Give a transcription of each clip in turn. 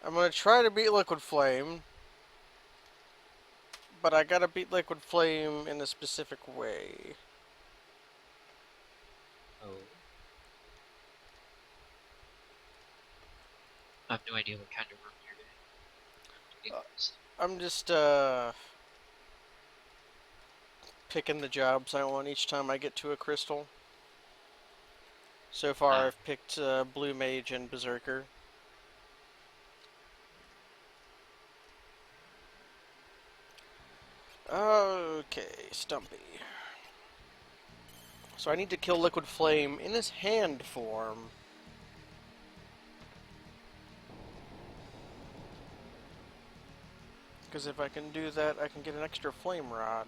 I'm gonna try to beat Liquid Flame, but I gotta beat Liquid Flame in a specific way. Oh, I have no idea what kind of run you're doing, to be Uh, honest. I'm just picking the jobs I want each time I get to a crystal. So far, Ah, I've picked Blue Mage and Berserker. Okay, Stumpy. So I need to kill Liquid Flame in his hand form. Because if I can do that, I can get an extra Flame Rod.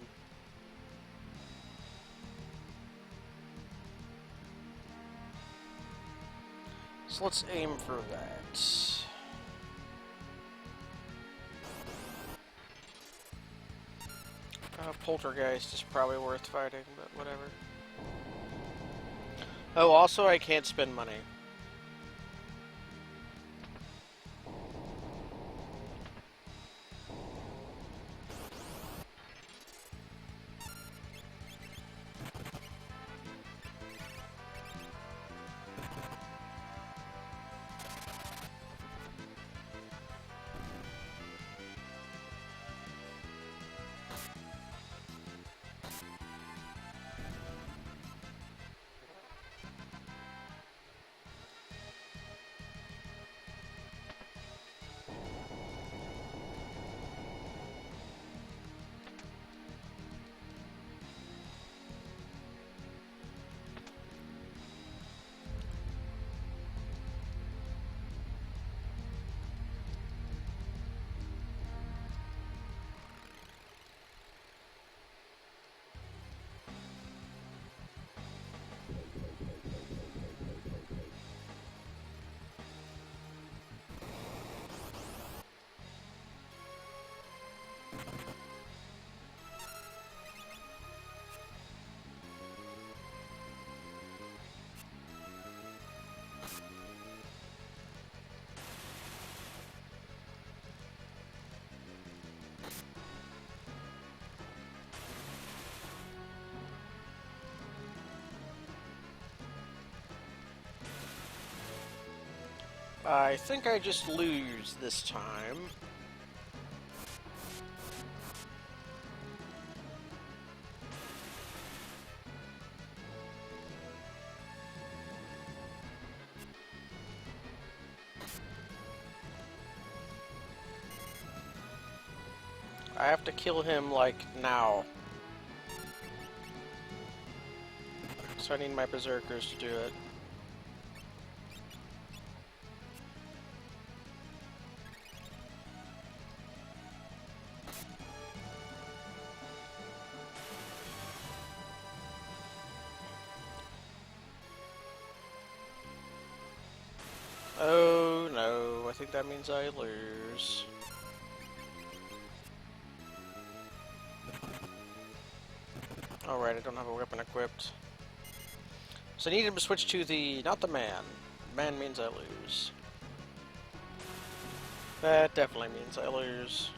So let's aim for that. Poltergeist is probably worth fighting, but whatever. Oh, also I can't spend money. I think I just lose this time. I have to kill him, like, now. So I need my Berserkers to do it. Oh no, I think that means I lose. Alright, I don't have a weapon equipped. So I need him to switch to the, not the man. Man means I lose. That definitely means I lose.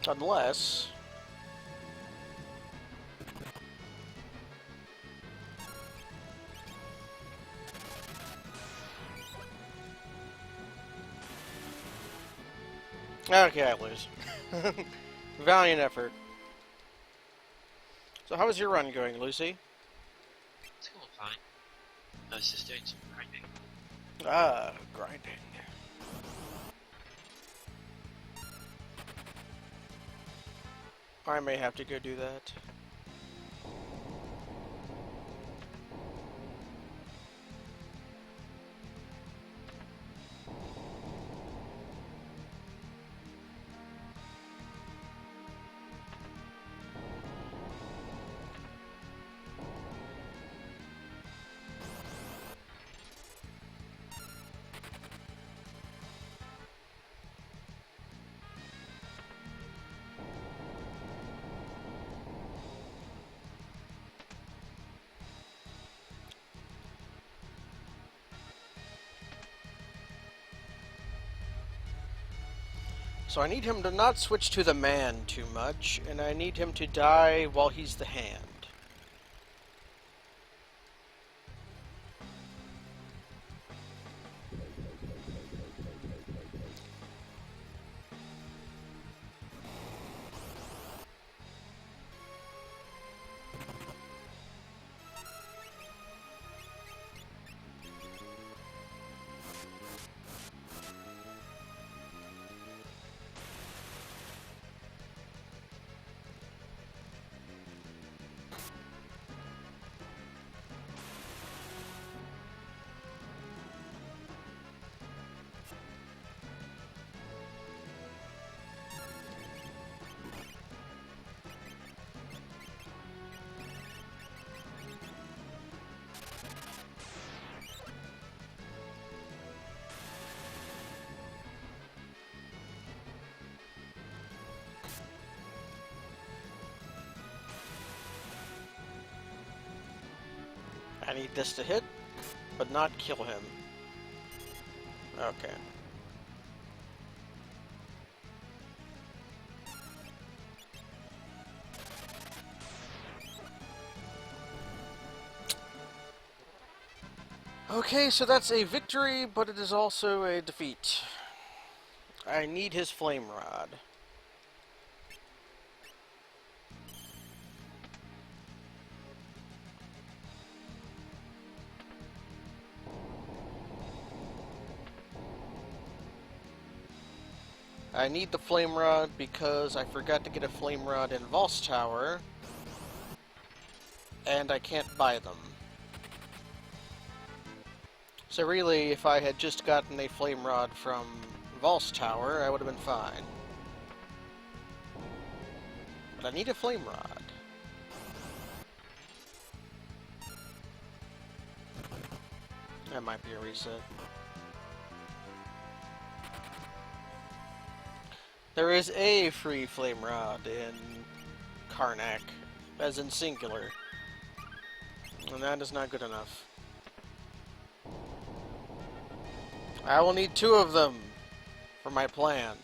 Unless... Okay, I lose. Valiant effort. So how is your run going, Lucy? it's going fine. I was just doing some grinding. Ah, grinding. I may have to go do that. So I need him to not switch to the man too much, and I need him to die while he's the hand. I need this to hit, but not kill him. Okay. Okay, so that's a victory, but it is also a defeat. I need his flame rod. I need the flame rod because I forgot to get a flame rod in Val's Tower, and I can't buy them. So really, if I had just gotten a flame rod from Val's Tower, I would have been fine. But I need a flame rod. That might be a reset. There is a free flame rod in Karnak, as in singular. And that is not good enough. I will need 2 of them for my plan.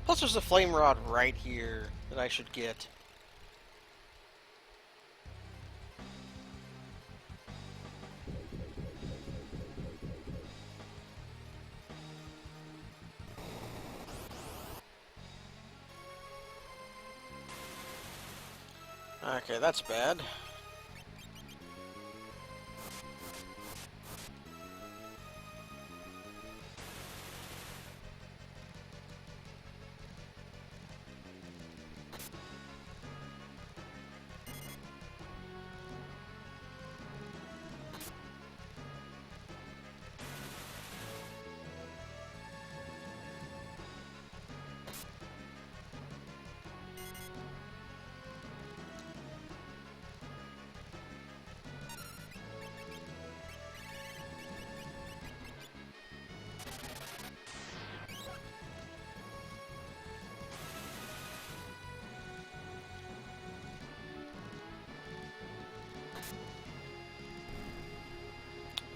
Plus there's a flame rod right here that I should get. Okay, that's bad.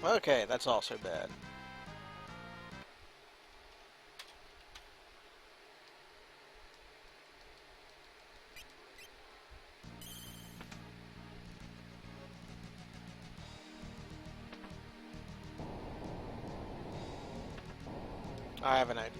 Okay, that's also bad. I have an idea.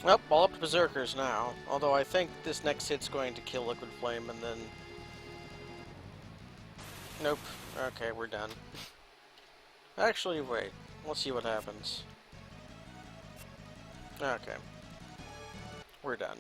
Well, all up to Berserkers now. Although I think this next hit's going to kill Liquid Flame and then... Nope. Okay, we're done. Actually, wait. Let's see what happens. Okay. We're done.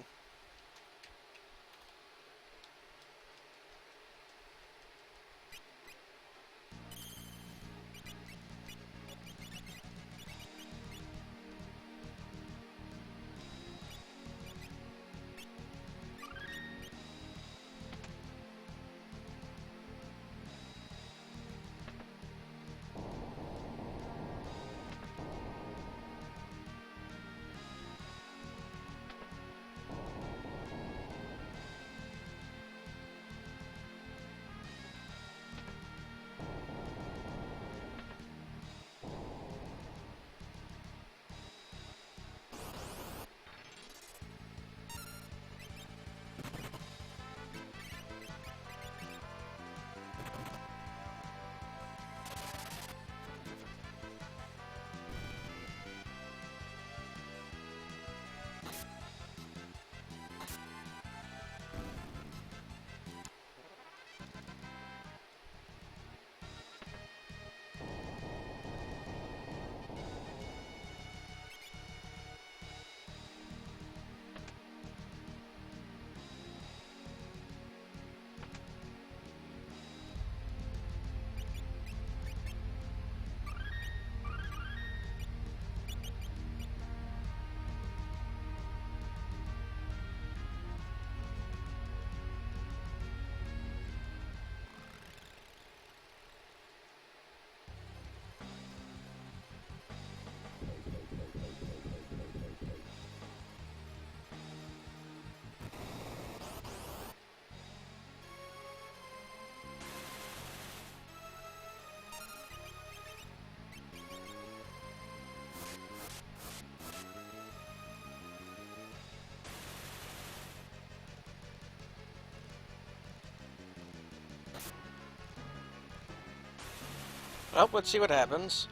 Well, let's see what happens.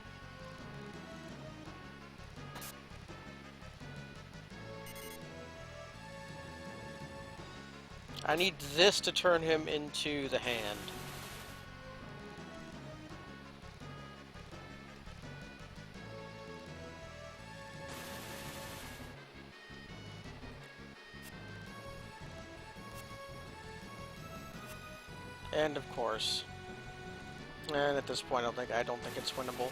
I need this to turn him into the hand. And of course. And at this point I don't think it's winnable.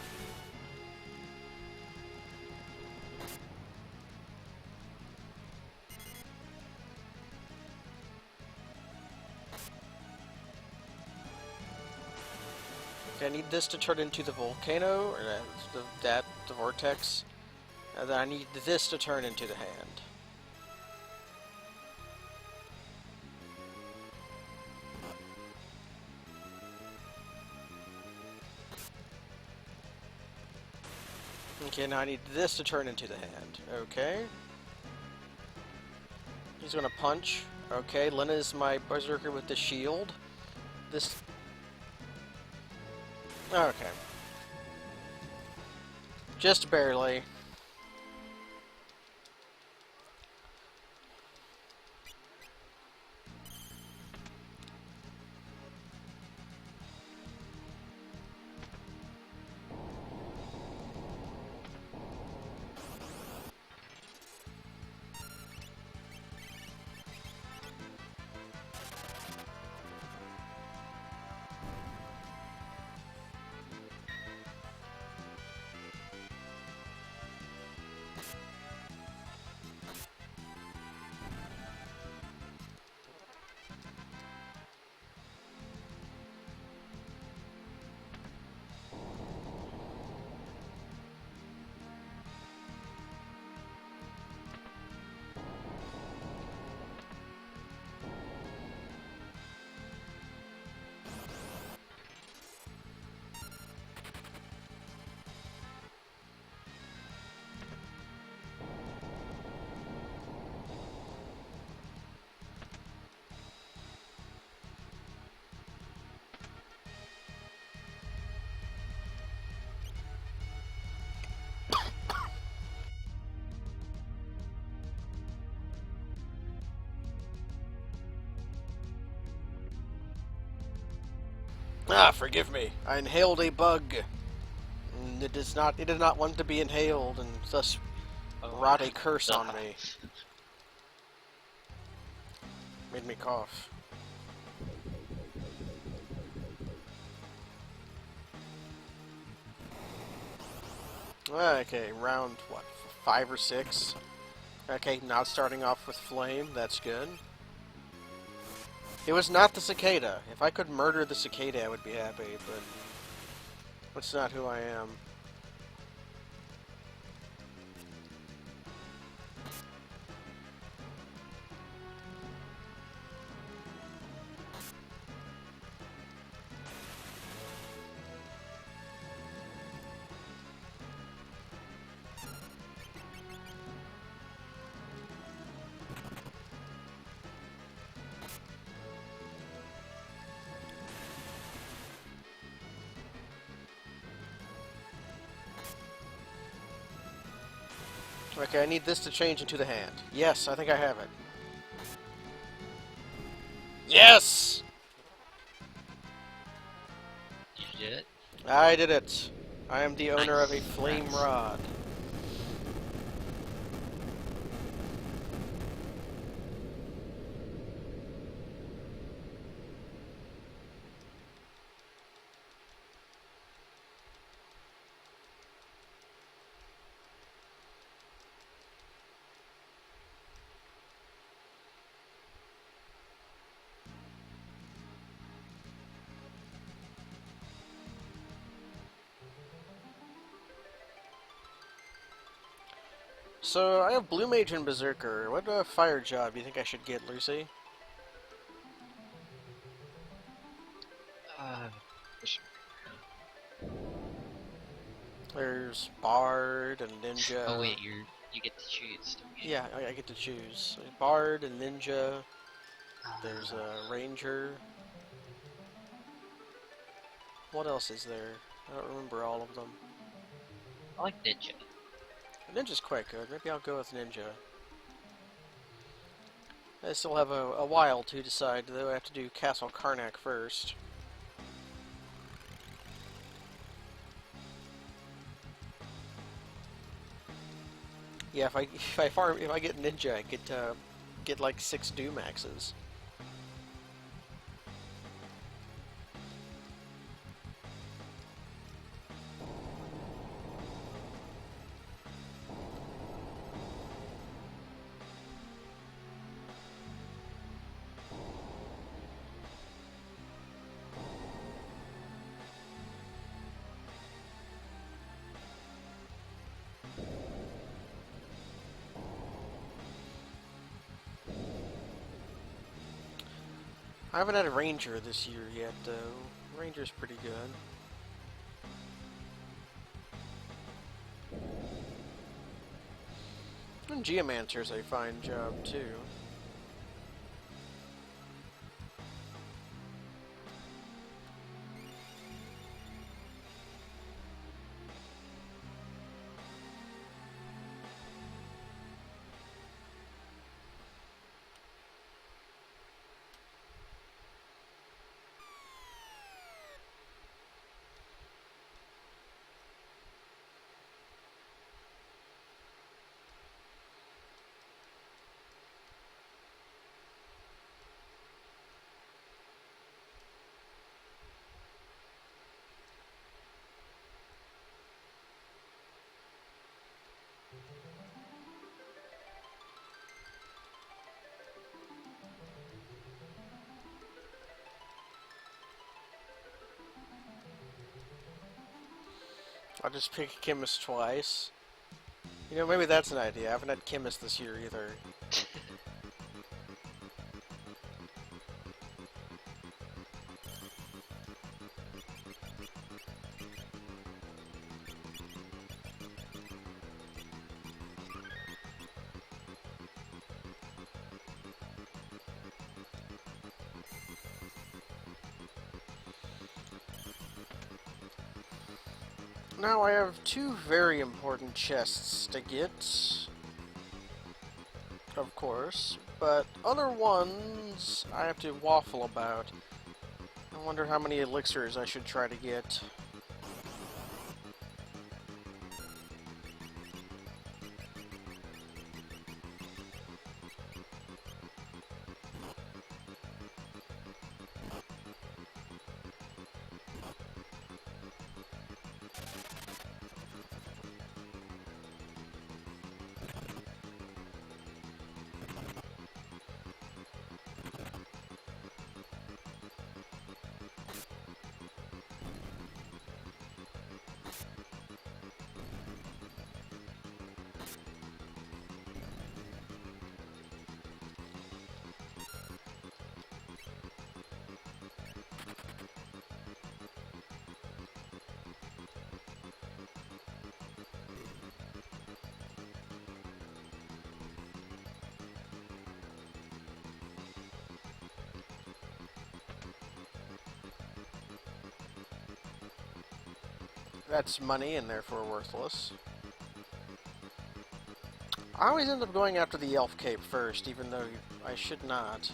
Okay, I need this to turn into the volcano, or the vortex. And then I need this to turn into the hand. Okay, now I need this to turn into the hand. Okay. He's gonna punch. Okay, Lena is my berserker with the shield. This... Okay. Just barely. Ah, forgive me. I inhaled a bug. And it does not. It did not want to be inhaled, and thus Oh, wrought a curse on duh. me. Made me cough. Okay, round what? 5 or 6. Okay, not starting off with flame. That's good. It was not the cicada. If I could murder the cicada, I would be happy, but that's not who I am. Okay, I need this to change into the hand. Yes, I think I have it. Yes! You did it? I did it. I am the owner of a Nice. flame Congrats. rod. So, I have Blue Mage and Berserker. What fire job do you think I should get, Lucy? Push- There's Bard and Ninja. Oh wait, you get to choose, don't you? Yeah, I get to choose. Bard and Ninja. There's Uh, a Ranger. What else is there? I don't remember all of them. I like Ninja. Ninja's quite good. Maybe I'll go with Ninja. I still have a while to decide, though. I have to do Castle Karnak first. Yeah, if I get Ninja, I get like 6 Doomaxes. I haven't had a Ranger this year yet, though. Ranger's pretty good. And Geomancer's a fine job, too. I'll just pick Chemist twice. You know, maybe that's an idea. I haven't had Chemist this year either. Now I have 2 very important chests to get, of course, but other ones I have to waffle about. I wonder how many elixirs I should try to get. That's money and therefore worthless. I always end up going after the Elf Cape first, even though I should not.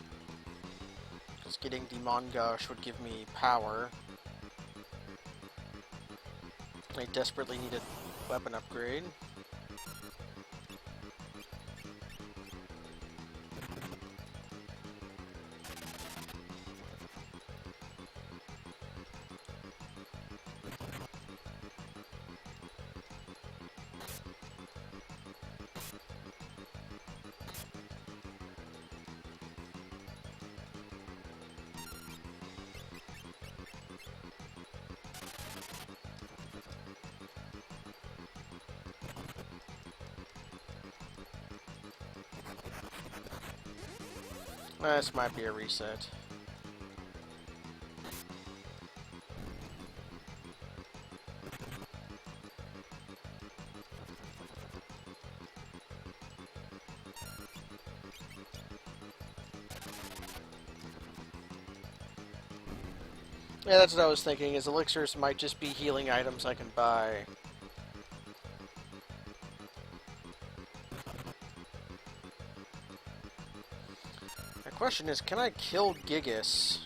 Because getting the Mongosh would give me power. I desperately need a weapon upgrade. This might be a reset. Yeah, that's what I was thinking, is elixirs might just be healing items I can buy. My question is, can I kill Gigas?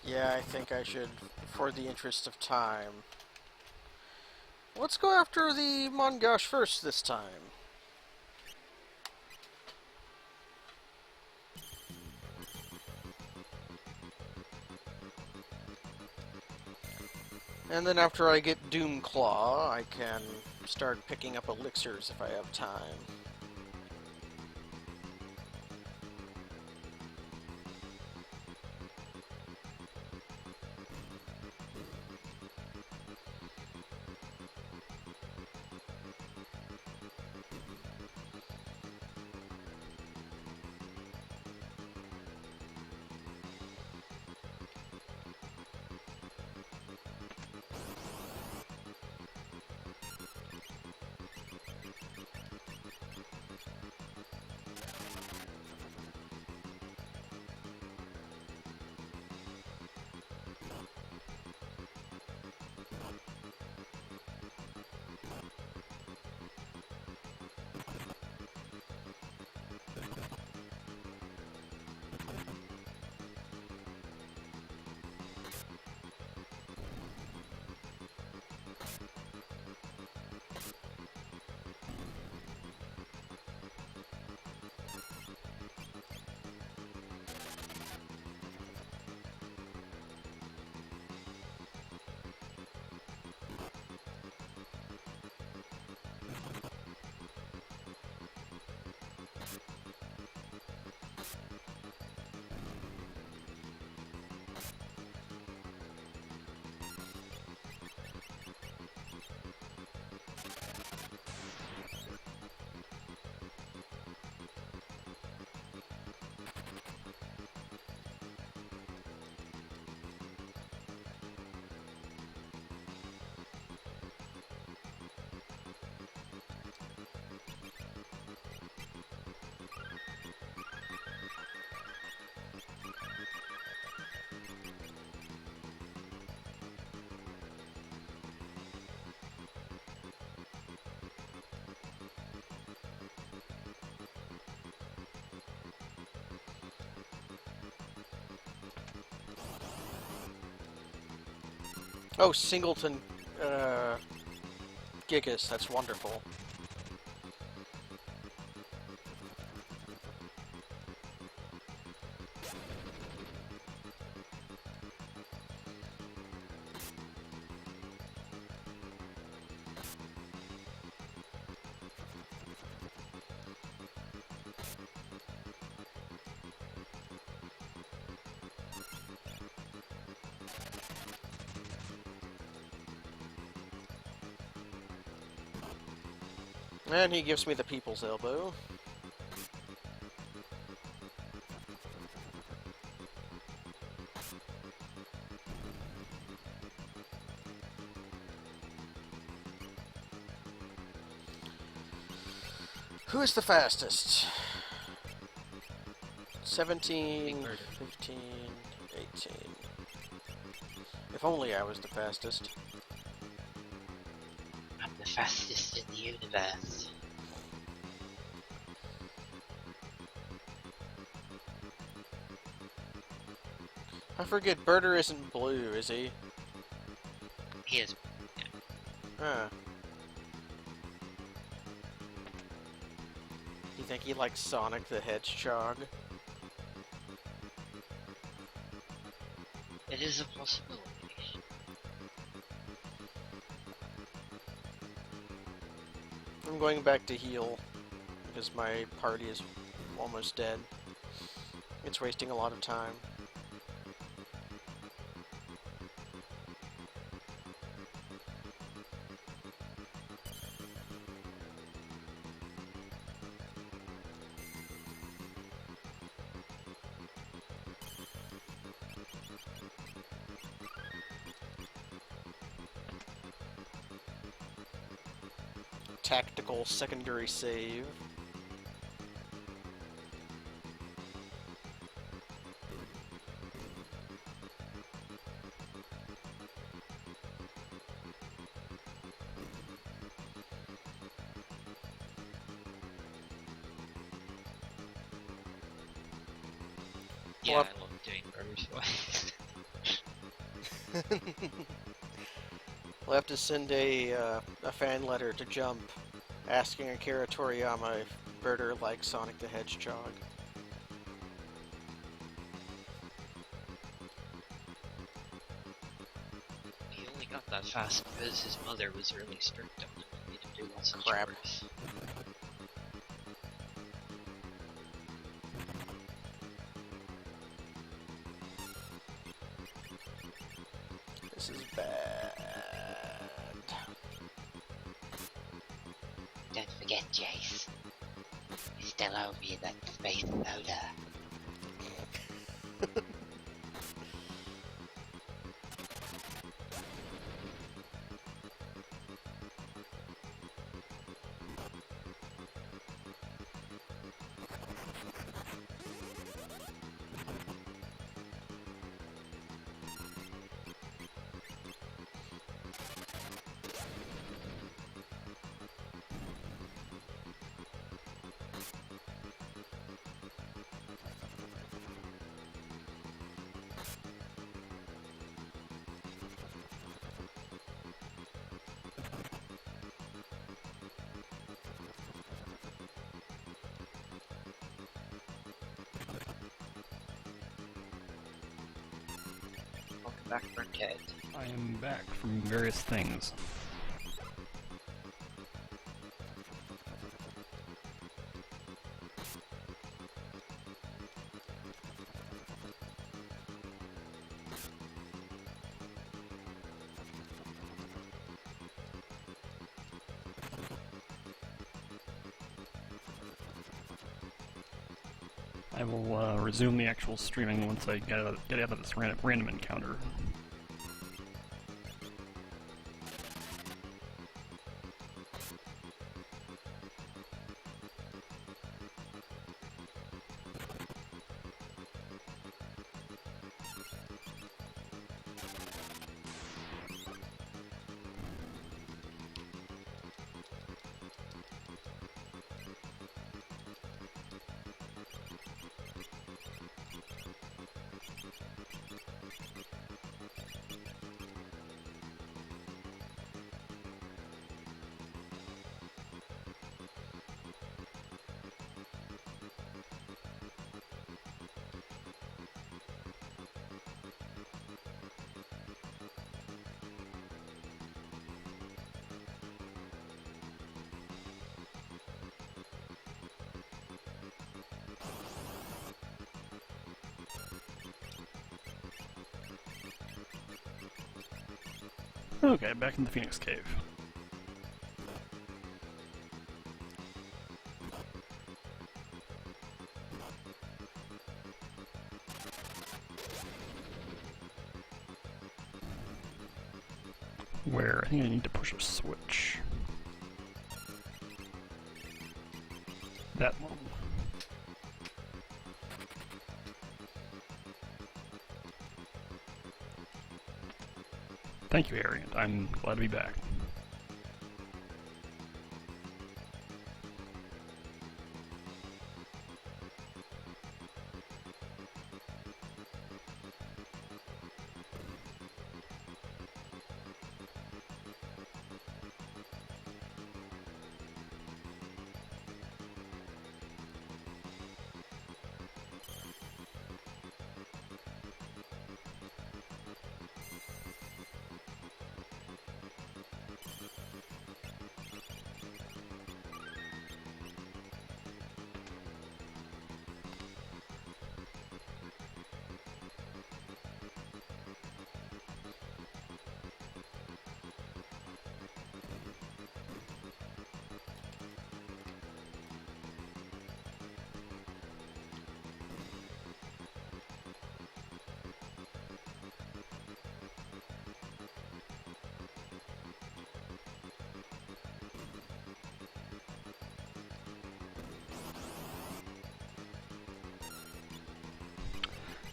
Yeah, I think I should, for the interest of time. Let's go after the Mongosh first this time. And then after I get Doomclaw, I can start picking up elixirs if I have time. Oh, Singleton, Gigas, that's wonderful. And he gives me the people's elbow. Who is the fastest? 17, 15, 18. If only I was the fastest. I'm the fastest in the universe. I forget, Birder isn't blue, is he? He is. Huh. You think he likes Sonic the Hedgehog? It is a possibility. I'm going back to heal, because my party is almost dead. It's wasting a lot of time. Tactical secondary save. Yeah, Well, I love doing Birder's voice. We'll have to send a fan letter to Jump asking Akira Toriyama if Birder likes Sonic the Hedgehog. He only got that fast because his mother was really strict on him and made him do lots of Crap. chores. This is bad. Don't forget, Jace. You still owe me that space soda. Welcome back, Burkhead. I am back from various things. I will resume the actual streaming once I get out of this random encounter. Okay, back in the Phoenix Cave. Where I think I need to push a switch. That one. Thank you, Ariant. I'm glad to be back.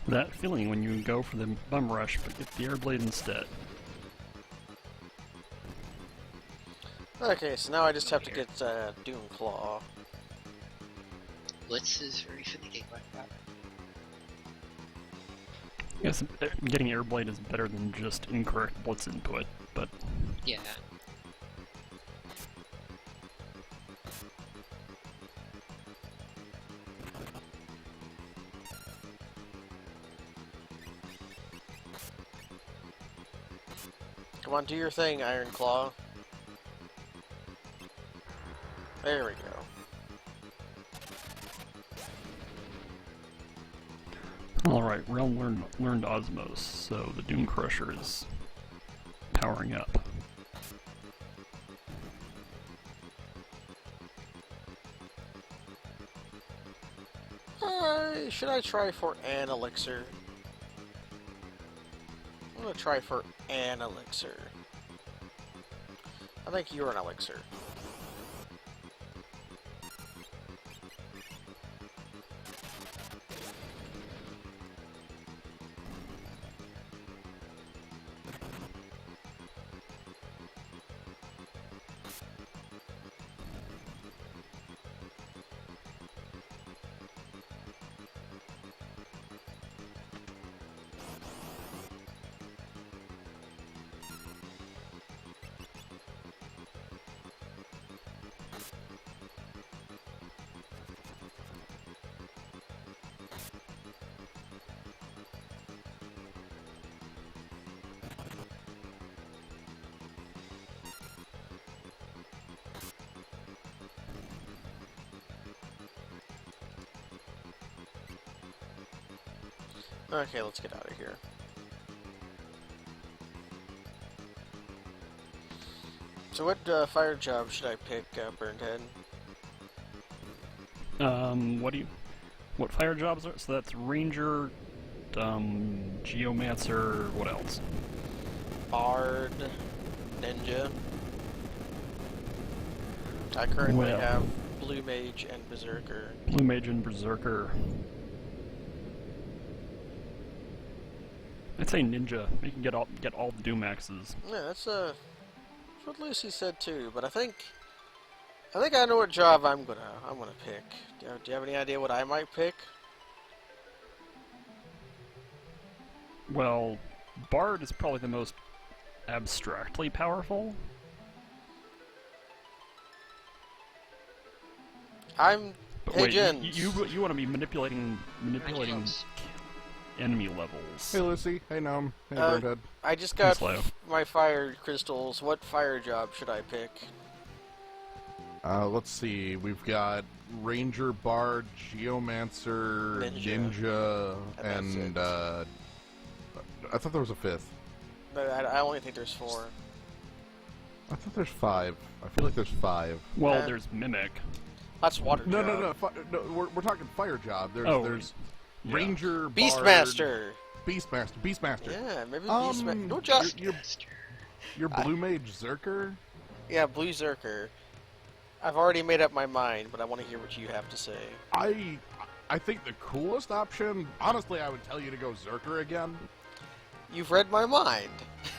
That feeling when you go for the bum rush but get the air blade instead. Okay, so now I just have to get Doom Claw. Blitz is very finicky like that. Yes, getting air blade is better than just incorrect blitz input, but Yeah. Come on, do your thing, Iron Claw. There we go. alright, Realm learned Osmos, so the Doom Crusher is powering up. Should I try for an elixir? I'm gonna try for an elixir. I think you're an elixir. Okay, let's get out of here. So what fire job should I pick, Burnhead? What fire jobs are? So that's Ranger, Geomancer, what else? Bard, Ninja. I currently have Blue Mage and Berserker. Blue Mage and Berserker. I'd say Ninja. You can get all the Doom axes. Yeah, that's what Lucy said too. But I think I know what job I'm gonna pick. Do you have any idea what I might pick? Well, Bard is probably the most abstractly powerful. Hey, wait, Jen. you want to be manipulating enemy levels. Hey Lucy, hey Gnome, hey Birdhead. I just got Slow. my fire crystals. What fire job should I pick? Let's see, we've got Ranger, Bard, Geomancer, Ninja, And and I thought there was a fifth. But I only think there's 4. I thought there's 5. I feel like there's 5. Well, there's Mimic. That's water. No, job. no. We're talking fire job. There's yeah. Ranger, Beastmaster. Beastmaster. Yeah, maybe Beastmaster. No, just You're Blue Mage Zerker. yeah, Blue Zerker. I've already made up my mind, but I want to hear what you have to say. I think the coolest option, honestly, I would tell you to go Zerker again. You've read my mind.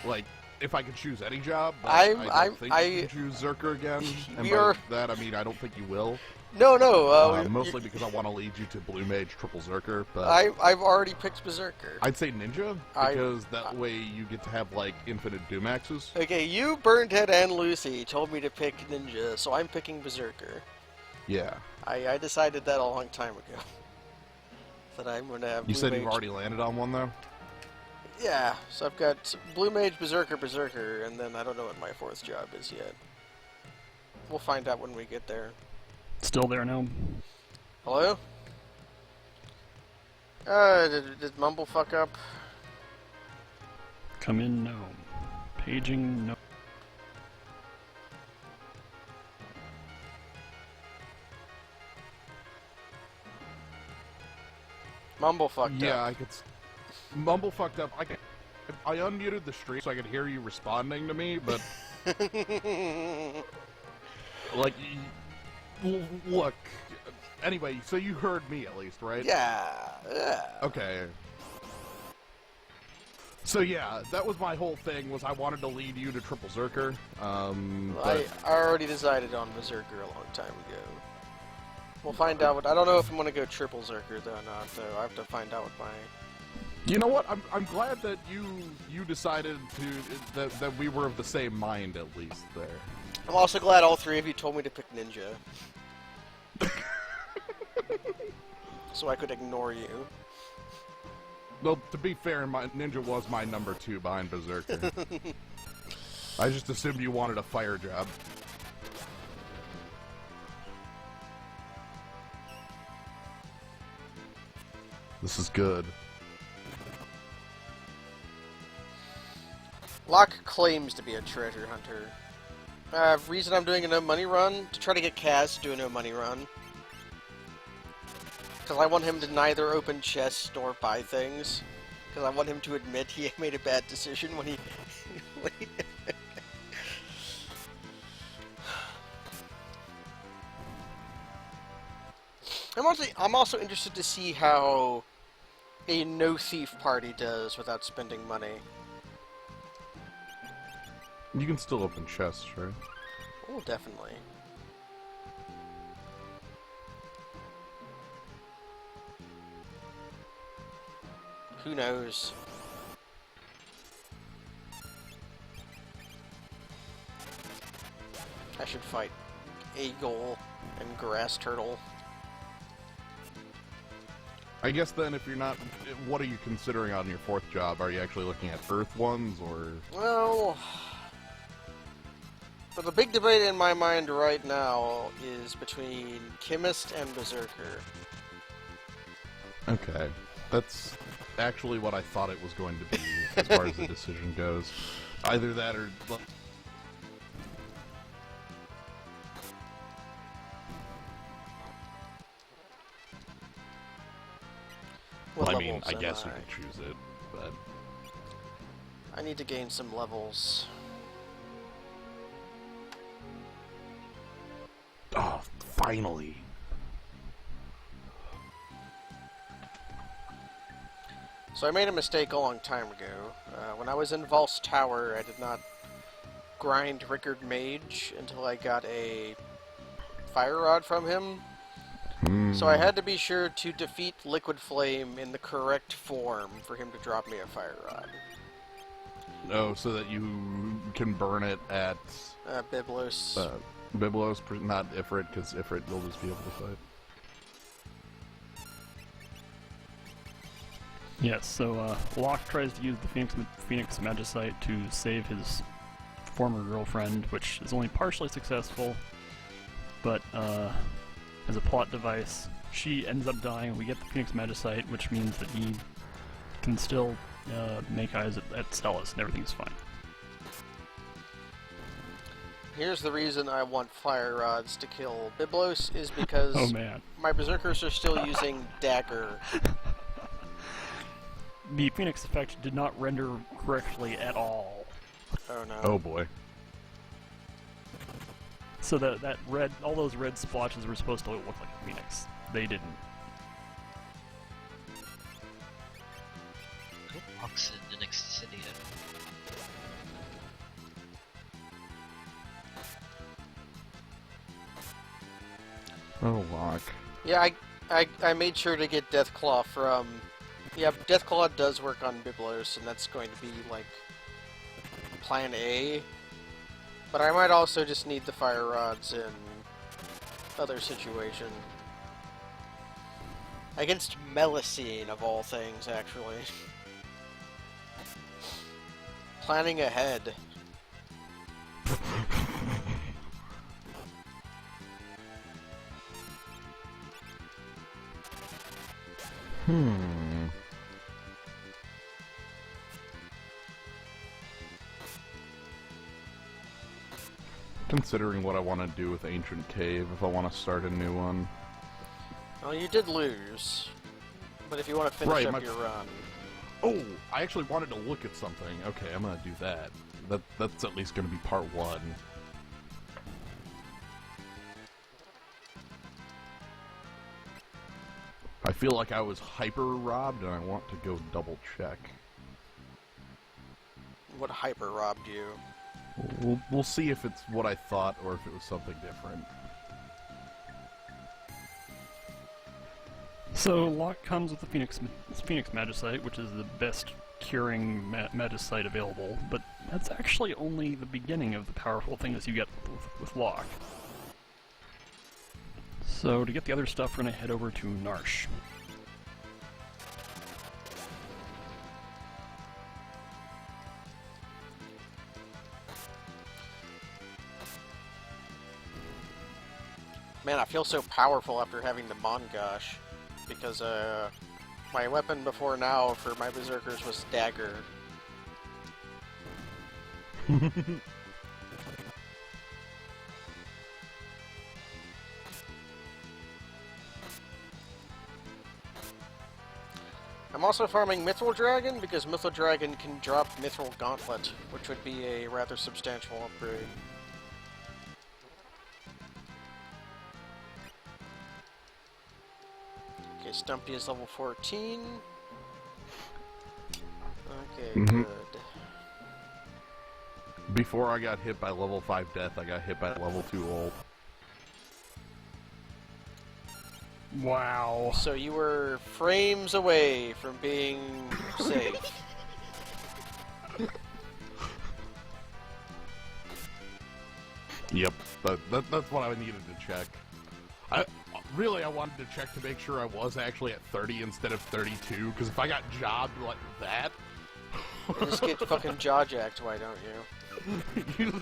Like, if I could choose any job, but I don't think you can choose Zerker again. And by that, I mean, I don't think you will. No, no. Mostly because I want to lead you to Blue Mage Triple Zerker, but I've already picked Berserker. I'd say Ninja, because that way you get to have, like, infinite Doom Axes. Okay, you, Burnhead, and Lucy told me to pick Ninja, so I'm picking Berserker. Yeah. I decided that a long time ago. That I'm going to have You Blue said Mage. you've already landed on one, though? Yeah, so I've got Blue Mage, Berserker, and then I don't know what my 4th job is yet. We'll find out when we get there. Still there now? Hello? Did Mumble fuck up? Come in, no. Paging, no. Mumble fucked up. Yeah, I could... Mumble fucked up. I unmuted the stream so I could hear you responding to me, but... like... Look... Anyway, so you heard me at least, right? Yeah. Okay. So yeah, that was my whole thing, was I wanted to lead you to Triple Zerker. I already decided on Berserker a long time ago. We'll find out what... I don't know if I'm going to go Triple Zerker though or not, though. I have to find out what my... You know what? I'm glad that you decided to that we were of the same mind at least there. I'm also glad all 3 of you told me to pick Ninja. So I could ignore you. Well, to be fair, Ninja was my number 2 behind Berserker. I just assumed you wanted a fire job. This is good. Locke claims to be a treasure hunter. Reason I'm doing a no money run? To try to get Kaz to do a no money run. Because I want him to neither open chests nor buy things. Because I want him to admit he made a bad decision when he... I'm also interested to see how a no-thief party does without spending money. You can still open chests, right? Oh, definitely. Who knows? I should fight Eagle and Grass Turtle. I guess then, if you're not, what are you considering on your 4th job? Are you actually looking at Earth ones, or? Well, so the big debate in my mind right now is between Chemist and Berserker. Okay, that's actually what I thought it was going to be as far as the decision goes. Either that or... What I mean, levels I am guess I? you could choose it, but... I need to gain some levels. Oh, finally. So I made a mistake a long time ago. When I was in Val's Tower, I did not grind Rickard Mage until I got a Fire Rod from him. So I had to be sure to defeat Liquid Flame in the correct form for him to drop me a Fire Rod. Oh, so that you can burn it at... Byblos. Byblos, not Ifrit, because Ifrit will just be able to fight. Yes, so Locke tries to use the Phoenix Magicite to save his former girlfriend, which is only partially successful, but as a plot device, she ends up dying, and we get the Phoenix Magicite, which means that he can still make eyes at Celis, and everything's fine. Here's the reason I want fire rods to kill Biblos is because Oh man. my berserkers are still using dagger. The Phoenix effect did not render correctly at all. Oh no. Oh boy. So that red, all those red splotches were supposed to look like a Phoenix. They didn't. Who walks in the next city? Oh, lock. Yeah, I made sure to get Deathclaw from... Yeah, Deathclaw does work on Biblos, and that's going to be, like, plan A. But I might also just need the fire rods in other situation. Against Melusine, of all things, actually. Planning ahead. Considering what I want to do with Ancient Cave, if I want to start a new one. Well, you did lose. But if you want to finish up your run... Oh, I actually wanted to look at something. Okay, I'm gonna do that. That's at least gonna be part 1. I feel like I was hyper-robbed, and I want to go double-check. What hyper robbed you? We'll see if it's what I thought, or if it was something different. So Locke comes with the Phoenix Magicite, which is the best curing Magicite available, but that's actually only the beginning of the powerful things you get with Locke. So to get the other stuff, we're going to head over to Narsh. Man, I feel so powerful after having the Mongosh, because my weapon before now for my berserkers was dagger. I'm also farming Mithril Dragon because Mithril Dragon can drop Mithril Gauntlet, which would be a rather substantial upgrade. Okay, Stumpy is level 14. Okay, good. Before I got hit by level 5 death, I got hit by level 2 ult. Wow. So you were frames away from being safe. Yep, that's what I needed to check. Really, I wanted to check to make sure I was actually at 30 instead of 32, because if I got jobbed like that... Just get fucking jaw-jacked, why don't you?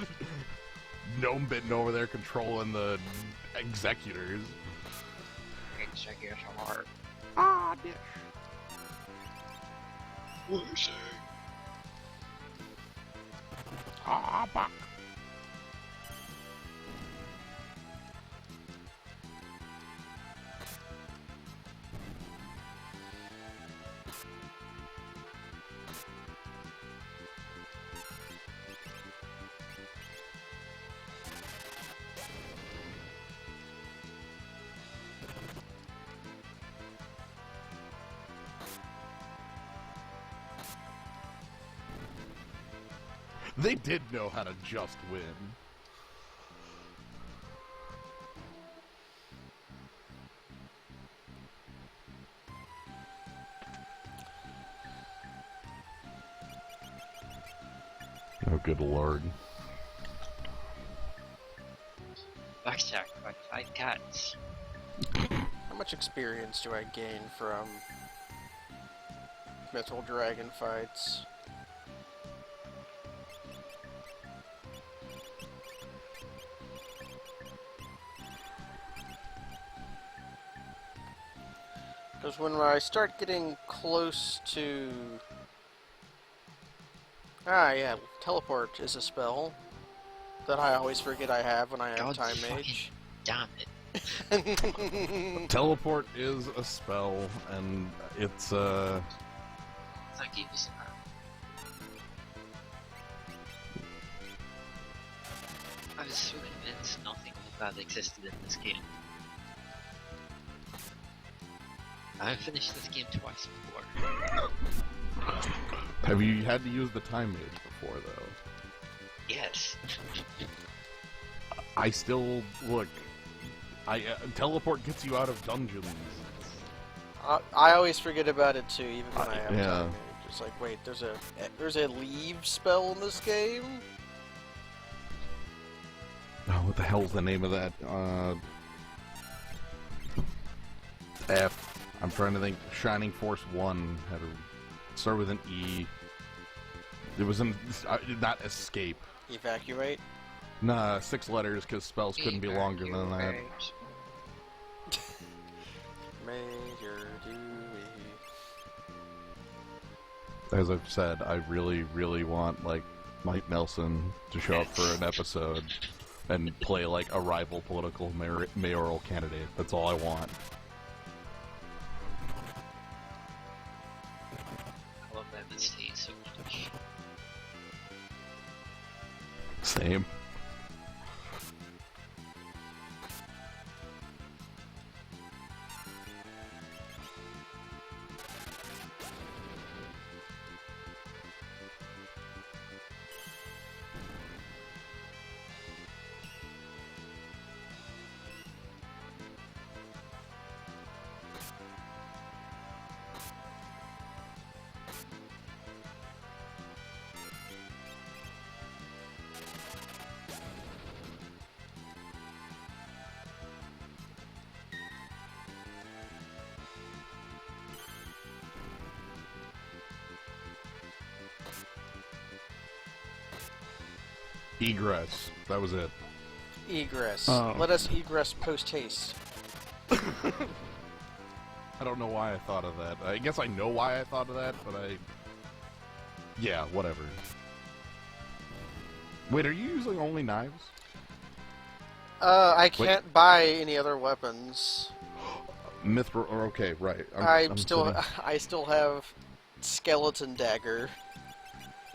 Gnome bitten over there controlling the executors. Executor heart. Ah, dish. Lucy. Ah, back. They did know how to just win. Oh, good lord. Backstack by 5 cats. How much experience do I gain from Mithril Dragon fights? Because when I start getting close to... Ah, yeah, teleport is a spell. that I always forget I have when I have God Time fucking Mage. damn it. Teleport is a spell, and it's Thank you, Mr. I was so convinced nothing like that existed in this game. I've finished this game twice before. Have you had to use the Time Mage before, though? Yes. I still look. Teleport gets you out of dungeons. I always forget about it too, even when I have yeah. Time Mage. It's like, wait, there's a leave spell in this game? Oh, what the hell's the name of that? I'm trying to think. Shining Force 1 had to start with an E. It was not escape. Evacuate? Nah, 6 letters because spells couldn't be longer than that. Major Dewey. As I've said, I really, really want like Mike Nelson to show up for an episode and play like a rival political mayoral candidate. That's all I want. I love MST so much. Same. Egress. That was it. Egress. Oh. Let us egress post haste. I don't know why I thought of that. I guess I know why I thought of that, but yeah, whatever. Wait, are you using only knives? I can't buy any other weapons. Okay, right. I still have skeleton dagger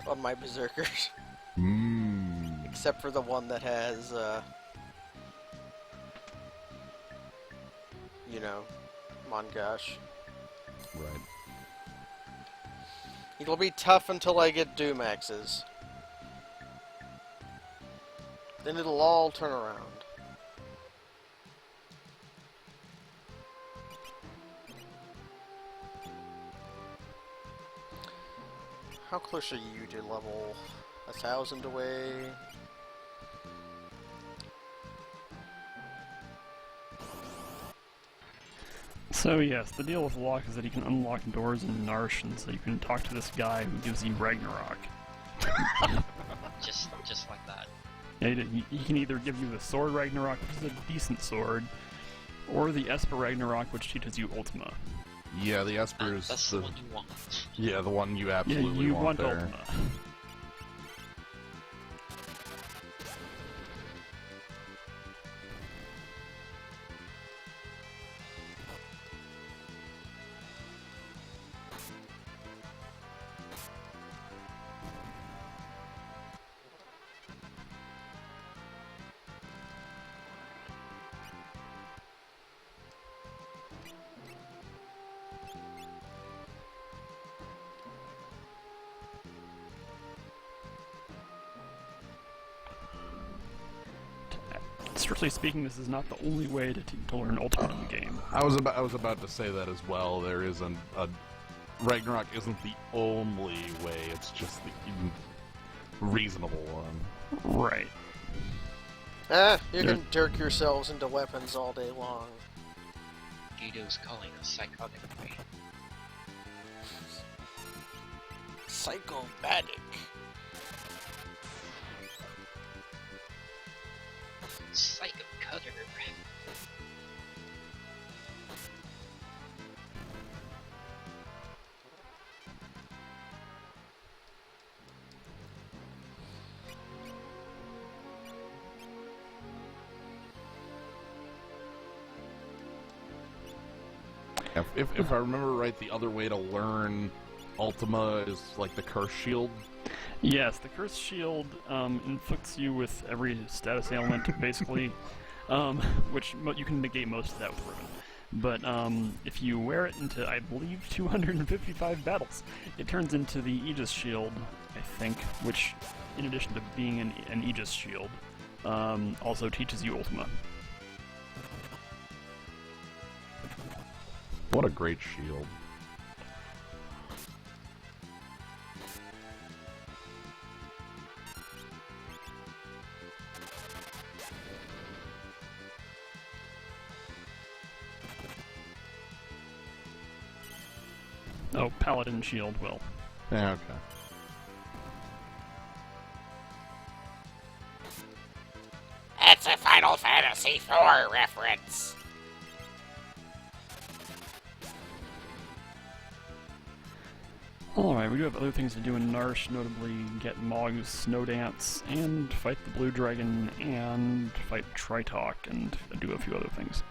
on my berserkers. Except for the one that has, you know, Mongosh. Right. It'll be tough until I get Doom axes. Then it'll all turn around. How close are you to level 1,000 away? So yes, the deal with Locke is that he can unlock doors in Narsh, and so you can talk to this guy who gives you Ragnarok. Just like that. Yeah, he can either give you the Sword Ragnarok, which is a decent sword, or the Esper Ragnarok, which teaches you Ultima. Yeah, the Esper is That's the one you want. Yeah, the one you absolutely Yeah, you want there. Ultima. Strictly speaking, this is not the only way to learn Ultimate in the game. I was about to say that as well. There is a Ragnarok isn't the only way. It's just the reasonable one. Right. You can dirk yourselves into weapons all day long. Guido's calling us psychotic brain. Psychomatic. Psycho cutter. If I remember right, the other way to learn Ultima is like the Curse Shield. Yes, the Curse Shield inflicts you with every status ailment, basically, which you can negate most of that with Ribbon. But if you wear it into, I believe, 255 battles, it turns into the Aegis Shield, I think, which, in addition to being an Aegis Shield, also teaches you Ultima. What a great shield. Oh, Paladin Shield will. Yeah, okay. It's a Final Fantasy IV reference. Alright, we do have other things to do in Narsh, notably get Mog's Snow Dance, and fight the Blue Dragon, and fight Tritalk, and do a few other things.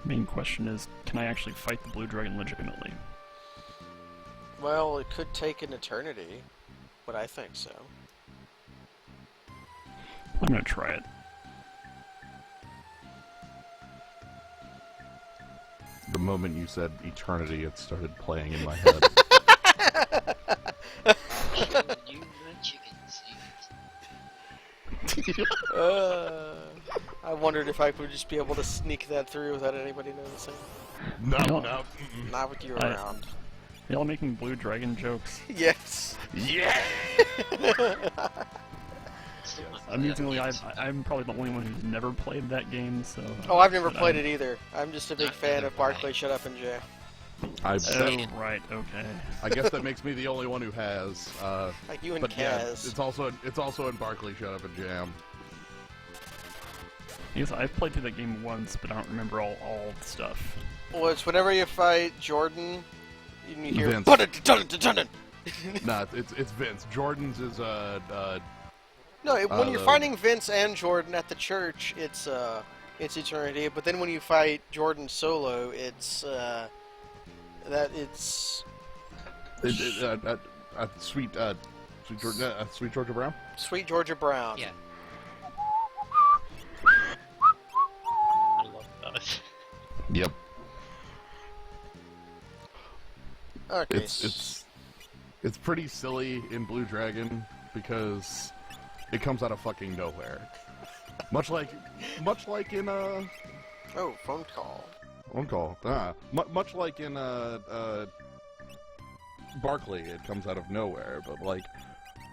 Main question is, can I actually fight the Blue Dragon legitimately? Well, it could take an eternity, but I think so. I'm gonna try it. The moment you said eternity, it started playing in my head. You chicken seeds. I wondered if I would just be able to sneak that through without anybody noticing. No, No. no. Not with you I- around. Y'all making Blue Dragon jokes? Yes. Yeah! Amusingly, I'm probably the only one who's never played that game, so... Oh, I've never but played I'm- it either. I'm just a big Not fan neither of have I. Barclay Shut Up and Jay. Oh, right, okay. I guess that makes me the only one who has. Like you and But yeah, Kaz. it's also in Barclay Shut Up and Jam. I guess I've played through that game once, but I don't remember all the stuff. Well, it's whenever you fight Jordan, you hear Vince. "Dun-dun-dun-dun-dun-dun." Nah, it's Vince. Jordan's is No, when you're the- fighting Vince and Jordan at the church, it's eternity. But then when you fight Jordan solo, it's sweet Sweet Georgia Brown. Sweet Georgia Brown. Yeah. I love that. Yep. Okay. It's pretty silly in Blue Dragon because it comes out of fucking nowhere. much like in Oh, phone call. phone call. Much like in Barclay, it comes out of nowhere, but like,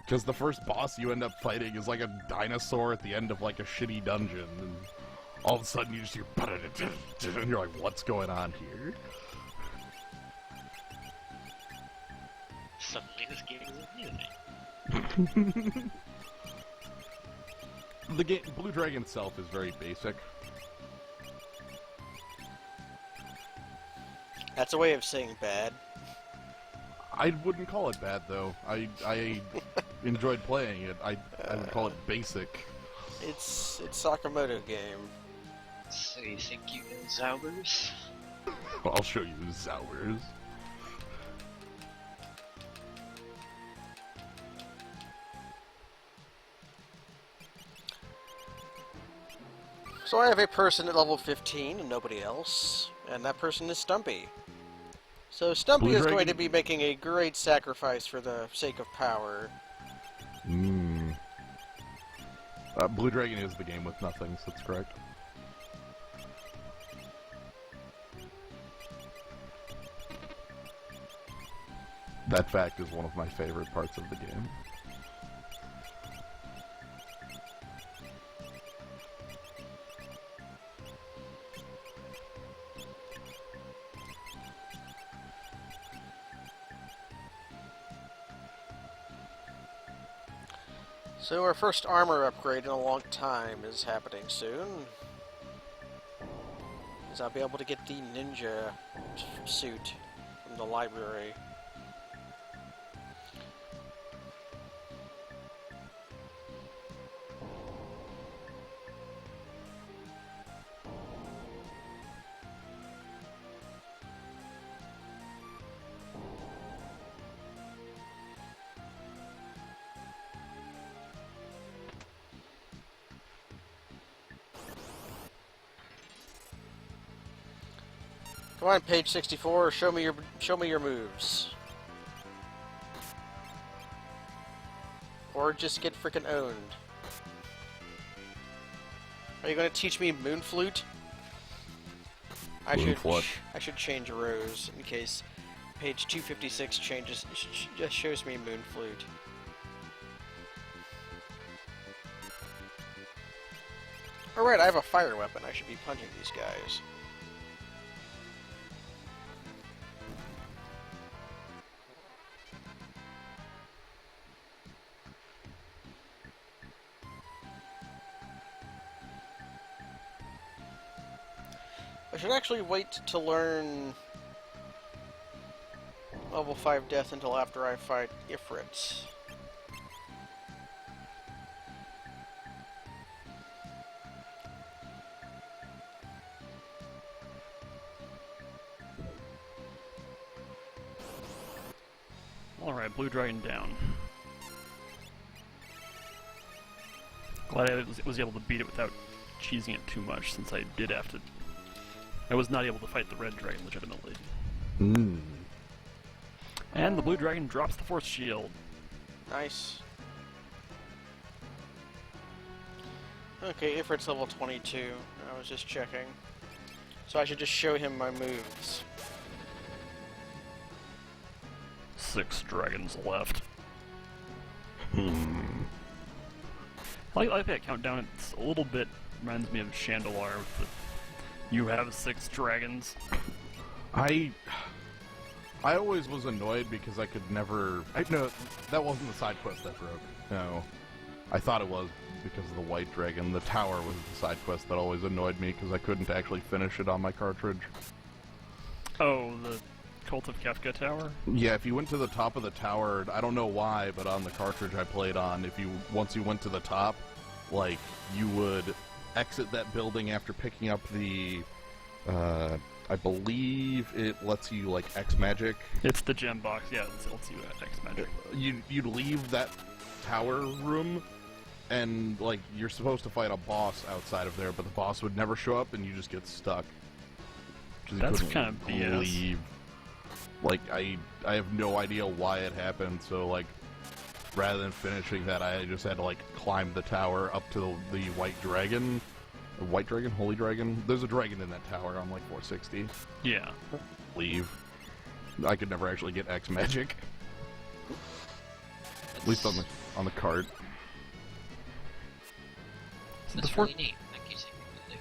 because the first boss you end up fighting is like a dinosaur at the end of like a shitty dungeon, and all of a sudden you just hear and you're like, what's going on here? Suddenly this game is amusing. The game Blue Dragon itself is very basic. That's a way of saying bad. I wouldn't call it bad though. I enjoyed playing it. I would call it basic. It's Sakamoto game. So you think you know Zaubers? I'll show you Zaubers. So I have a person at level 15 and nobody else, and that person is Stumpy. So Stumpy Blue is going Dragon- to be making a great sacrifice for the sake of power. Blue Dragon is the game with nothings, that's correct. That fact is one of my favorite parts of the game. So our first armor upgrade in a long time is happening soon. As I'll be able to get the ninja suit from the library. Come on, page 64. Show me your moves. Or just get frickin' owned. Are you gonna teach me Moon Flute? I should change rows in case page 256 changes. Just shows me Moon Flute. Alright, I have a fire weapon. I should be punching these guys. I should actually wait to learn level 5 death until after I fight Ifrits. Alright, Blue Dragon down. Glad I was able to beat it without cheesing it too much, since I did have to... I was not able to fight the Red Dragon legitimately. Mm. And the Blue Dragon drops the Force Shield. Nice. Okay, Ifrit's level 22. I was just checking. So I should just show him my moves. 6 dragons left. I like that countdown. It's a little bit reminds me of Chandelar with the "you have 6 dragons." I always was annoyed because I could never... No, that wasn't the side quest that broke. No. I thought it was because of the White Dragon. The tower was the side quest that always annoyed me because I couldn't actually finish it on my cartridge. Oh, the Cult of Kefka tower? Yeah, if you went to the top of the tower, I don't know why, but on the cartridge I played on, once you went to the top, like, you would exit that building after picking up the, I believe it lets you, like, X magic. It's the gem box, yeah, it lets you X magic. You'd leave that tower room, and, like, you're supposed to fight a boss outside of there, but the boss would never show up, and you just get stuck. That's kind of BS. Leave. Like, I have no idea why it happened, so, like, rather than finishing that, I just had to, like, climb the tower up to the White Dragon. White Dragon? Holy Dragon? There's a dragon in that tower on, like, 460. Yeah. Leave. I could never actually get X magic. At least on the cart. That's really neat. Thank you, Nick.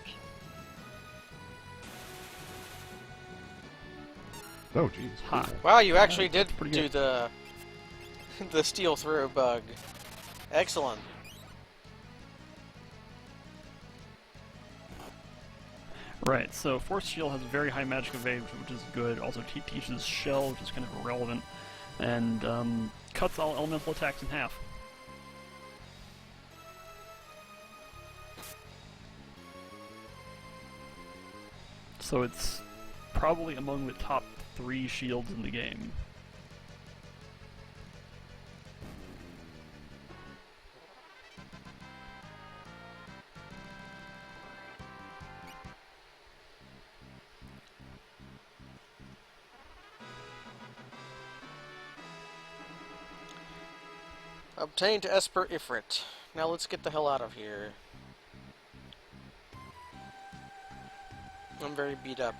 Oh, jeez. Ha. Wow, you actually did pretty do good. the steal throw bug. Excellent. Right, so Force Shield has a very high magic evade, which is good. Also teaches Shell, which is kind of irrelevant. And cuts all elemental attacks in half. So it's probably among the top 3 shields in the game. Obtained Esper Ifrit. Now let's get the hell out of here. I'm very beat up.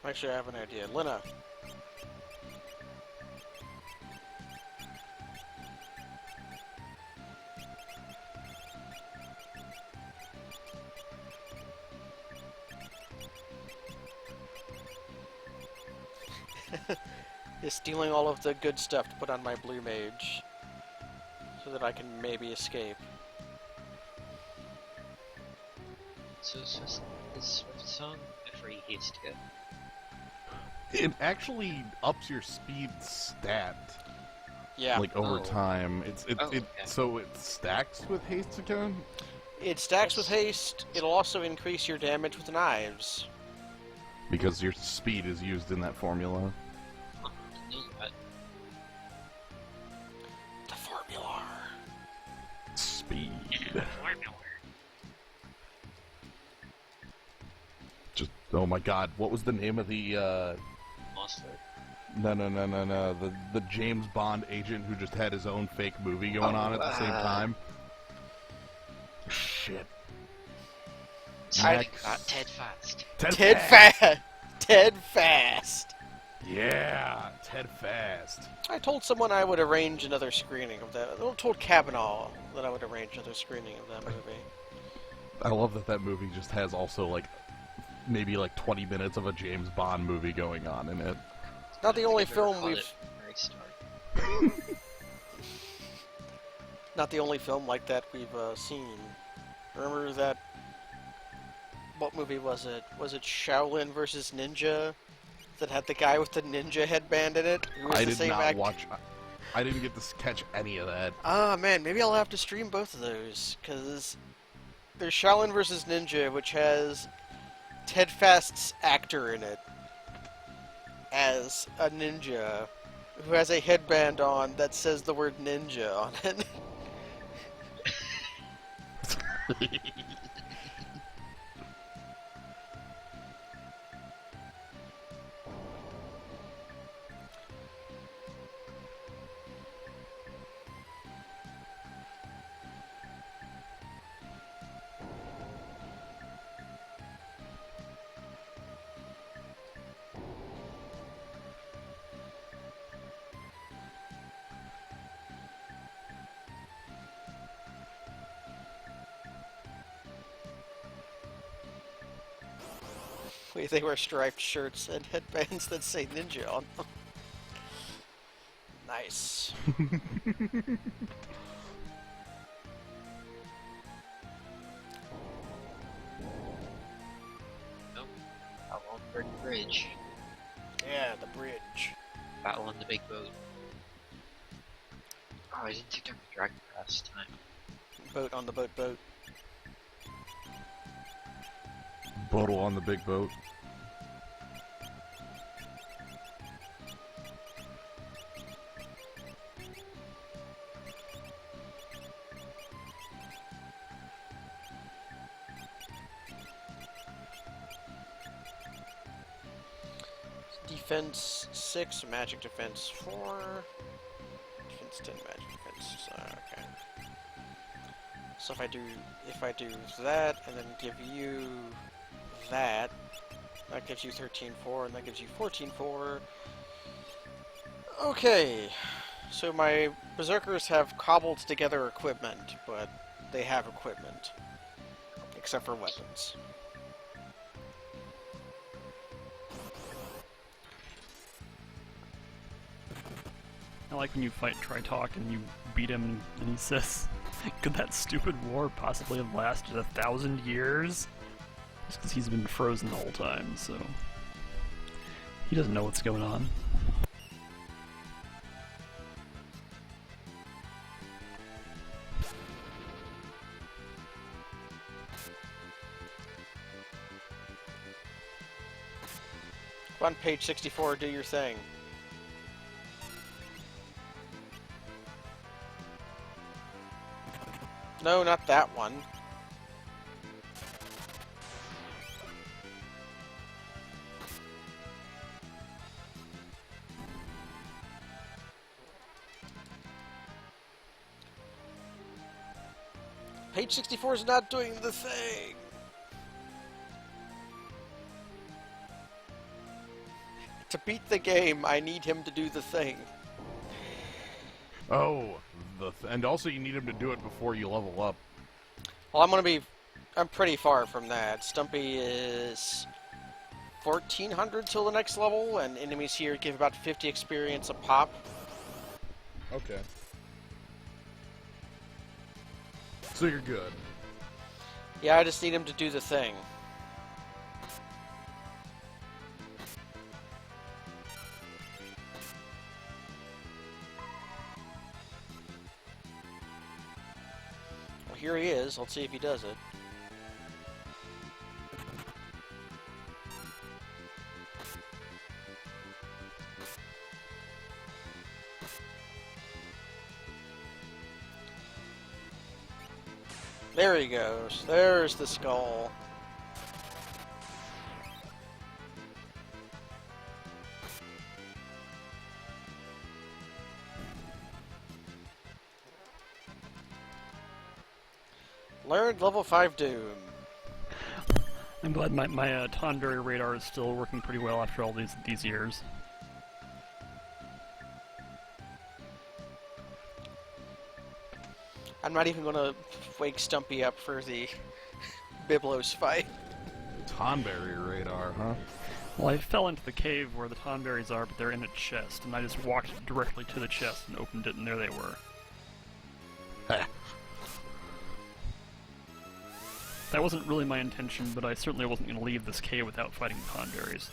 Actually, I have an idea. Lena. Is stealing all of the good stuff to put on my blue mage so that I can maybe escape. So is Swift Song a free haste get? It actually ups your speed stat. Yeah. Like over Oh. time. Okay. So it stacks with haste again? It stacks with haste. It'll also increase your damage with knives. Because your speed is used in that formula. Huh, didn't know that. Just, oh my god, what was the name of the, Monster. No, the James Bond agent who just had his own fake movie going on at the same time? Shit. Ted Fast. Ted Fast. Ted Fast. Yeah, Ted Fast. I told someone I would arrange another screening of that. I told Kavanaugh that I would arrange another screening of that movie. I love that that movie just has also, like, maybe like 20 minutes of a James Bond movie going on in it. Not the only film we've... Not the only film like that we've seen. Remember that... What movie was it? Was it Shaolin vs. Ninja? That had the guy with the ninja headband in it? Who was I the did same not act- watch... I didn't get to catch any of that. Ah, man, maybe I'll have to stream both of those, because there's Shaolin vs. Ninja, which has Ted Fast's actor in it as a ninja who has a headband on that says the word ninja on it. They wear striped shirts and headbands that say ninja on them. Nice. Along Bridge. Yeah, the bridge. Battle on the big boat. Oh, I didn't take down the dragon last time. Boat on the boat. Boatle on the big boat. Defense 6, magic defense 4. Defense 10, magic defense. Okay. So if I do that and then give you that gives you 13-4 and that gives you 14-4. Okay. So my berserkers have cobbled together equipment, but they have equipment. Except for weapons. I like when you fight Tritalk and you beat him and he says, could that stupid war possibly have lasted 1,000 years? Just because he's been frozen the whole time, so... He doesn't know what's going on. On page 64, do your thing. No, not that one. Page 64 is not doing the thing. To beat the game, I need him to do the thing. Oh, and also you need him to do it before you level up. Well, I'm pretty far from that. Stumpy is 1,400 till the next level, and enemies here give about 50 experience a pop. Okay. So you're good. Yeah, I just need him to do the thing. Well, here he is. Let's see if he does it. There he goes. There's the skull. Learned level 5 Doom. I'm glad my Tonberry radar is still working pretty well after all these years. I'm not even gonna wake Stumpy up for the Biblos fight. Tonberry radar, huh? Well, I fell into the cave where the Tonberries are, but they're in a chest, and I just walked directly to the chest and opened it, and there they were. That wasn't really my intention, but I certainly wasn't going to leave this cave without fighting the Tonberries.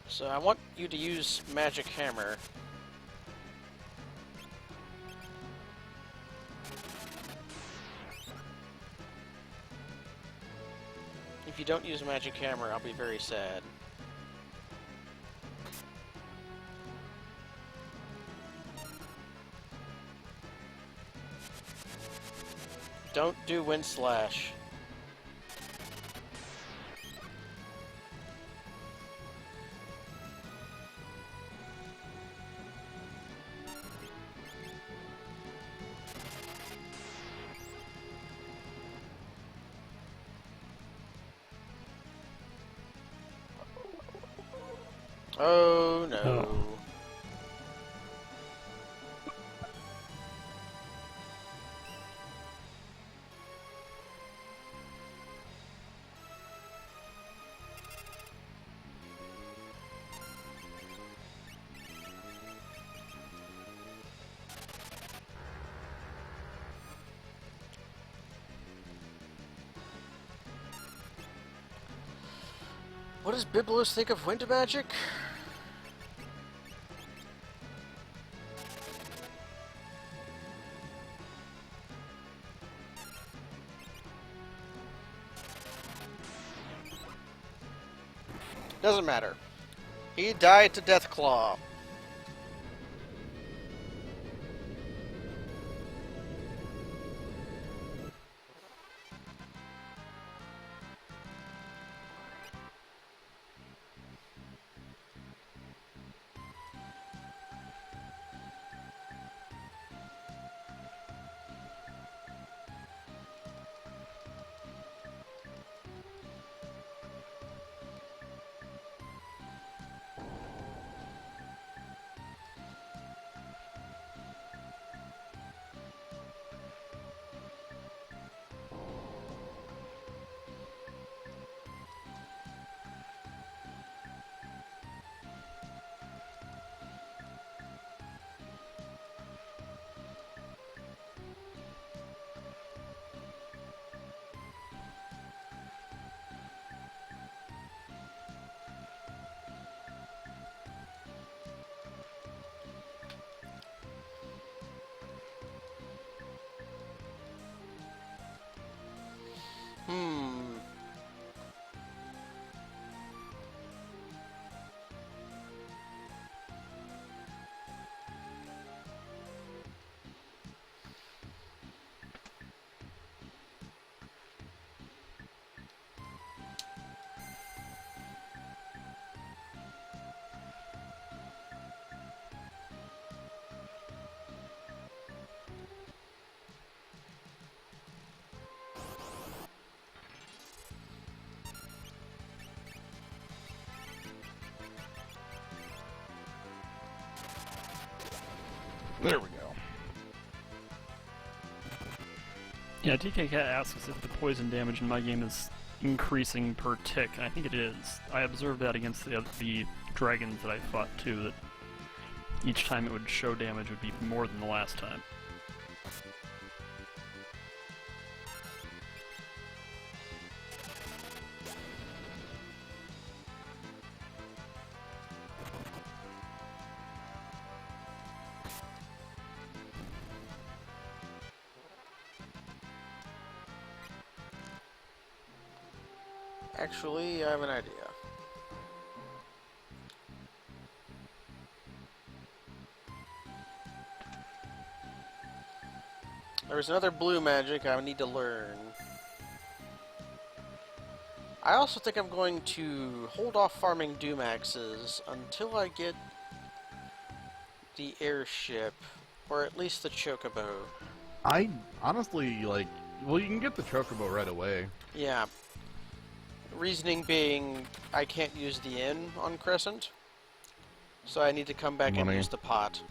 So I want you to use Magic Hammer. If you don't use Magic Hammer, I'll be very sad. Don't do Wind Slash. Oh no. Oh. What does Biblos think of Wind Magic? Doesn't matter. He died to Deathclaw. There we go. Yeah, TK Cat asks if the poison damage in my game is increasing per tick, and I think it is. I observed that against the dragons that I fought too, that each time it would show damage would be more than the last time. Actually, I have an idea. There's another blue magic I need to learn. I also think I'm going to hold off farming Doomaxes until I get the airship, or at least the Chocobo. I honestly, like, Well, you can get the Chocobo right away. Yeah. Reasoning being, I can't use the inn on Crescent, so I need to come back and Money. use the pot.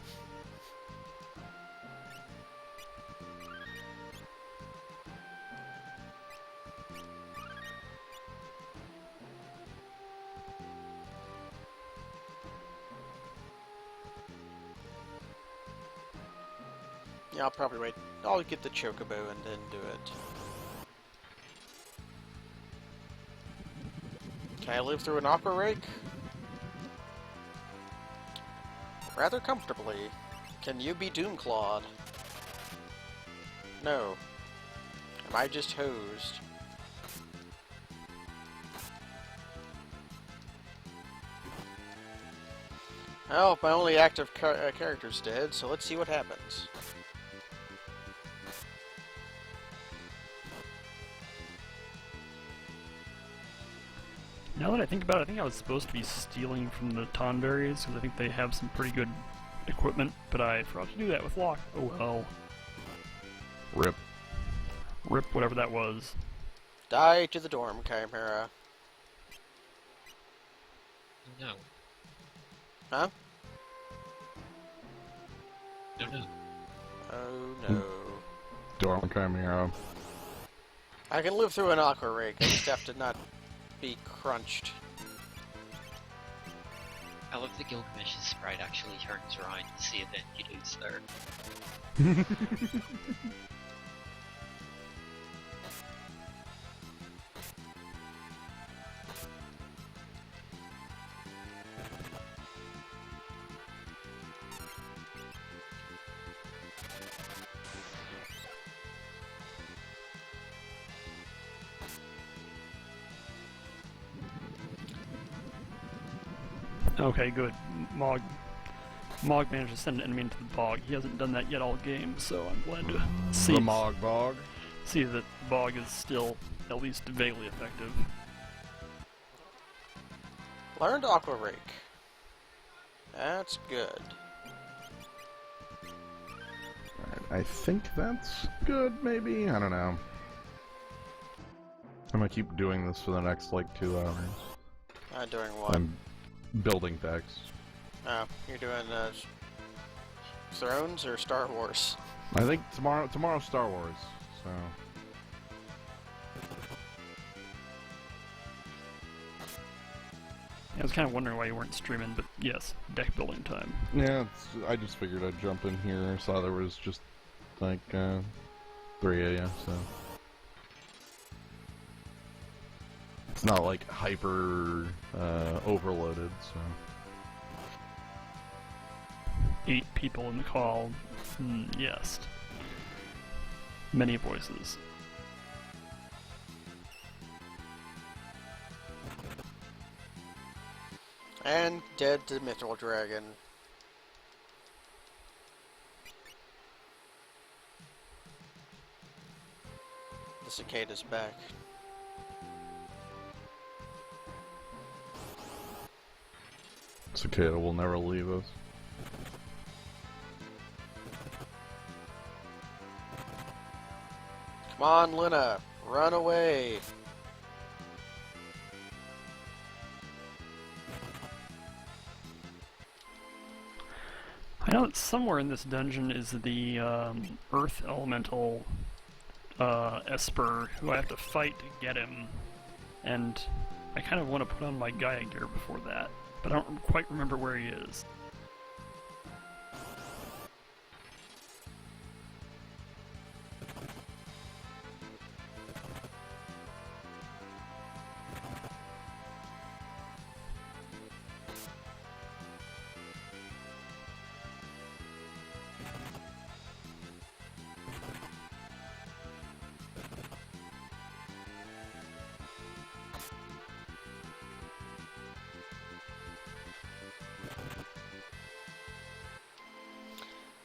Yeah, I'll probably wait. I'll get the Chocobo and then do it. Can I live through an Aqua Rake? Rather comfortably. Can you be Doomclawed? No. Am I just hosed? Oh, my only active character's dead, so let's see what happens. Now that I think about it, I think I was supposed to be stealing from the Tonberries, because I think they have some pretty good equipment, but I forgot to do that with Locke. Oh well. Rip. Rip whatever that was. Die to the Dorm Chimera. No. Huh? No, no. Oh no. Dorm Chimera. I can live through an Aqua Rake, I just have to not be crunched. I love that Gilgamesh's sprite actually turns around to see if Enkidu's there. Okay, good. Mog managed to send an enemy into the bog. He hasn't done that yet all game, so I'm glad to see The Mog Bog. see that the bog is still at least vaguely effective. Learned Aqua Rake. That's good. I think that's good, maybe? I don't know. I'm gonna keep doing this for the next, like, 2 hours. Doing what? I'm building decks. Oh, you're doing Thrones or Star Wars? I think tomorrow's Star Wars, so... I was kind of wondering why you weren't streaming, but yes, deck building time. Yeah, I just figured I'd jump in here. I saw there was just, like, 3 of you, so... It's not, like, hyper, overloaded, so... 8 people in the call. Yes. Many voices. And dead to Mithril Dragon. The cicada's back. Cicada will never leave us. Come on, Luna, run away. I know that somewhere in this dungeon is the Earth Elemental Esper, who I have to fight to get him, and I kind of want to put on my Gaia gear before that, but I don't quite remember where he is.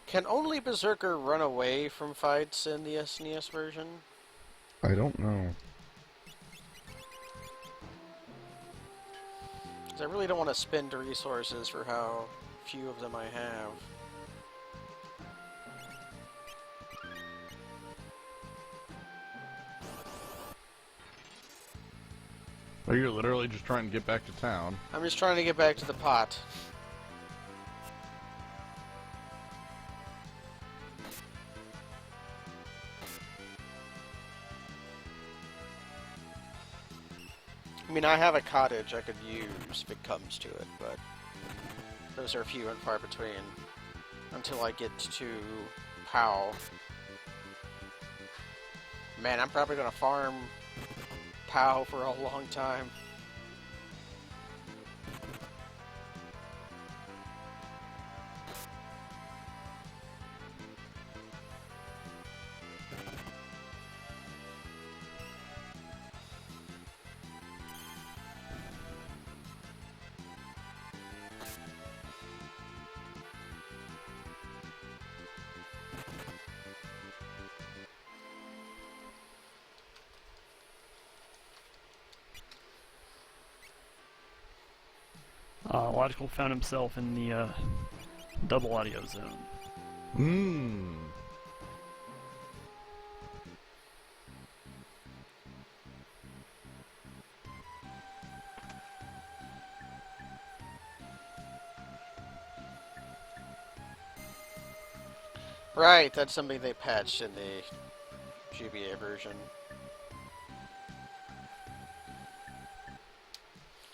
Can only Berserker run away from fights in the SNES version? I don't know. 'Cause I really don't want to spend resources for how few of them I have. Or you're literally just trying to get back to town. I'm just trying to get back to the pot. I mean, I have a cottage I could use if it comes to it, but those are few and far between until I get to POW. Man, I'm probably gonna farm POW for a long time. Logical found himself in the double audio zone. Mmm. Right, that's something they patched in the GBA version.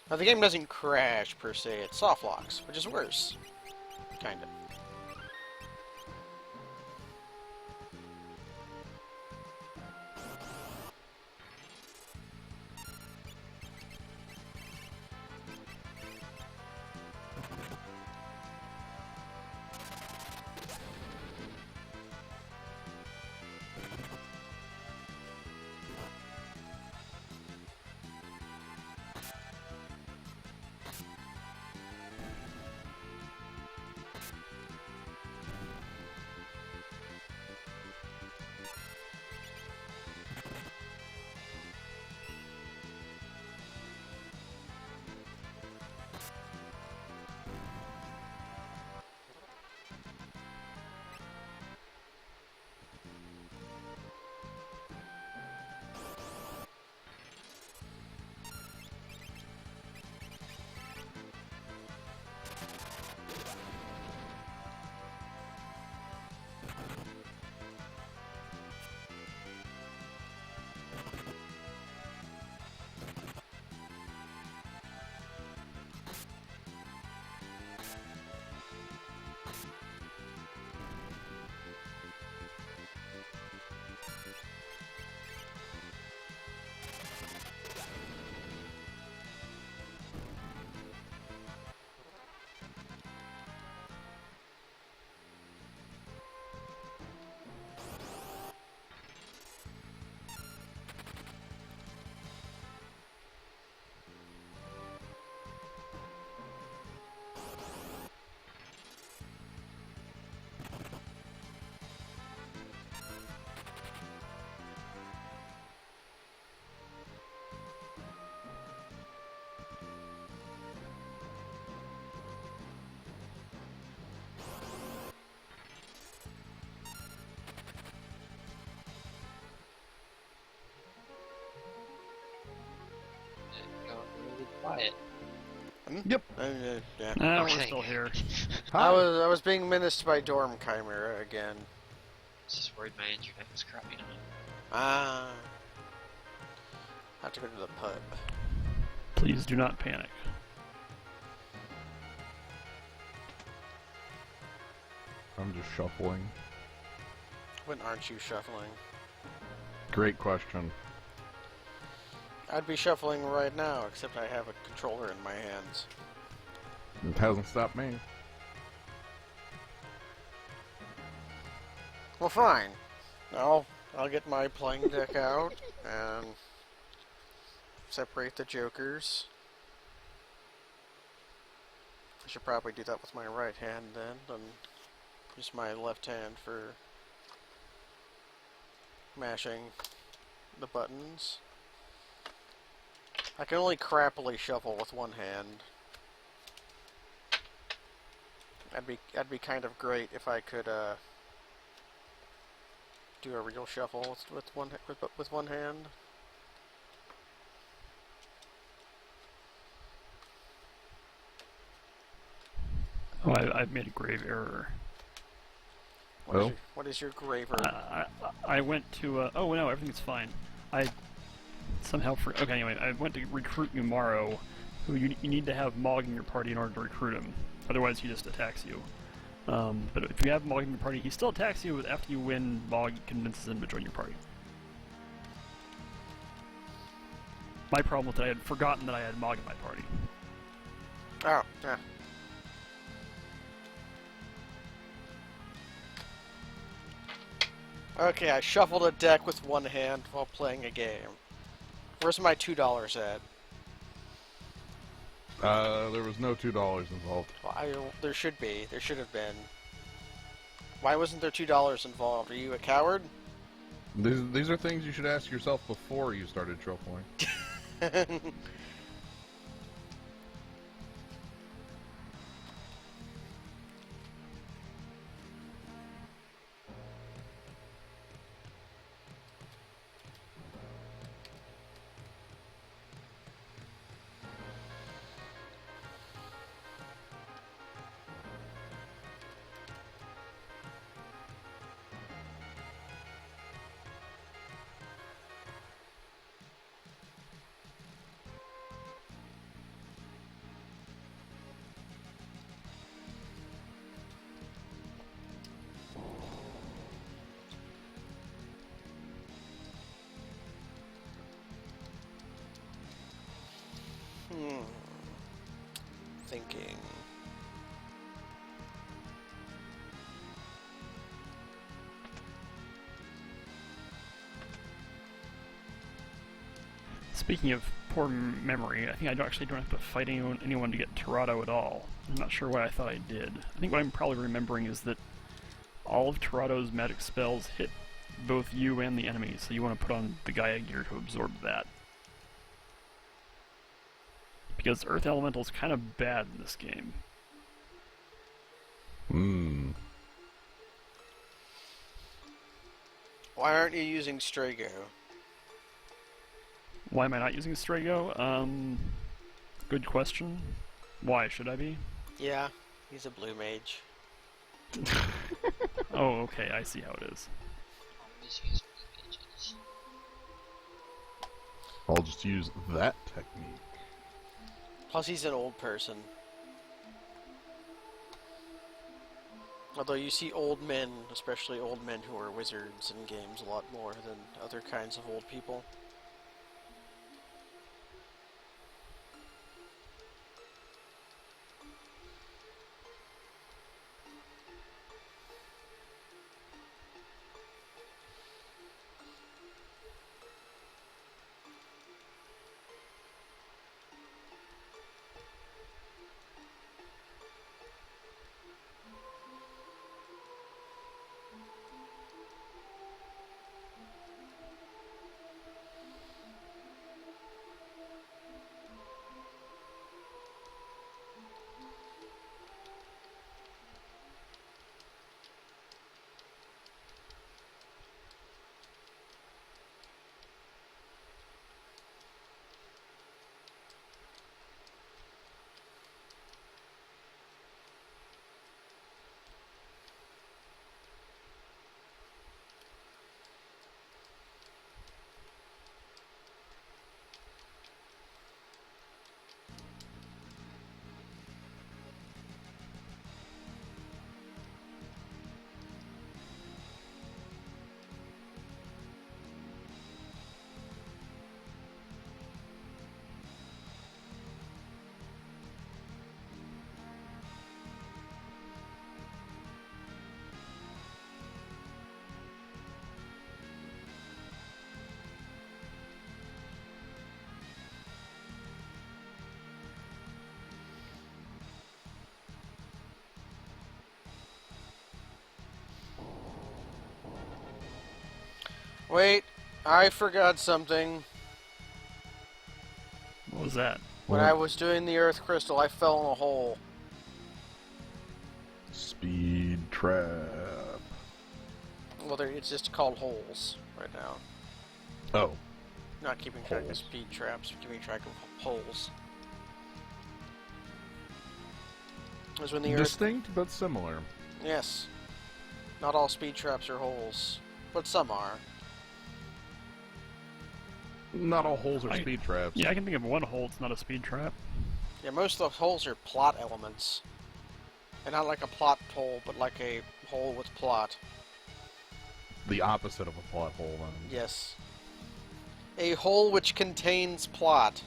Now, the game doesn't crash, per se. It soft locks, which is worse. Kind of. Got really quiet. Yep. Yeah. We're Okay. still here. I was being menaced by Dorm Chimera again. Just worried my internet was crapping on. Ah. Have to go to the pub. Please do not panic. I'm just shuffling. When aren't you shuffling? Great question. I'd be shuffling right now, except I have a controller in my hands. It hasn't stopped me. Well, fine. I'll get my playing deck out and separate the jokers. I should probably do that with my right hand then, and use my left hand for mashing the buttons. I can only crappily shuffle with one hand. That'd be kind of great if I could do a real shuffle with one hand. Oh, I've made a grave error. What is your grave error? I went to, oh no, everything's fine. I somehow okay, anyway, I went to recruit Umaro, who you need to have Mog in your party in order to recruit him. Otherwise, he just attacks you. But if you have Mog in your party, he still attacks you after you win. Mog convinces him to join your party. My problem was that I had forgotten that I had Mog in my party. Oh, yeah. Okay, I shuffled a deck with one hand while playing a game. Where's my $2 at? There was no $2 involved. Well, there should be. There should have been. Why wasn't there $2 involved? Are you a coward? These are things you should ask yourself before you started shuffling. Thinking. Speaking of poor memory, I think I actually don't have to fight anyone to get Tirado at all. I'm not sure why I thought I did. I think what I'm probably remembering is that all of Tirado's magic spells hit both you and the enemy, so you want to put on the Gaia gear to absorb that. Because Earth Elemental is kind of bad in this game. Why aren't you using Strago? Why am I not using Strago? Good question. Why should I be? Yeah, he's a blue mage. Oh, okay, I see how it is. Always use images. I'll just use that technique. Plus, he's an old person. Although you see old men, especially old men who are wizards in games, a lot more than other kinds of old people. Wait, I forgot something. What was that? When I was doing the Earth Crystal, I fell in a hole. Speed trap. Well, it's just called holes right now. Oh. Not keeping track of Holes. speed traps, but keeping track of holes. Is when the earth... Distinct but similar. Yes. Not all speed traps are holes, but some are. Not all holes are speed traps. Yeah, I can think of one hole that's not a speed trap. Yeah, most of the holes are plot elements. And not like a plot hole, but like a hole with plot. The opposite of a plot hole, then. Yes. A hole which contains plot.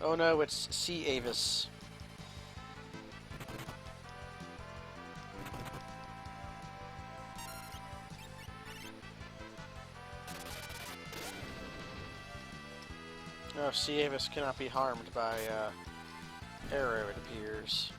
Oh no, it's Sea Avis. Oh, Sea Avis cannot be harmed by arrow, it appears.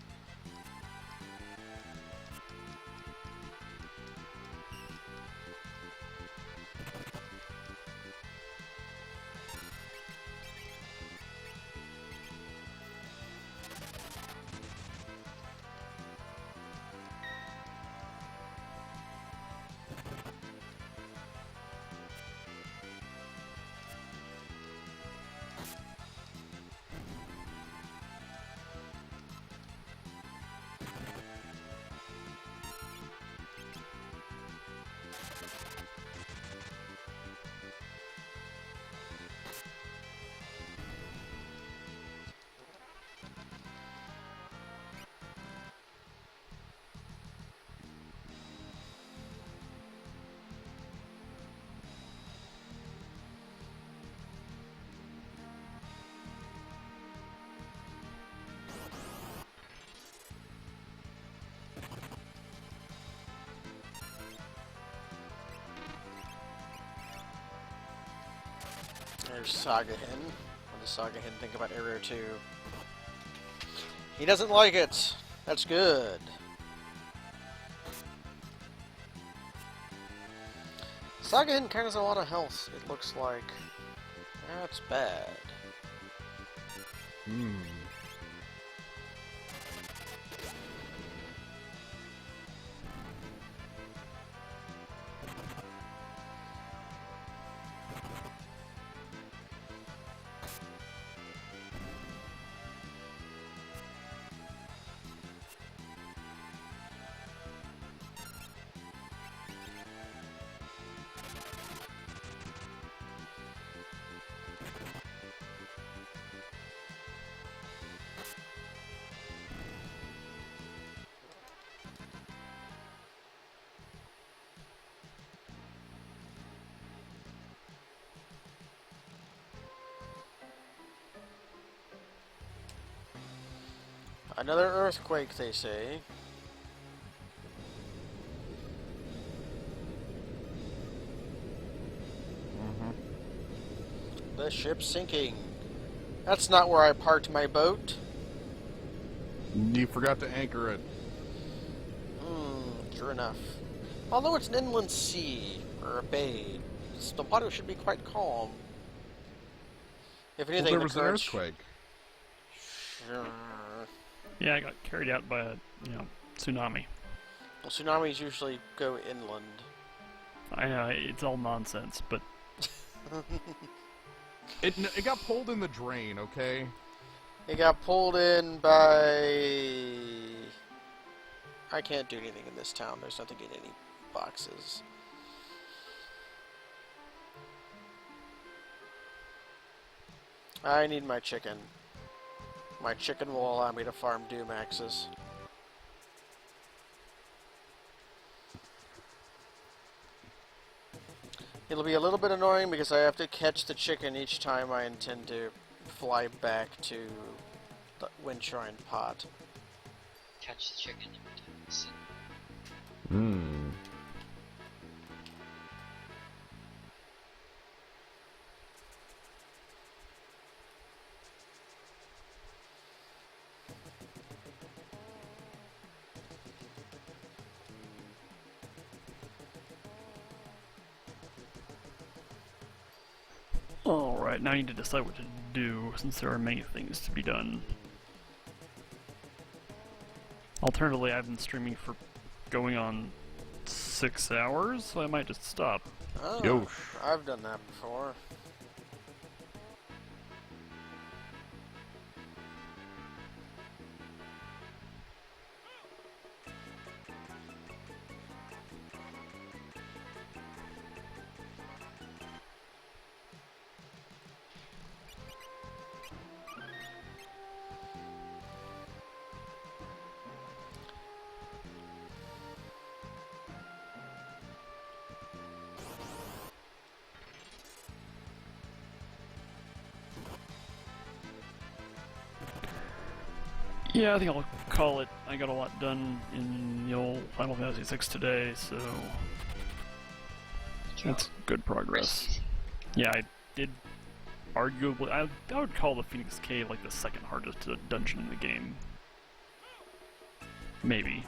There's Saga Hen. What does Saga Hen think about Arrow 2? He doesn't like it. That's good. Saga Hen kind of has a lot of health, it looks like. That's bad. Hmm. Another earthquake, they say. The ship's sinking. That's not where I parked my boat. You forgot to anchor it. Sure enough. Although it's an inland sea, or a bay, the water should be quite calm. If anything, Well, there the was an current earthquake. Sure. Yeah, I got carried out by a, tsunami. Well, tsunamis usually go inland. I know, it's all nonsense, but... It got pulled in the drain, okay? It got pulled in by... I can't do anything in this town. There's nothing in any boxes. I need my chicken. My chicken will allow me to farm Doomaxes. It'll be a little bit annoying because I have to catch the chicken each time I intend to fly back to the Wind Shrine pot. Catch the chicken every time you see it. Hmm. Alright, now I need to decide what to do, since there are many things to be done. Alternatively, I've been streaming for going on 6 hours, so I might just stop. Oh, Yosh. I've done that before. Yeah, I think I'll call it. I got a lot done in the old Final Fantasy VI today, so that's good progress. Yeah, I did arguably. I would call the Phoenix Cave like the second hardest dungeon in the game. Maybe.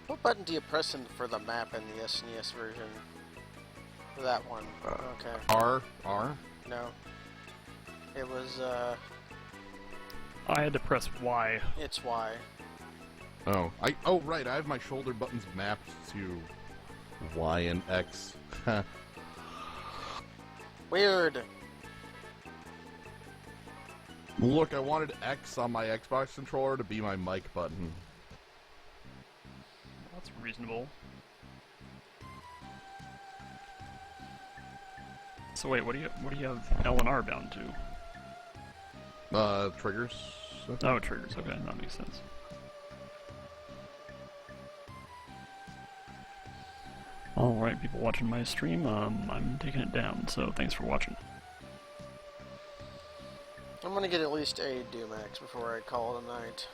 What button do you press in for the map in the SNES version? That one. Okay. R? No. It was, I had to press Y. it's Y. Oh, right. I have my shoulder buttons mapped to Y and X. Weird. Look, I wanted X on my Xbox controller to be my mic button. That's reasonable. So wait, what do you have L and R bound to? Triggers. Oh, triggers. Okay, that makes sense. Alright, people watching my stream, I'm taking it down, so thanks for watching. I'm gonna get at least a Dumax before I call it a night.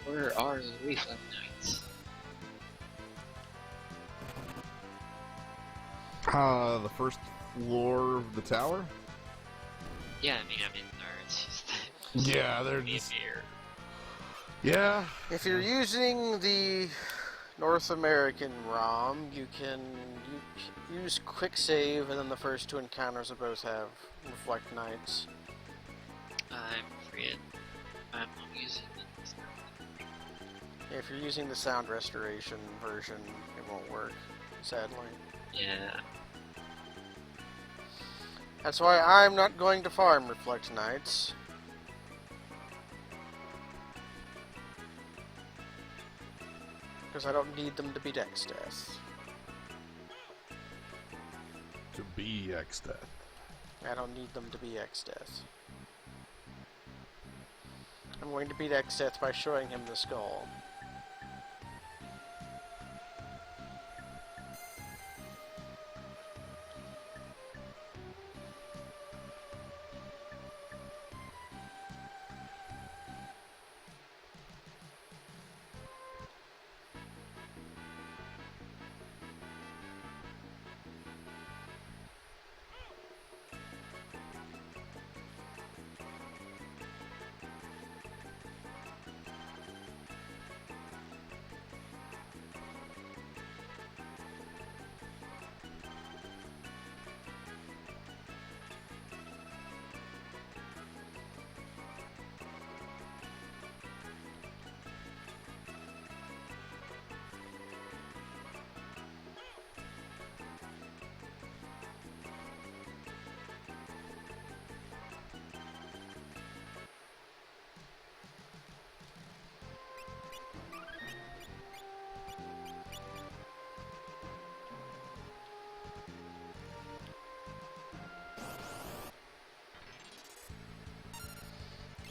Where are the Reflect Knights? The first floor of the tower? Yeah, I mean, there, it's just... Yeah, they're be just... here. Yeah. If you're using the North American ROM, you can use quick save, and then the first two encounters will both have Reflect Knights. I'm afraid I'm not using it. If you're using the sound restoration version, it won't work, sadly. Yeah. That's why I'm not going to farm Reflect Knights. Because I don't need them to be Dex Death. To be X-Death. I don't need them to be X Death. I'm going to beat X Death by showing him the skull.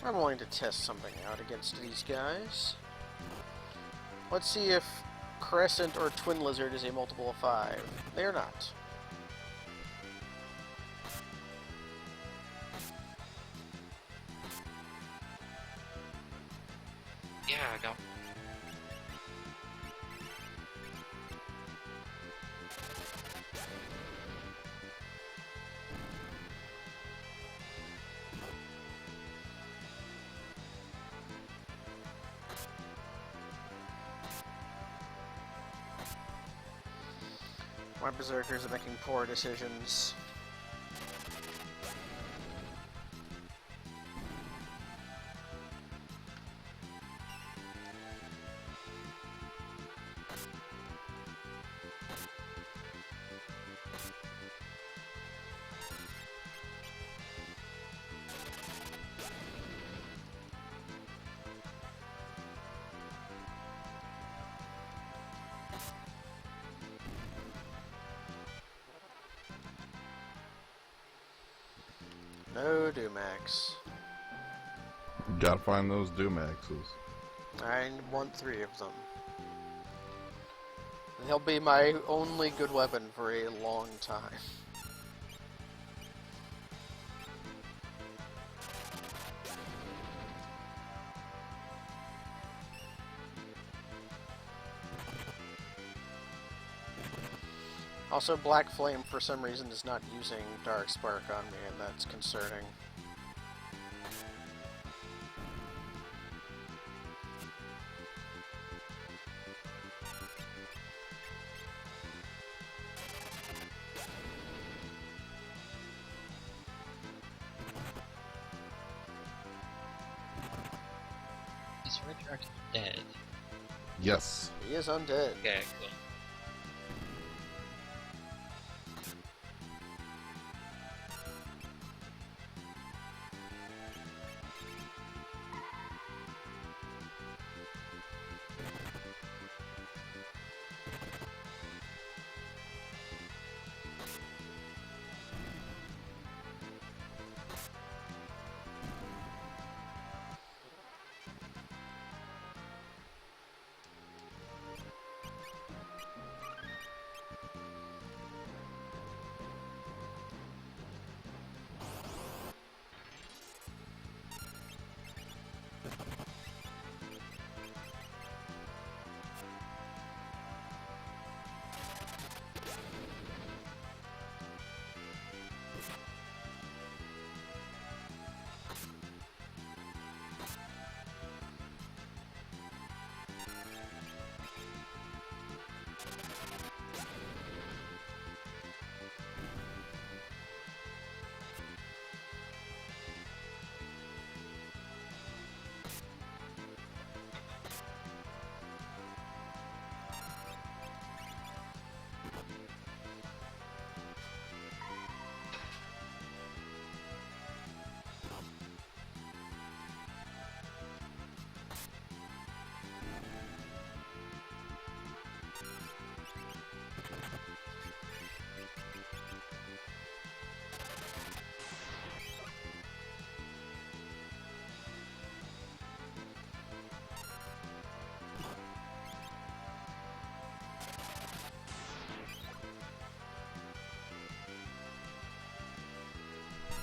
I'm willing to test something out against these guys. Let's see if Crescent or Twin Lizard is a multiple of 5. They are not. Yeah, I got... My berserkers are making poor decisions. No Dumax. Gotta find those Dumaxes. I want 3 of them. They'll be my only good weapon for a long time. Also, Black Flame, for some reason, is not using Dark Spark on me, and that's concerning. Is Red Dragon dead? Yes. He is undead. Okay, cool.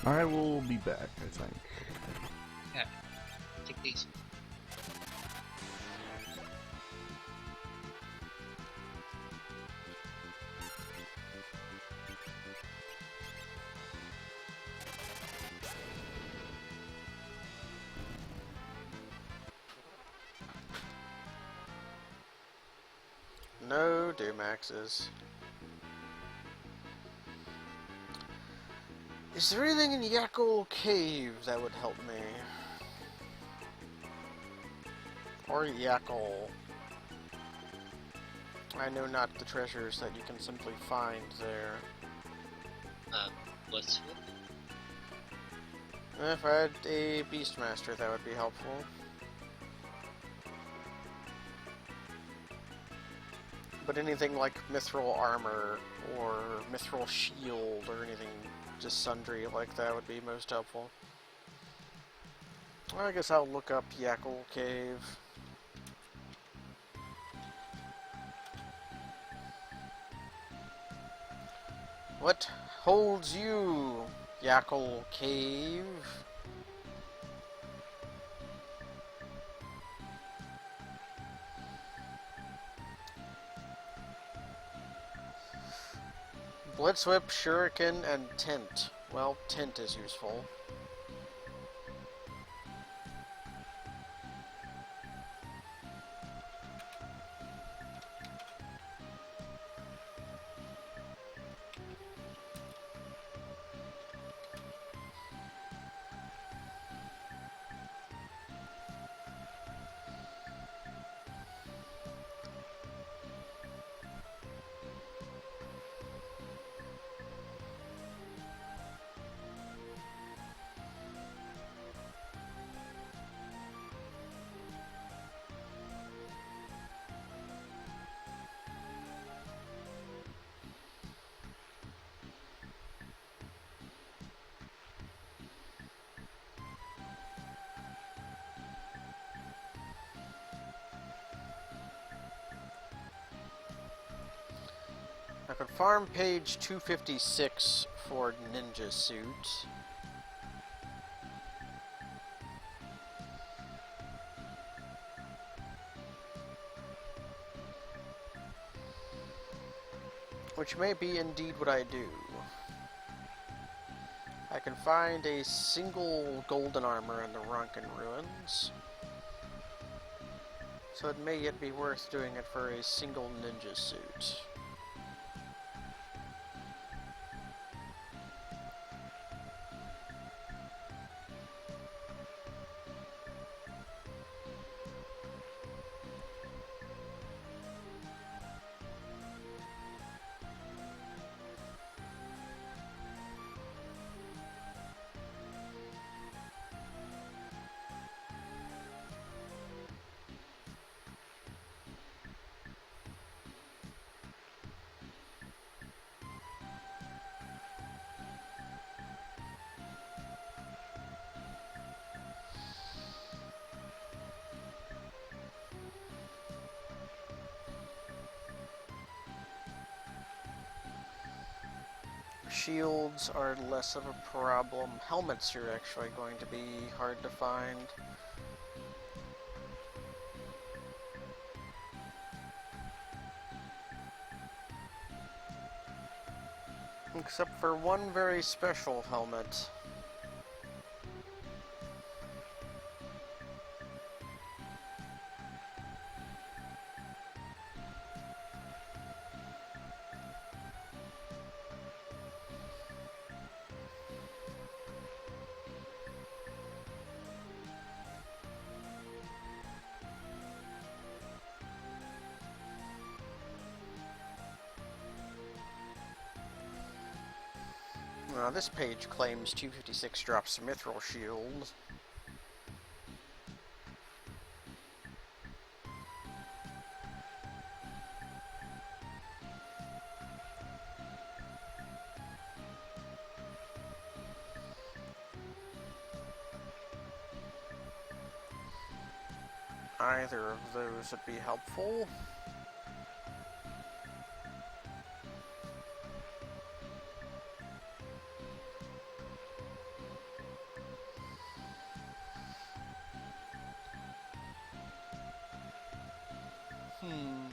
I will be back, I think. Yeah. Take these. No Dumaxes. Is there anything in Yackle Cave that would help me? Or Yackle? I know not the treasures that you can simply find there. What's If I had a Beastmaster, that would be helpful. But anything like Mithril Armor, or Mithril Shield, or anything just sundry like that would be most helpful. I guess I'll look up Yackle Cave. What holds you, Yackle Cave? Blitzwhip, Shuriken, and Tent. Well, Tent is useful. I could farm page 256 for Ninja Suit. Which may be indeed what I do. I can find a single golden armor in the Ronkin Ruins. So it may yet be worth doing it for a single ninja suit. Shields are less of a problem. Helmets are actually going to be hard to find. Except for one very special helmet. This page claims 256 drops Mithril Shield. Either of those would be helpful. Hmm.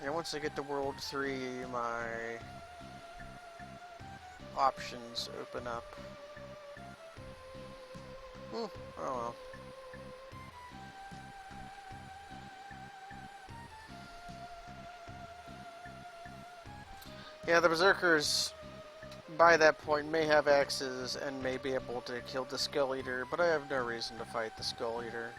Yeah, once I get to World 3, my options open up. Oh well. Yeah, the Berserkers, by that point, may have axes and may be able to kill the Skull Eater, but I have no reason to fight the Skull Eater.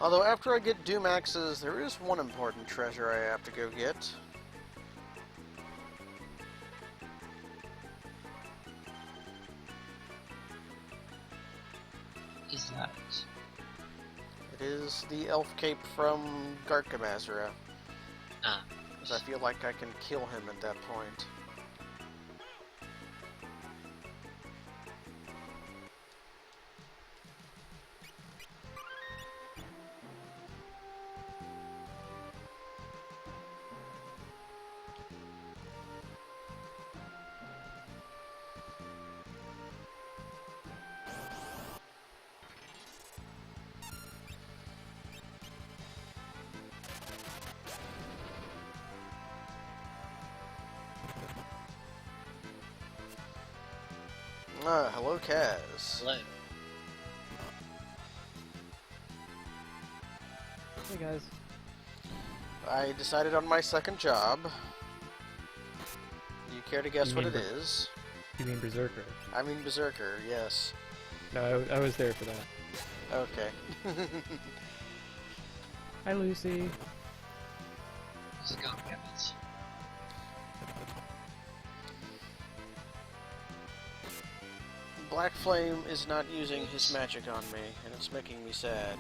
Although after I get Doom Axes, there is one important treasure I have to go get. Is that? It is the Elf Cape from Garkamazra. Ah. Because I feel like I can kill him at that point. Ah, hello, Kaz. Hello. Hey guys. I decided on my second job. Do you care to guess You what mean it is? You mean Berserker? I mean Berserker, yes. No, I was there for that. Okay. Hi Lucy. How's it going, Kevins? Black Flame is not using his magic on me, and it's making me sad.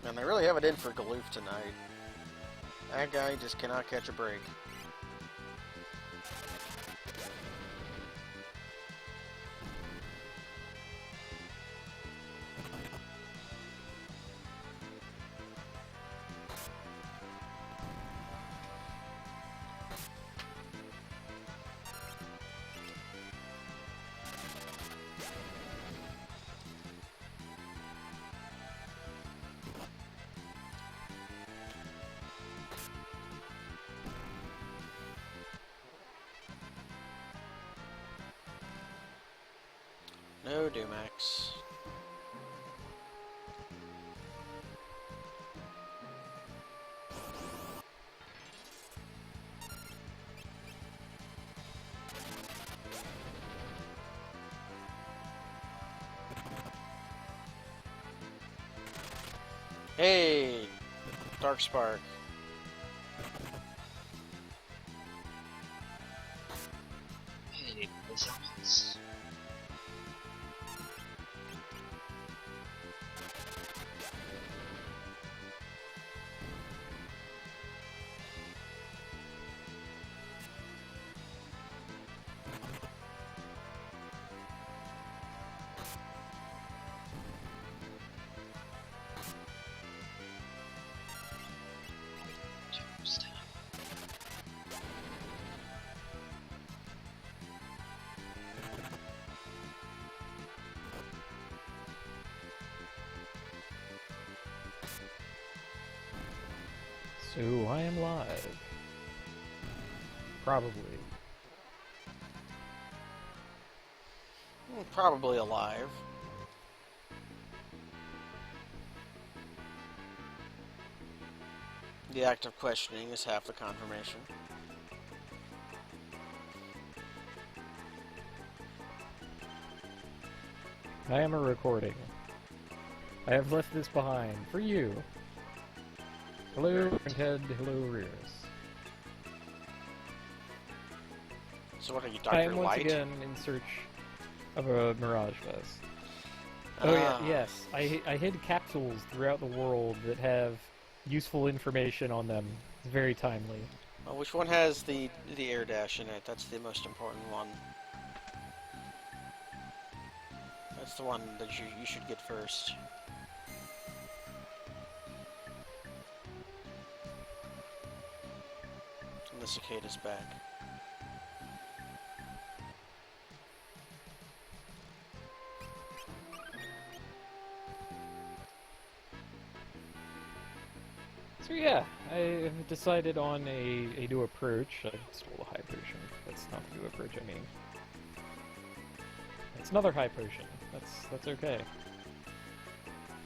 And they really have it in for Galoof tonight. That guy just cannot catch a break. No Dumax. Hey! Dark Spark. Hey, results. So I am live. Probably. Probably alive. The act of questioning is half the confirmation. I am a recording. I have left this behind for you. Hello, Ted. Hello, Rears. So what are you, I Dr. am once Light? again in search of a Mirage Vest. Oh yeah, yes. I hid capsules throughout the world that have useful information on them. It's very timely. Well, which one has the air dash in it? That's the most important one. That's the one that you should get first. And the cicada's back. So yeah, I have decided on a new approach. I stole a high potion. That's not the new approach I mean. It's another high potion. That's okay.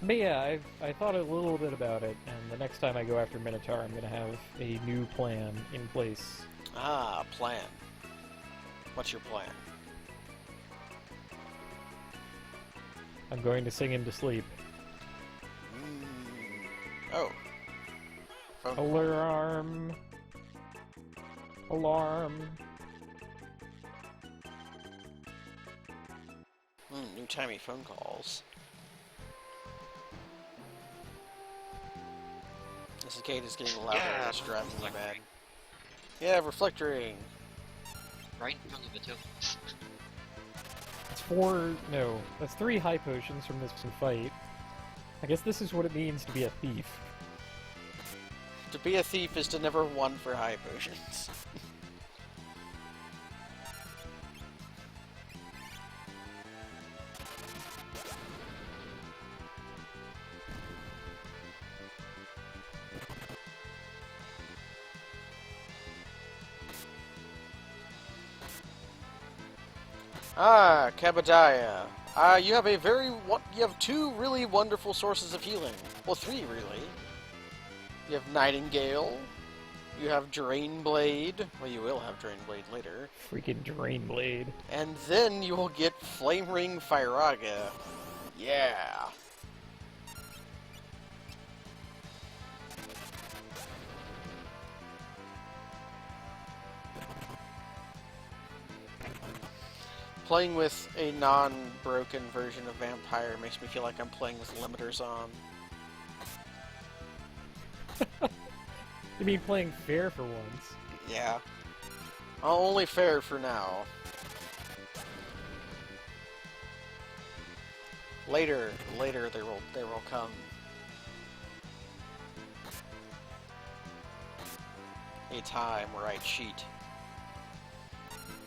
But yeah, I thought a little bit about it, and the next time I go after Minotaur, I'm gonna have a new plan in place. Ah, plan. What's your plan? I'm going to sing him to sleep. Oh. Phone call. Alarm! Alarm! New timey phone calls. The cicada's getting louder and it's driving me mad. Yeah, reflectoring. Right in front of the token. That's 3 high potions from this fight. I guess this is what it means to be a thief. To be a thief is to never one for high potions. Ah, Kabadiah. You have 2 really wonderful sources of healing. Well, 3 really. You have Nightingale. You have Drainblade. Well, you will have Drainblade later. Freaking Drainblade. And then you will get Flame Ring Firaga. Yeah. Playing with a non-broken version of Vampire makes me feel like I'm playing with limiters on. You mean playing fair for once? Yeah. Only fair for now. Later there will come. A time where I cheat.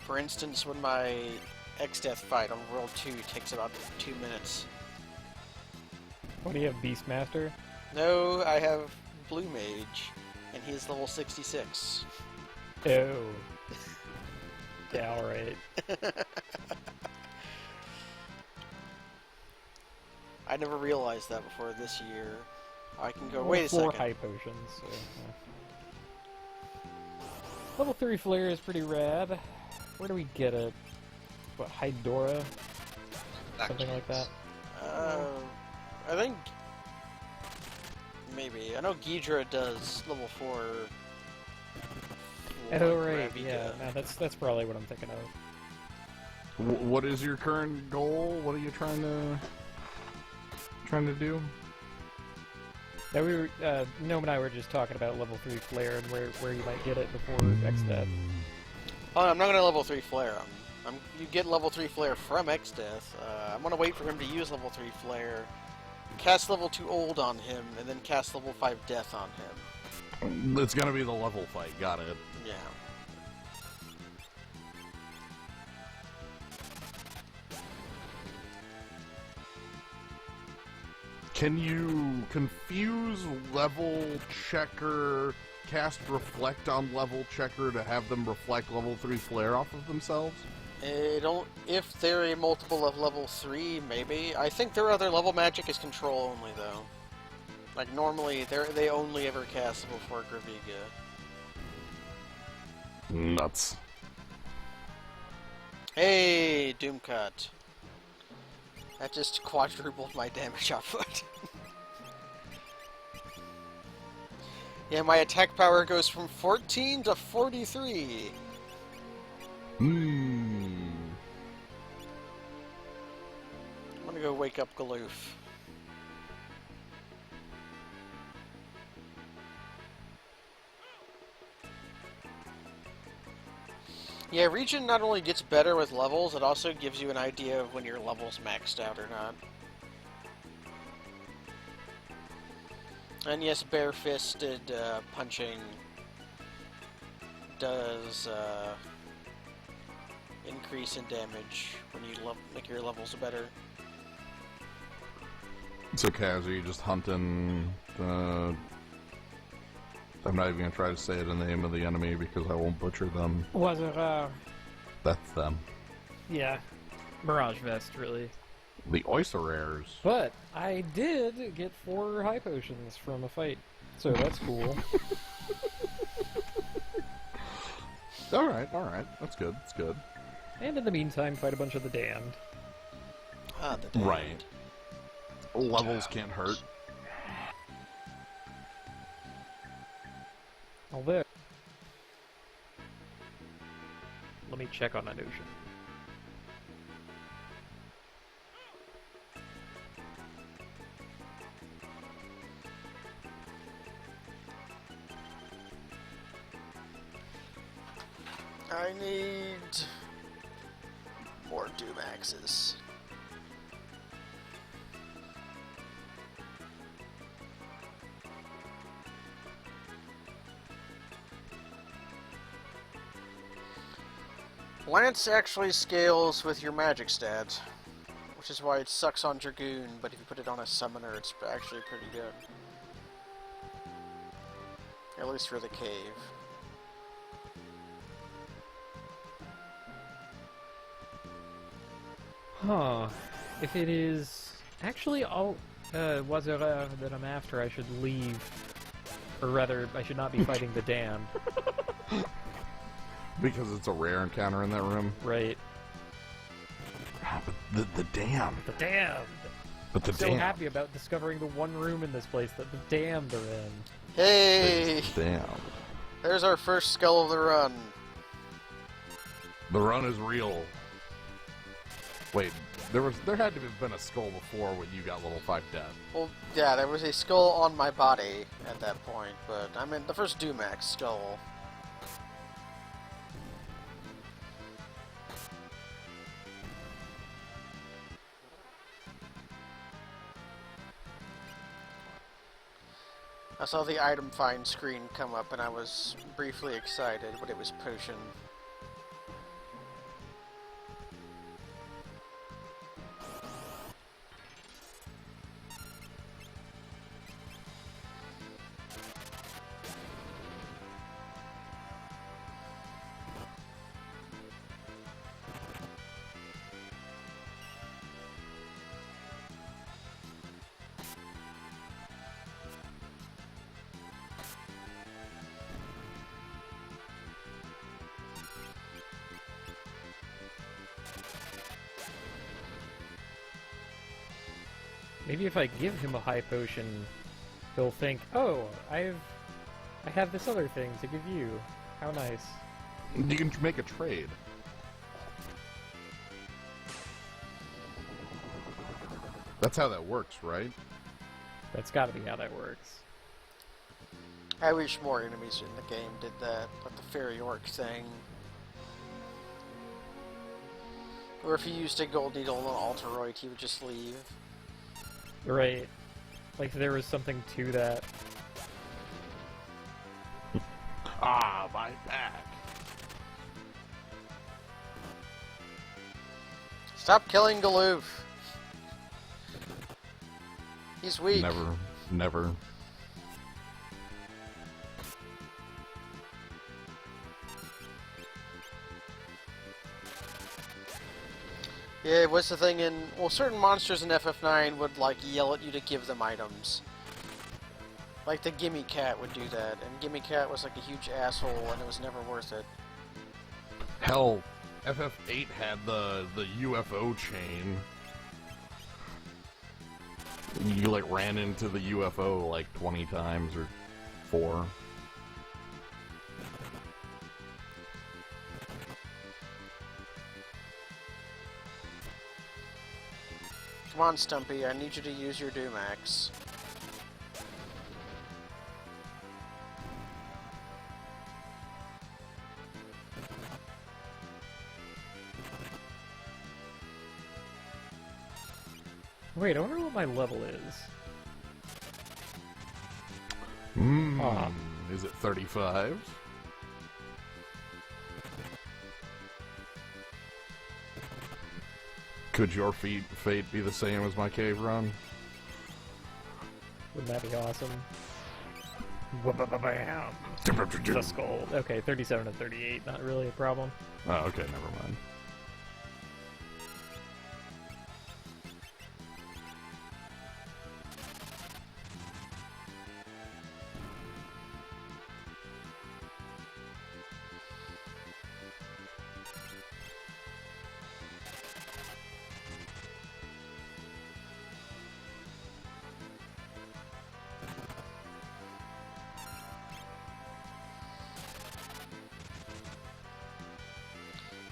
For instance, when my X-Death fight on World 2 takes about 2 minutes. What do you have, Beastmaster? No, I have Blue Mage, and he's level 66. Oh. Yeah, alright. I never realized that before this year. I can go, Well, wait a 4 second. high potions, so, Level 3 flare is pretty rad. Where do we get it? What, Hydora? Something like that? I think Maybe. I know Ghidra does level 4. Oh right, Ravika. yeah. No, that's probably what I'm thinking of. What is your current goal? What are you trying to do? Now we were, Gnome and I were just talking about level 3 flare and where you might get it before X-Death. Oh, I'm not gonna level 3 flare. You get level 3 flare from X-Death. I'm gonna wait for him to use level 3 flare, cast level 2 old on him, and then cast level 5 death on him. It's gonna be the level fight. Got it. Yeah. Can you confuse level checker, cast reflect on level checker to have them reflect level 3 flare off of themselves? If they're a multiple of level 3, maybe. I think their other level magic is control only, though. Like, normally, they only ever cast level 4 Graviga. Nuts. Hey, Doomcut. That just quadrupled my damage output. Yeah, my attack power goes from 14 to 43. I'm gonna go wake up Galoof. Yeah, Regen not only gets better with levels, it also gives you an idea of when your level's maxed out or not. And yes, bare-fisted punching does increase in damage when you make your levels better. So, Kaz, are you just hunting the... I'm not even going to try to say the name of the enemy because I won't butcher them. Was it, That's them. yeah, Mirage Vest, really. The Oyster-Rares. But I did get 4 high potions from a fight, so that's cool. Alright. That's good, And in the meantime, fight a bunch of the damned. Ah, the damned. Right. Levels can't hurt. Although, let me check on that ocean. I need more Doom Axes. Lance actually scales with your magic stats, which is why it sucks on Dragoon, but if you put it on a summoner, it's actually pretty good. At least for the cave. Huh. If it is actually all Wazera that I'm after, I should leave. Or rather, I should not be fighting the damned. Because it's a rare encounter in that room. Right. But the damned. The damned! But the I'm so damned. happy about discovering the one room in this place that the damned are in. Hey! Damn. There's our first skull of the run. The run is real. Wait, there had to have been a skull before when you got level 5 death. Well, yeah, there was a skull on my body at that point, but I mean the first Doomax skull. I saw the item find screen come up and I was briefly excited, but it was potion. Maybe if I give him a high potion, he'll think, oh, I have this other thing to give you. How nice. You can make a trade. That's how that works, right? That's gotta be how that works. I wish more enemies in the game did that, like the fairy orc thing. Or if he used a gold needle and an Alteroid, he would just leave. Right. Like there was something to that. Ah, my back. Stop killing Galoof! He's weak. Never, never. Yeah, what's the thing in... Well, certain monsters in FF9 would, like, yell at you to give them items. Like the Gimme Cat would do that, and Gimme Cat was like a huge asshole, and it was never worth it. Hell, FF8 had the UFO chain. You, like, ran into the UFO, like, 20 times, or 4. Come on, Stumpy, I need you to use your Doomax. Wait, I wonder what my level is. Ah. Is it 35? Could your fate be the same as my cave run? Wouldn't that be awesome? Bam! The skull. Okay, 37 and 38, not really a problem. Oh, okay, never mind.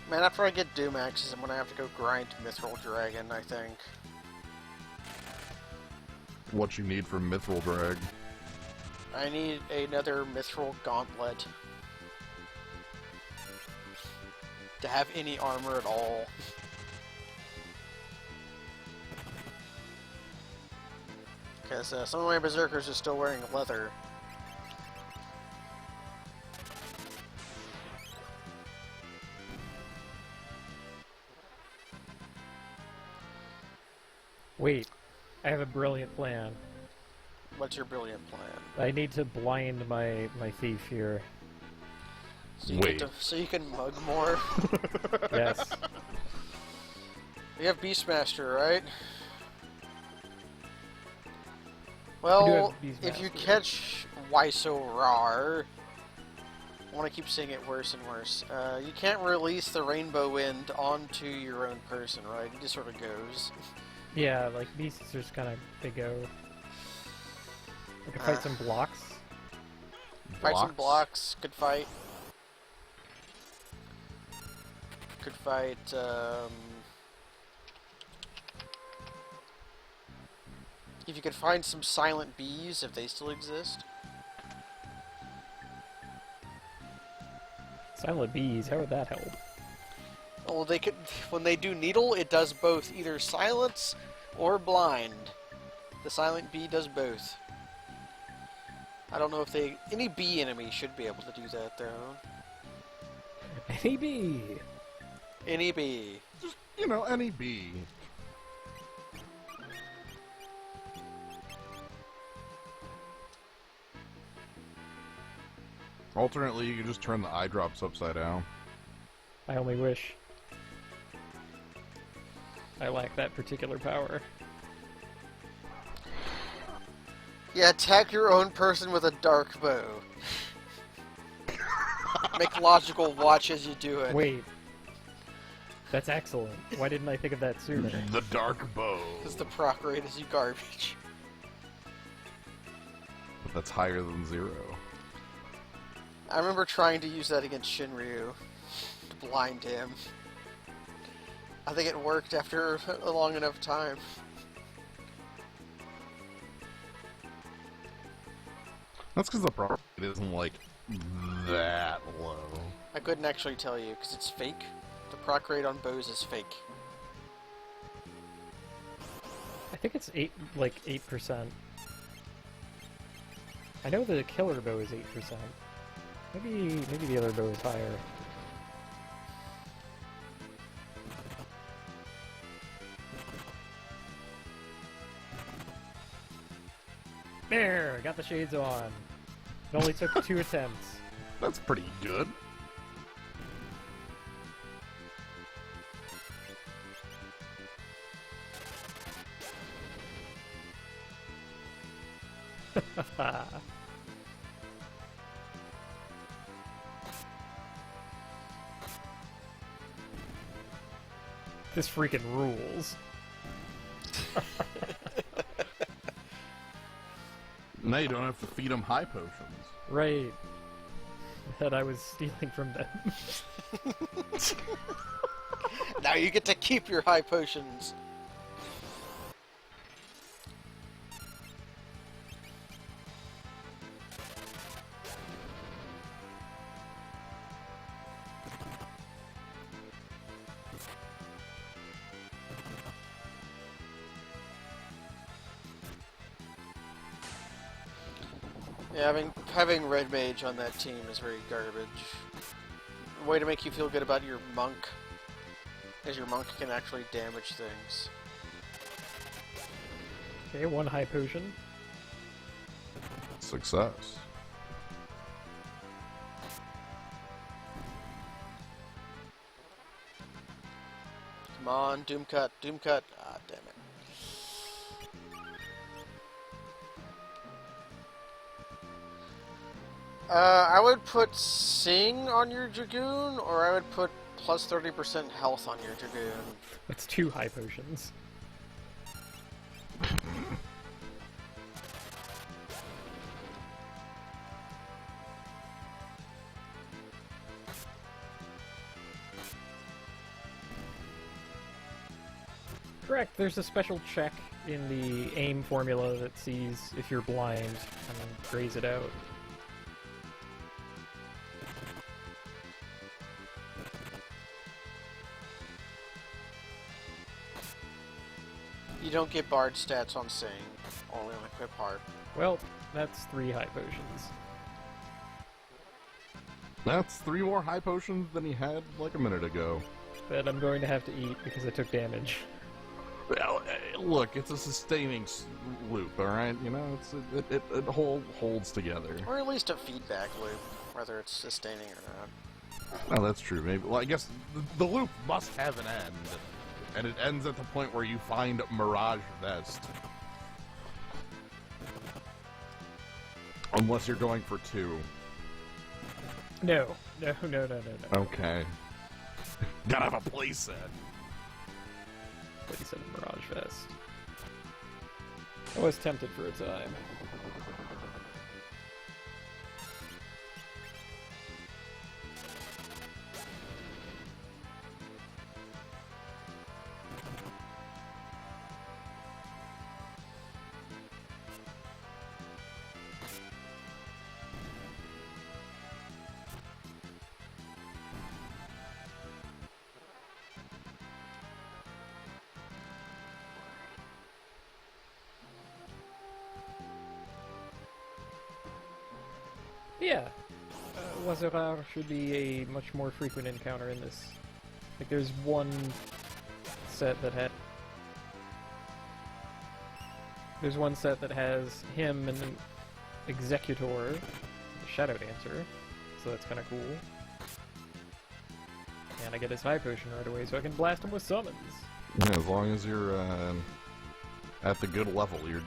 Man, after I get Doomaxes, I'm gonna have to go grind Mithril Dragon, I think. What you need from Mithril Drag? I need another Mithril Gauntlet. To have any armor at all. Because some of my Berserkers are still wearing leather. Wait, I have a brilliant plan. What's your brilliant plan? I need to blind my thief here. So you Wait. so you can mug more? Yes. We have Beastmaster, right? We do Well, have if you Beastmaster. catch Waiso-Rar, I want to keep saying it worse and worse. You can't release the Rainbow Wind onto your own person, right? It just sort of goes. Yeah, like beasts just kind of, they go. I could fight some blocks. Fight some blocks, good fight. Could fight, if you could find some silent bees, if they still exist. Silent bees, how would that help? Well, they could, when they do needle, it does both, either silence or blind. The silent bee does both. I don't know if any bee enemy should be able to do that, though. Any bee! Any bee. Just, you know, any bee. Alternately, you can just turn the eye drops upside down. I only wish. I lack that particular power. Yeah, attack your own person with a dark bow. Make logical watch as you do it. Wait. That's excellent. Why didn't I think of that sooner? The dark bow. Because the proc rate is you garbage. that's higher than 0. I remember trying to use that against Shinryu to blind him. I think it worked after a long enough time. That's because the proc rate isn't, like, that low. I couldn't actually tell you, because it's fake. The proc rate on bows is fake. I think it's 8%. I know the killer bow is 8%. Maybe the other bow is higher. There, got the shades on. It only took 2 attempts. That's pretty good. This freaking rules. Now you don't have to feed them high potions. Right. That I was stealing from them. Now you get to keep your high potions. Yeah, having Red Mage on that team is very garbage. A way to make you feel good about your monk is your monk can actually damage things. Okay, 1 high potion. Success. Come on, Doom Cut, Doom Cut. Ah, damn it. I would put Sing on your Dragoon, or I would put plus 30% health on your Dragoon. That's 2 high potions. Correct, there's a special check in the aim formula that sees if you're blind and grays it out. You don't get Bard stats on Sing, only on Equip Heart. Well, that's 3 high potions. That's 3 more high potions than he had like a minute ago. That I'm going to have to eat because I took damage. Well, look, it's a sustaining loop, alright? You know, it holds together. Or at least a feedback loop, whether it's sustaining or not. Oh, that's true. Maybe. Well, I guess the loop must have an end. And it ends at the point where you find Mirage Vest. Unless you're going for 2. No. Okay. Gotta have a playset. Place in a Mirage Vest. I was tempted for a time. Yeah, Wazarar should be a much more frequent encounter in this. Like, there's one set that has him and an Executor, the Shadow Dancer, so that's kind of cool. And I get his high potion right away, so I can blast him with summons. Yeah, as long as you're at the good level, you're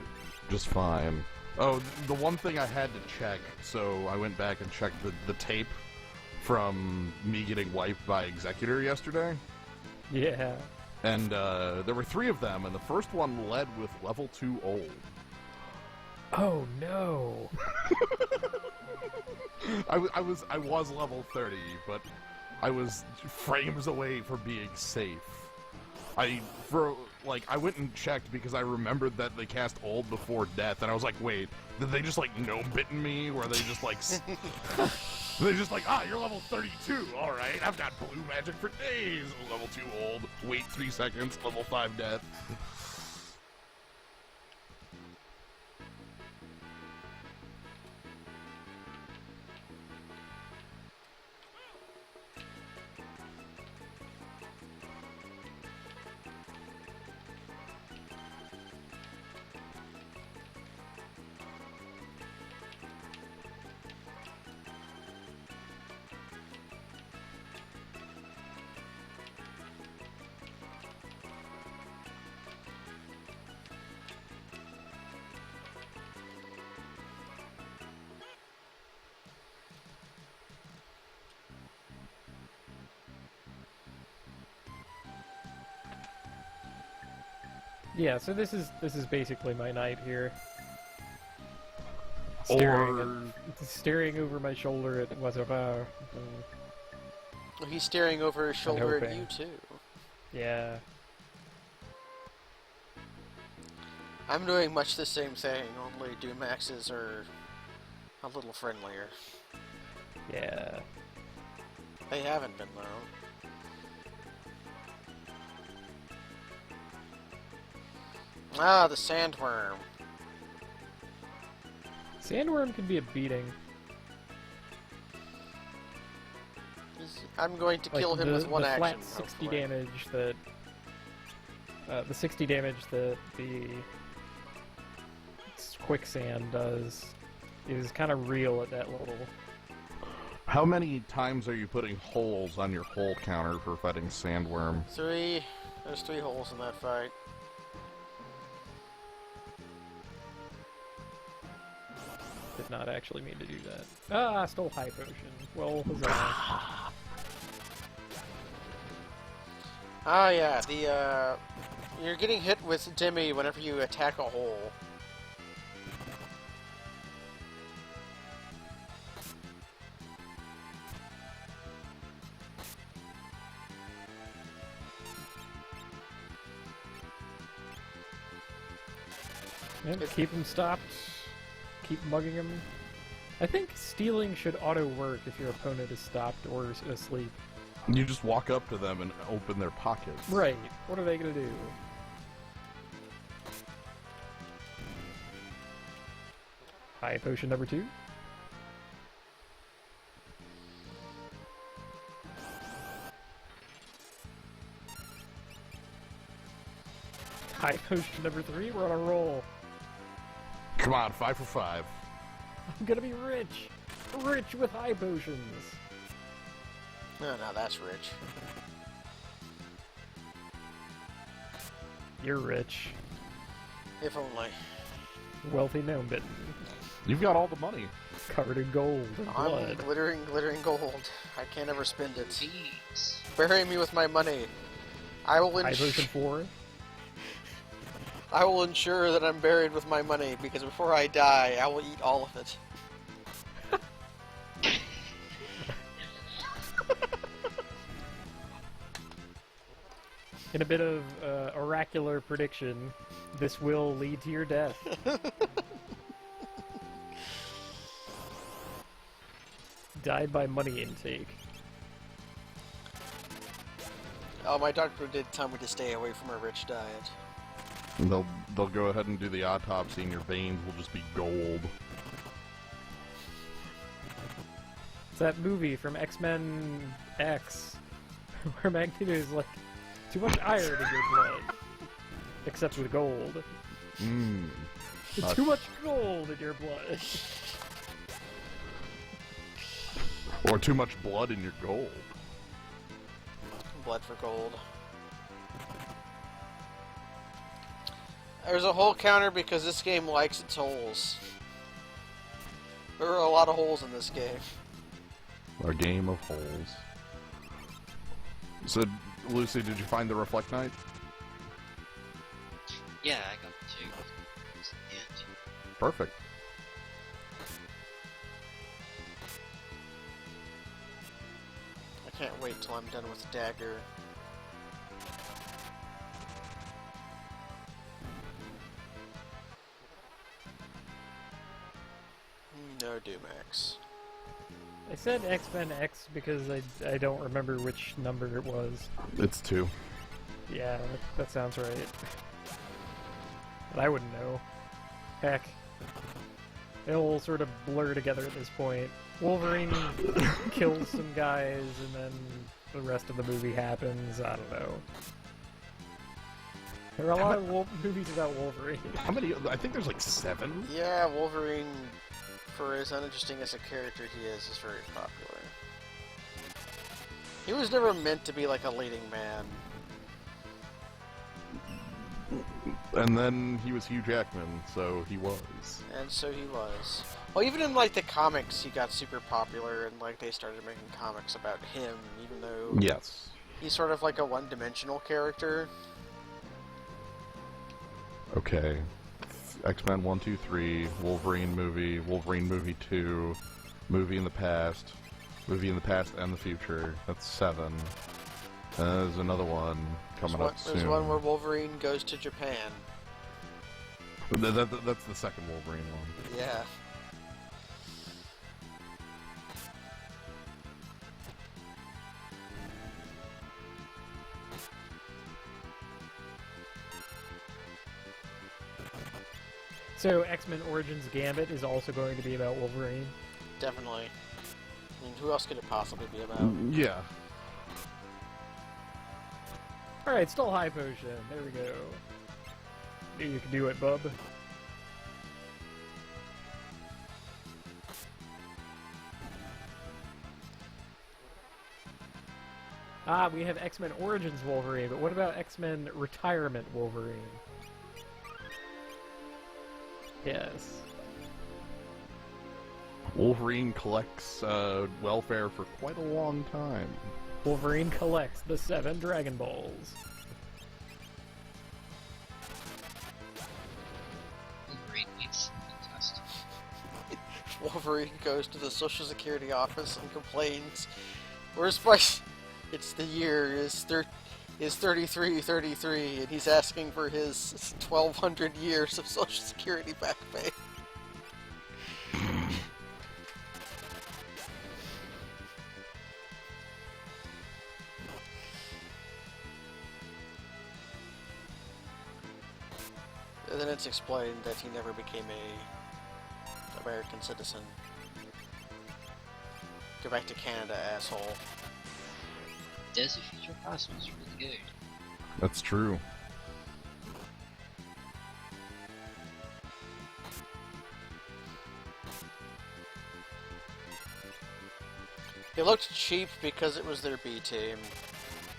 just fine. Oh, the one thing I had to check, so I went back and checked the tape from me getting wiped by Executor yesterday. Yeah. And there were 3 of them, and the first one led with level 2 old. Oh no! I was level 30, but I was frames away from being safe. I went and checked because I remembered that they cast Old before death, and I was like, wait, did they just like gnome-bitten me? Or they just like, they just like, you're level 32, alright, I've got blue magic for days, level 2 Old, wait 3 seconds, level 5 death. Yeah, so this is basically my night here. Staring over my shoulder at Wazova. He's staring over his shoulder at hoping. you too. Yeah. I'm doing much the same thing, only Doomaxes are a little friendlier. Yeah. They haven't been, though. Ah, the sandworm. Sandworm can be a beating. I'm going to kill him with one the action. Flat 60 hopefully. damage that the 60 damage that the quicksand does is kind of real at that level. How many times are you putting holes on your hole counter for fighting Sandworm? 3. There's 3 holes in that fight. Did not actually mean to do that. Ah, I stole high potion. Well, huzzah. Ah, yeah, the, you're getting hit with Demi whenever you attack a hole. Yeah, keep him stopped. Keep mugging him. I think stealing should auto-work if your opponent is stopped or asleep. You just walk up to them and open their pockets. Right. What are they gonna do? High potion number 2. High potion number 3. We're on a roll. Come on, 5 for 5. I'm gonna be rich. Rich with high potions. No, now that's rich. You're rich. If only. Wealthy gnome bitten. You've got all the money. Covered in gold and I'm blood. glittering gold. I can't ever spend it. Jeez. Bury me with my money. I will High potion 4. I will ensure that I'm buried with my money, because before I die, I will eat all of it. In a bit of oracular prediction, this will lead to your death. Died by money intake. Oh, my doctor did tell me to stay away from a rich diet. And they'll go ahead and do the autopsy, and your veins will just be gold. It's that movie from X-Men X, where Magneto is like, too much iron in your blood. Except with gold. Mmm. Too much gold in your blood. Or too much blood in your gold. Blood for gold. There's a hole counter because this game likes its holes. There are a lot of holes in this game. A game of holes. So, Lucy, did you find the Reflect Knight? Yeah, I got 2. It's the end. Perfect. can't wait till I'm done with Dagger. No Dumax. I said X-Men X because I don't remember which number it was. It's 2. Yeah, that sounds right. But I wouldn't know. Heck. They all sort of blur together at this point. Wolverine kills some guys, and then the rest of the movie happens. I don't know. There are a lot of movies about Wolverine. How many? I think there's like 7. Yeah, Wolverine, for as uninteresting as a character he is very popular. He was never meant to be like a leading man. And then he was Hugh Jackman, so he was. And so he was. Well, even in like the comics, he got super popular, and like they started making comics about him, even though Yes. he's sort of like a one-dimensional character. Okay. X-Men 1, 2, 3, Wolverine movie 2, movie in the past and the future. That's 7. There's another one coming up soon. There's one where Wolverine goes to Japan. That's the second Wolverine one. Yeah. So X-Men Origins Gambit is also going to be about Wolverine. Definitely. I mean, who else could it possibly be about? Yeah. Alright, still high potion. There we go. Knew you could do it, bub. Ah, we have X-Men Origins Wolverine, but what about X-Men Retirement Wolverine? Yes. Wolverine collects welfare for quite a long time. Wolverine collects the 7 Dragon Balls. Wolverine needs test. Wolverine goes to the Social Security office and complains, "Where's my... It's the year is 3333, and he's asking for his 1,200 years of Social Security back pay." And then it's explained that he never became a American citizen. Go back to Canada, asshole. Days of Future Past was really good. That's true. It looked cheap because it was their B team,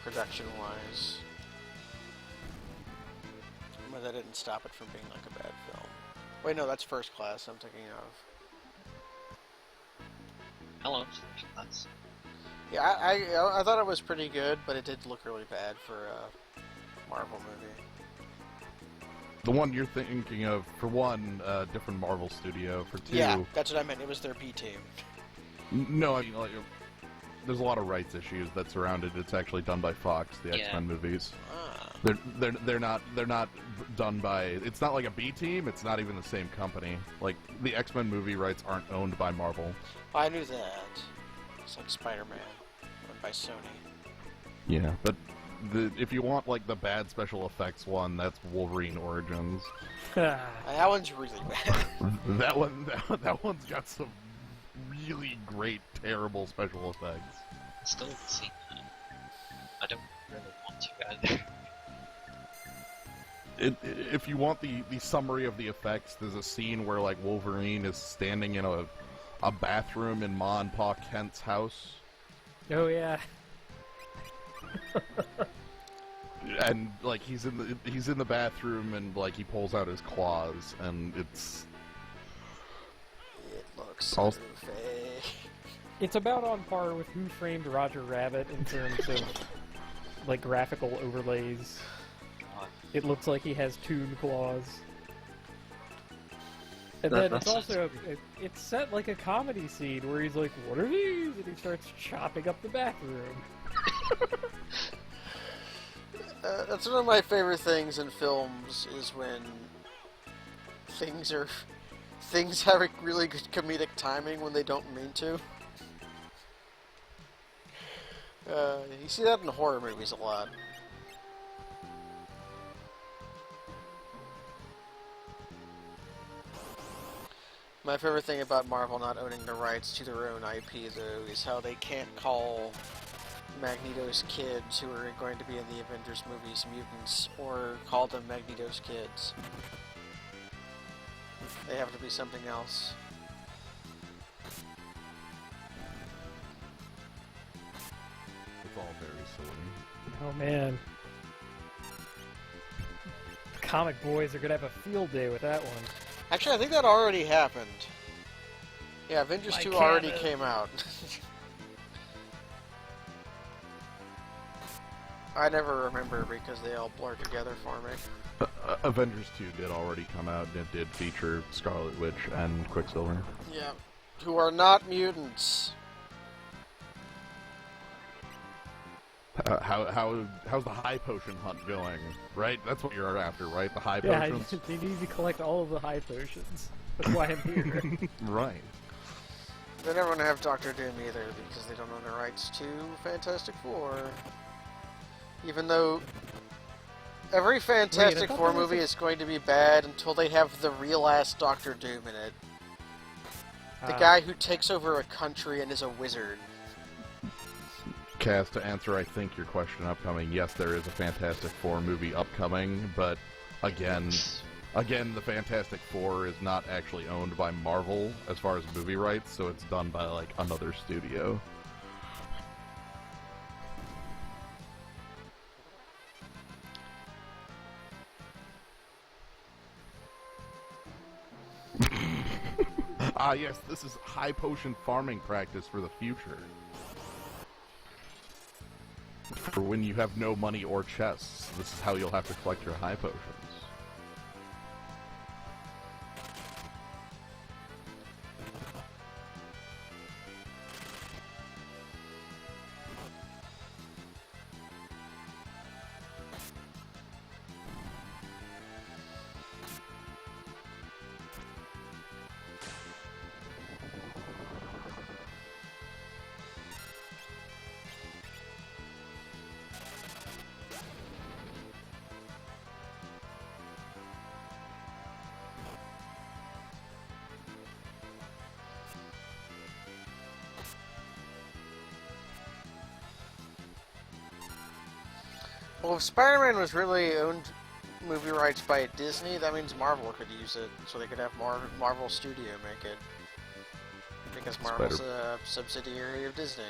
production-wise. But that didn't stop it from being like a bad film. Wait, no, that's First Class I'm thinking of. Hello, First Class. Yeah, I thought it was pretty good, but it did look really bad for a Marvel movie. The one you're thinking of, for one, different Marvel studio. For 2, Yeah, that's what I meant. It was their B team. No, I mean, like, there's a lot of rights issues that surround it. It's actually done by Fox, the Yeah. X-Men movies. Ah. They're not done by. It's not like a B team. It's not even the same company. Like the X-Men movie rights aren't owned by Marvel. I knew that. It's like Spider-Man, owned by Sony. Yeah, but if you want like the bad special effects one, that's Wolverine Origins. That one's really bad. that one's got some really great, terrible special effects. I still haven't seen that. I don't really want to either. If you want the summary of the effects, there's a scene where like Wolverine is standing in a bathroom in Ma and Pa Kent's house, Oh yeah. and like he's in the bathroom and like he pulls out his claws, and it's It looks so I'll- fake. It's about on par with Who Framed Roger Rabbit in terms of like graphical overlays. God. It looks like he has toon claws. And That- then it's that's- also it's set like a comedy scene where he's like, "What are these?" and he starts chopping up the bathroom. That's one of my favorite things in films is when things have a really good comedic timing when they don't mean to. You see that in horror movies a lot. My favorite thing about Marvel not owning the rights to their own IP, though, is how they can't call Magneto's kids, who are going to be in the Avengers movies, mutants, or call them Magneto's kids. They have to be something else. It's all very silly. Oh man, the comic boys are gonna have a field day with that one. Actually, I think that already happened. Yeah, Avengers My 2 already cannon. came out. I never remember because they all blur together for me. Avengers 2 did already come out, and it did feature Scarlet Witch and Quicksilver. Yeah. Who are not mutants. How's the high potion hunt going? Right? That's what you're after, right? The high Yeah, potions? you need to collect all of the high potions. That's why I'm here. Right. They're never going to have Doctor Doom either because they don't own the rights to Fantastic Four. Even though every Fantastic thought Four there was movie is going to be bad until they have the real-ass Doctor Doom in it. The guy who takes over a country and is a wizard. Cass, to answer, I think, your question upcoming, yes, there is a Fantastic Four movie upcoming, but again, the Fantastic Four is not actually owned by Marvel as far as movie rights, so it's done by, like, another studio. Ah, yes, this is high potion farming practice for the future. For when you have no money or chests, this is how you'll have to collect your high potions. Well, if Spider-Man was really owned movie rights by Disney, that means Marvel could use it, so they could have Marvel Studio make it. Because Marvel's a subsidiary of Disney.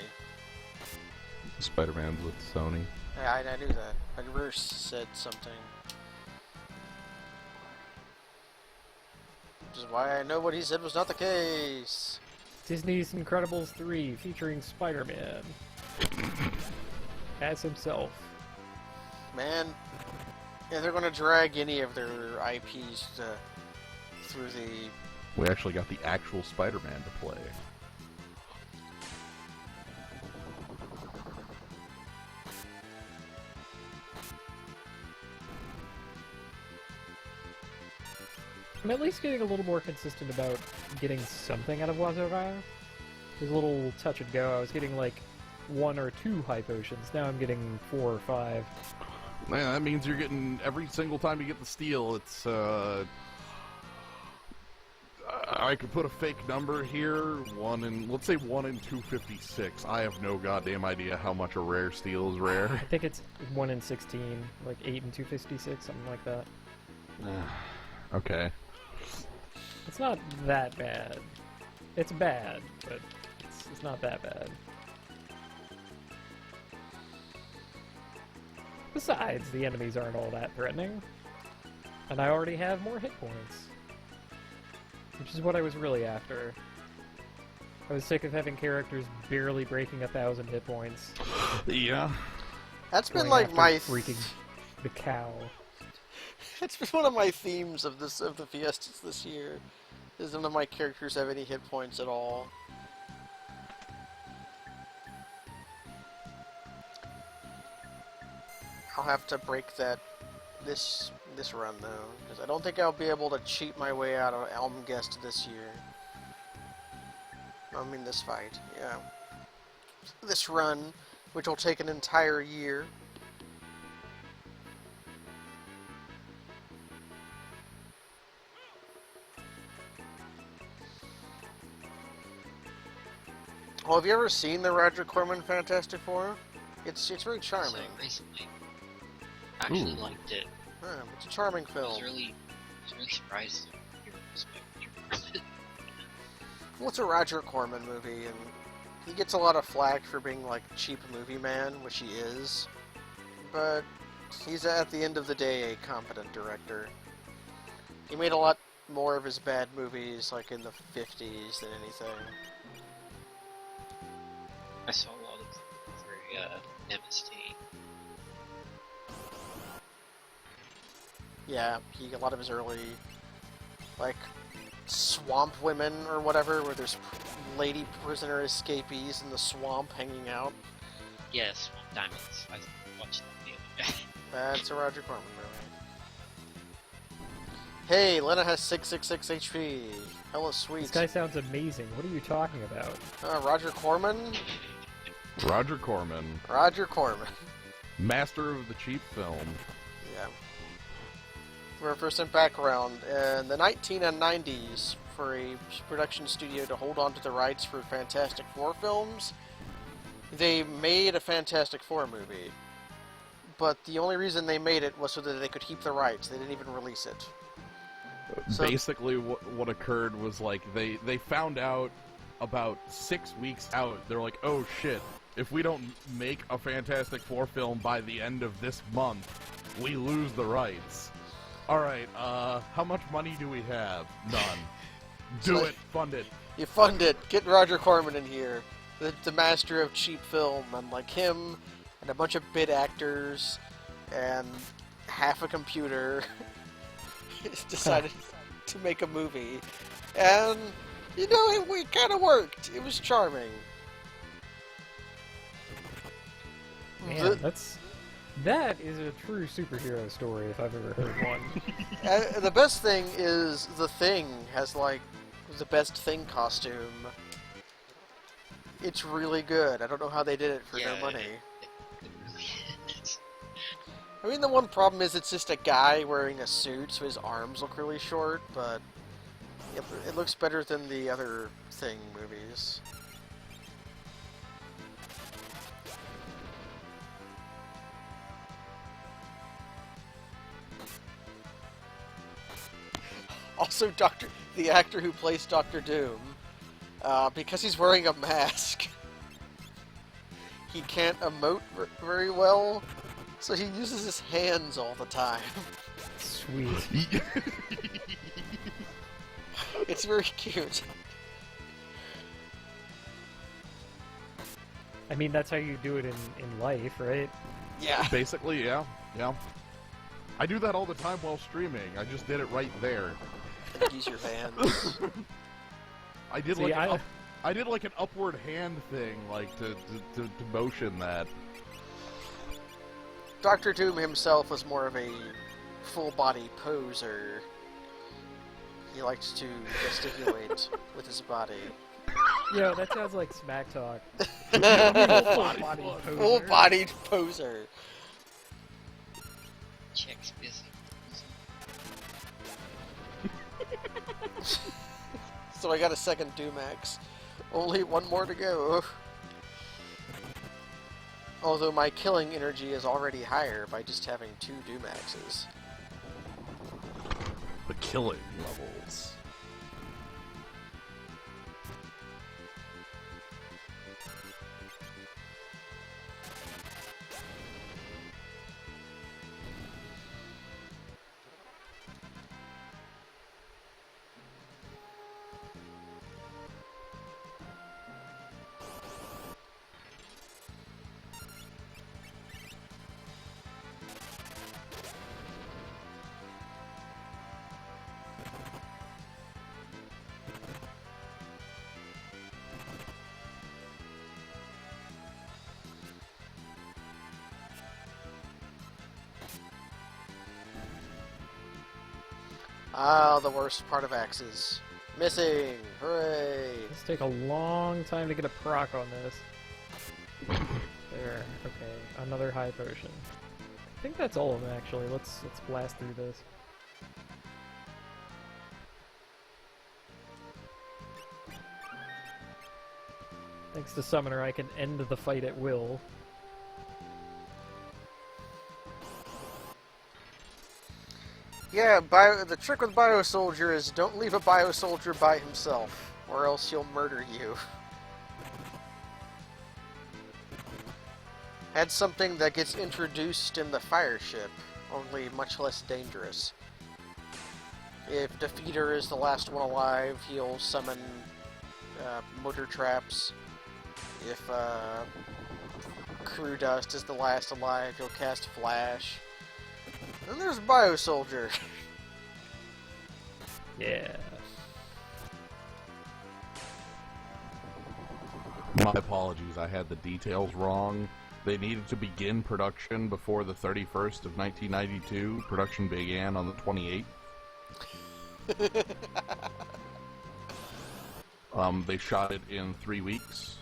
Spider-Man's with Sony. Yeah, I knew that. Bruce said something. Which is why I know what he said was not the case. Disney's Incredibles 3 featuring Spider-Man as himself. Man, yeah, they're going to drag any of their IPs through the... We actually got the actual Spider-Man to play. I'm at least getting a little more consistent about getting something out of Wazova. It was a little touch and go. I was getting like 1 or 2 high potions. Now I'm getting 4 or 5. Man, that means you're getting, every single time you get the steal, it's, I could put a fake number here, let's say 1 in 256. I have no goddamn idea how much a rare steal is rare. I think it's 1 in 16, like 8 in 256, something like that. Okay. It's not that bad. It's bad, but it's not that bad. Besides, the enemies aren't all that threatening. And I already have more hit points. Which is what I was really after. I was sick of having characters barely breaking 1,000 hit points. Yeah. That's been Going like after my... freaking the cow. It's been one of my themes of the Fiestas this year. None of my characters have any hit points at all. I'll have to break that this run though, because I don't think I'll be able to cheat my way out of Almgest this year. I mean this fight, yeah. This run, which will take an entire year. Well, have you ever seen the Roger Corman Fantastic Four? It's very charming. So recently, I actually liked it. It's a charming I film. was really surprised at your perspective. Well, it's a Roger Corman movie, and he gets a lot of flack for being like cheap movie man, which he is. But he's at the end of the day a competent director. He made a lot more of his bad movies like in the 50s than anything. I saw a lot of for MST. Yeah, a lot of his early, like, swamp women or whatever, where there's lady prisoner escapees in the swamp hanging out. Yes, Swamp Diamonds. I watched that the other day. That's a Roger Corman movie. Hey, Lena has 666 HP. Hella sweet. This guy sounds amazing. What are you talking about? Roger Corman? Roger Corman, Roger Corman. master of the cheap film. Yeah. For some background, in the 1990s, for a production studio to hold on to the rights for Fantastic Four films, they made a Fantastic Four movie. But the only reason they made it was so that they could keep the rights. They didn't even release it. So, Basically, what occurred was like they found out about 6 weeks out. They're like, oh shit! If we don't make a Fantastic Four film by the end of this month, we lose the rights. All right, how much money do we have? None. Do it. Fund it. you fund it. Get Roger Corman in here, the master of cheap film, and like him, and a bunch of bit actors, and half a computer. Decided to make a movie, and you know it kind of worked. It was charming. Man, that is a true superhero story if I've ever heard one. The best thing is the Thing has like the best Thing costume. It's really good. I don't know how they did it for no money. It really is. I mean, the one problem is it's just a guy wearing a suit, so his arms look really short, but it looks better than the other Thing movies. Also, the actor who plays Dr. Doom, because he's wearing a mask, he can't emote very well, so he uses his hands all the time. Sweet. It's very cute. I mean, that's how you do it in life, right? Yeah. Basically, yeah. I do that all the time while streaming. I just did it right there. Use your hands. I did See, I did like an upward hand thing, like to motion that. Dr. Doom himself was more of a full-body poser. He likes to gesticulate with his body. Yo, that sounds like smack talk. Full-bodied poser. Full-bodied poser. Check's busy. So I got a second Doomax. Only one more to go. Although my killing energy is already higher by just having 2 Doomaxes. The killing levels. Ah, the worst part of axes. Missing! Hooray! This take a long time to get a proc on this. There. Okay. Another high potion. I think that's all of them actually. Let's blast through this. Thanks to Summoner, I can end the fight at will. Yeah, the trick with Bio Soldier is don't leave a Bio Soldier by himself, or else he'll murder you. Had something that gets introduced in the fire ship, only much less dangerous. If Defeater is the last one alive, he'll summon motor traps. If Crew Dust is the last alive, he'll cast Flash. Then there's Bio Soldier. Yeah. My apologies, I had the details wrong. They needed to begin production before the 31st of 1992. Production began on the 28th. They shot it in 3 weeks.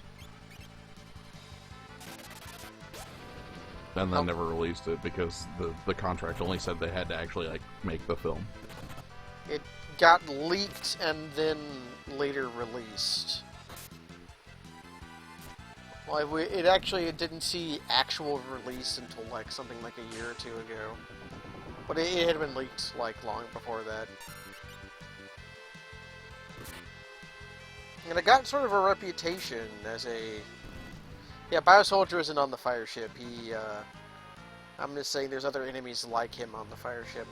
And then never released it because the contract only said they had to actually like make the film. It got leaked and then later released. Well, it didn't see actual release until like something like a year or two ago. But it had been leaked like long before that. And it got sort of a reputation as a... Yeah, Bio Soldier isn't on the fire ship. I'm just saying there's other enemies like him on the fire ship.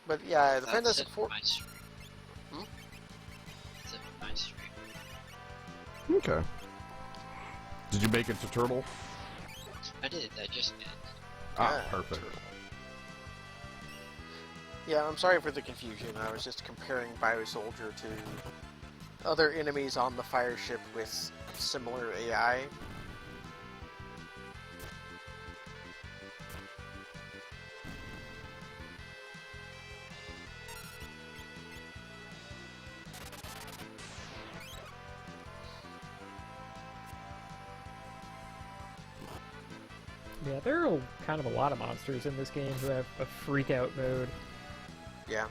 But yeah, the Fantastic Four... Hmm? That's it for my stream. Okay. Did you make it to Turtle? I did, I just did. Ah, Yeah, perfect. Yeah, I'm sorry for the confusion. I was just comparing Bio Soldier to other enemies on the fire ship with similar AI. Yeah, there are kind of a lot of monsters in this game who have a freak out mode. Yeah.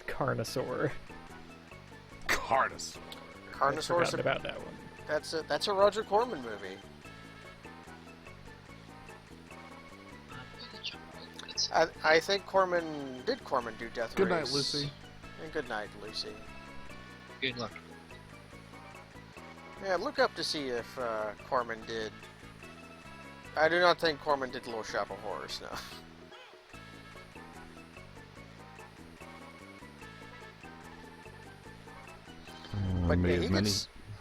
Carnosaur. Carnosaur. Carnosaur's Forgotten about that one. that's a Roger Corman movie. I think Corman do Death Good Race. night, Lucy. And good night, Lucy. Good luck. Yeah, look up to see if Corman did. I do not think Corman did Little Shop of Horrors, no. But yeah,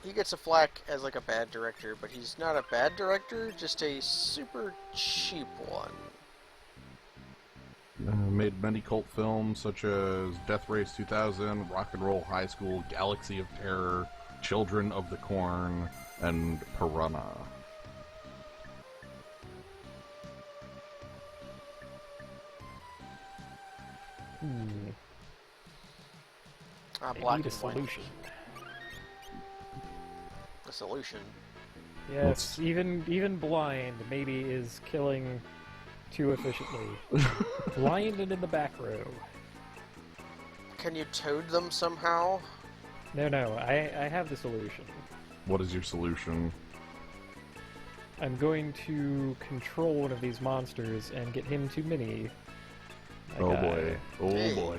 he gets a flack as like a bad director, but he's not a bad director, just a super cheap one. Made many cult films such as Death Race 2000, Rock and Roll High School, Galaxy of Terror, Children of the Corn, and Piranha. Ah, They black need a and white. solution. A solution. Yes, even blind maybe is killing too efficiently. Blind and in the back row. Can you toad them somehow? No, I have the solution. What is your solution? I'm going to control one of these monsters and get him to mini. My Oh guy. boy. Oh Hey. boy.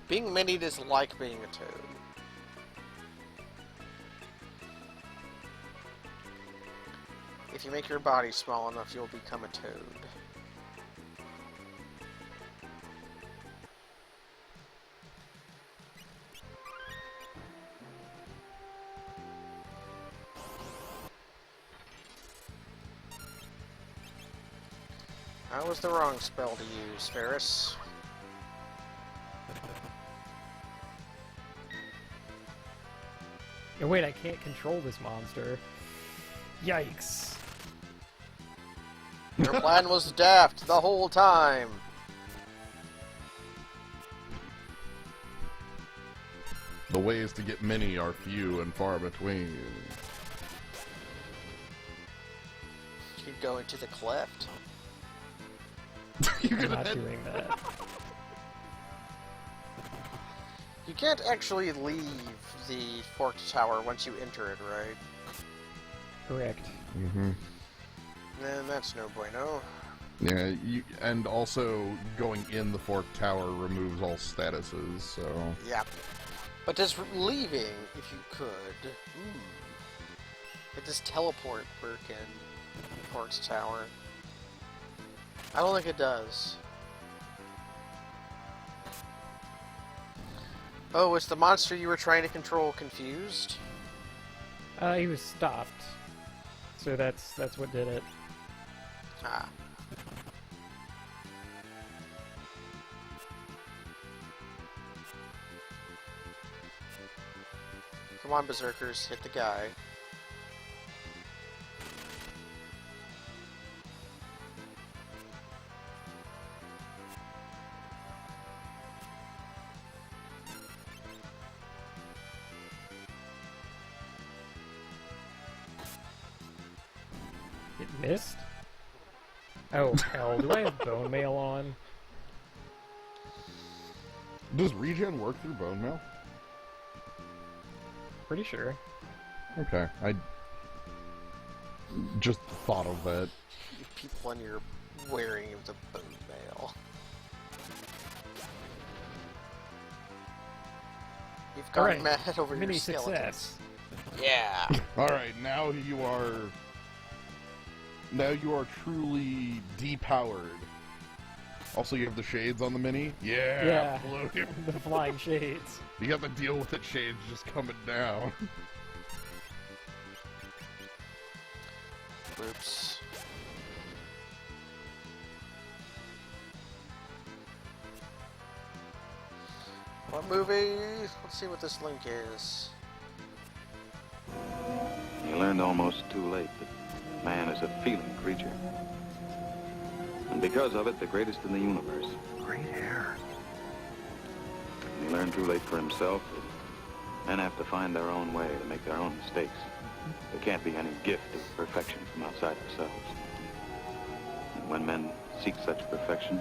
Being minied is like being a toad. If you make your body small enough, you'll become a toad. That was the wrong spell to use, Ferris. And wait, I can't control this monster. Yikes. Your plan was daft the whole time. The ways to get many are few and far between. Keep going to the cleft. You're I'm gonna not head. doing that. You can't actually leave the forked tower once you enter it, right? Correct. Mm-hmm. Then that's no bueno. Yeah, and also going in the fork tower removes all statuses, so... Yeah. But does leaving, if you could... It does teleport work in Fork's Tower? I don't think it does. Oh, was the monster you were trying to control confused? He was stopped. So that's what did it. Ah. Come on, Berserkers, hit the guy. It missed? Oh, hell. Do I have bone mail on? Does regen work through bone mail? Pretty sure. Okay, I just thought of that. People on your wearing of the bone mail. You've gone Alright, mad over your mini skeletons. success. Yeah. Alright, now you are truly depowered. Also, you have the shades on the mini? Yeah. Blue. The flying shades. You got to deal with it, shades just coming down. Oops. What movie? Let's see what this link is. He learned almost too late that man is a feeling creature. And because of it, the greatest in the universe. Great hair. And he learned too late for himself that men have to find their own way to make their own mistakes. There can't be any gift of perfection from outside themselves. And when men seek such perfection,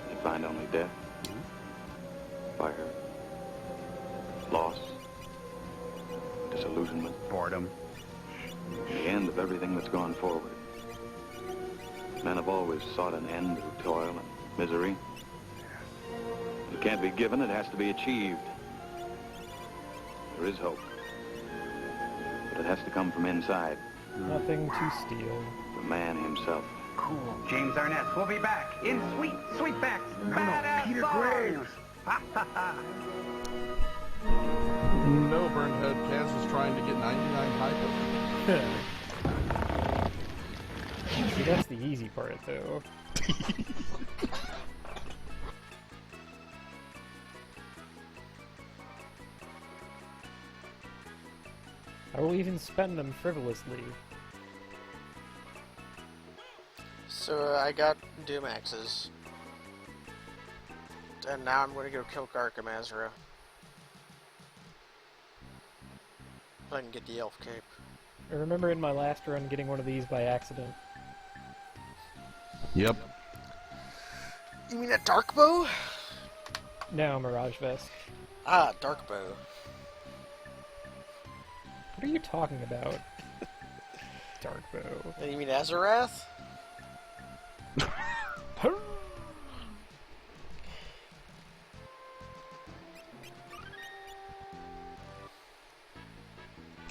they find only death, fire, loss, disillusionment, Boredom. and the end of everything that's gone forward. Men have always sought an end to toil and misery. It can't be given, it has to be achieved. There is hope. But it has to come from inside, Nothing to steal. from man himself. Cool. James Arnett. We'll be back in Sweet Backs. Badass Peter songs. Graves. Ha ha ha. No, Burnhead. Kaz is trying to get 99 hyper. See, that's the easy part, though. I will even spend them frivolously. So I got Doom Axes. And now I'm going to go kill Garcum Azra. I can get the Elf Cape. I remember in my last run getting one of these by accident. Yep. You mean a Dark Bow? No, Mirage Vest. Ah, Dark Bow. What are you talking about? Dark Bow. You mean Azarath?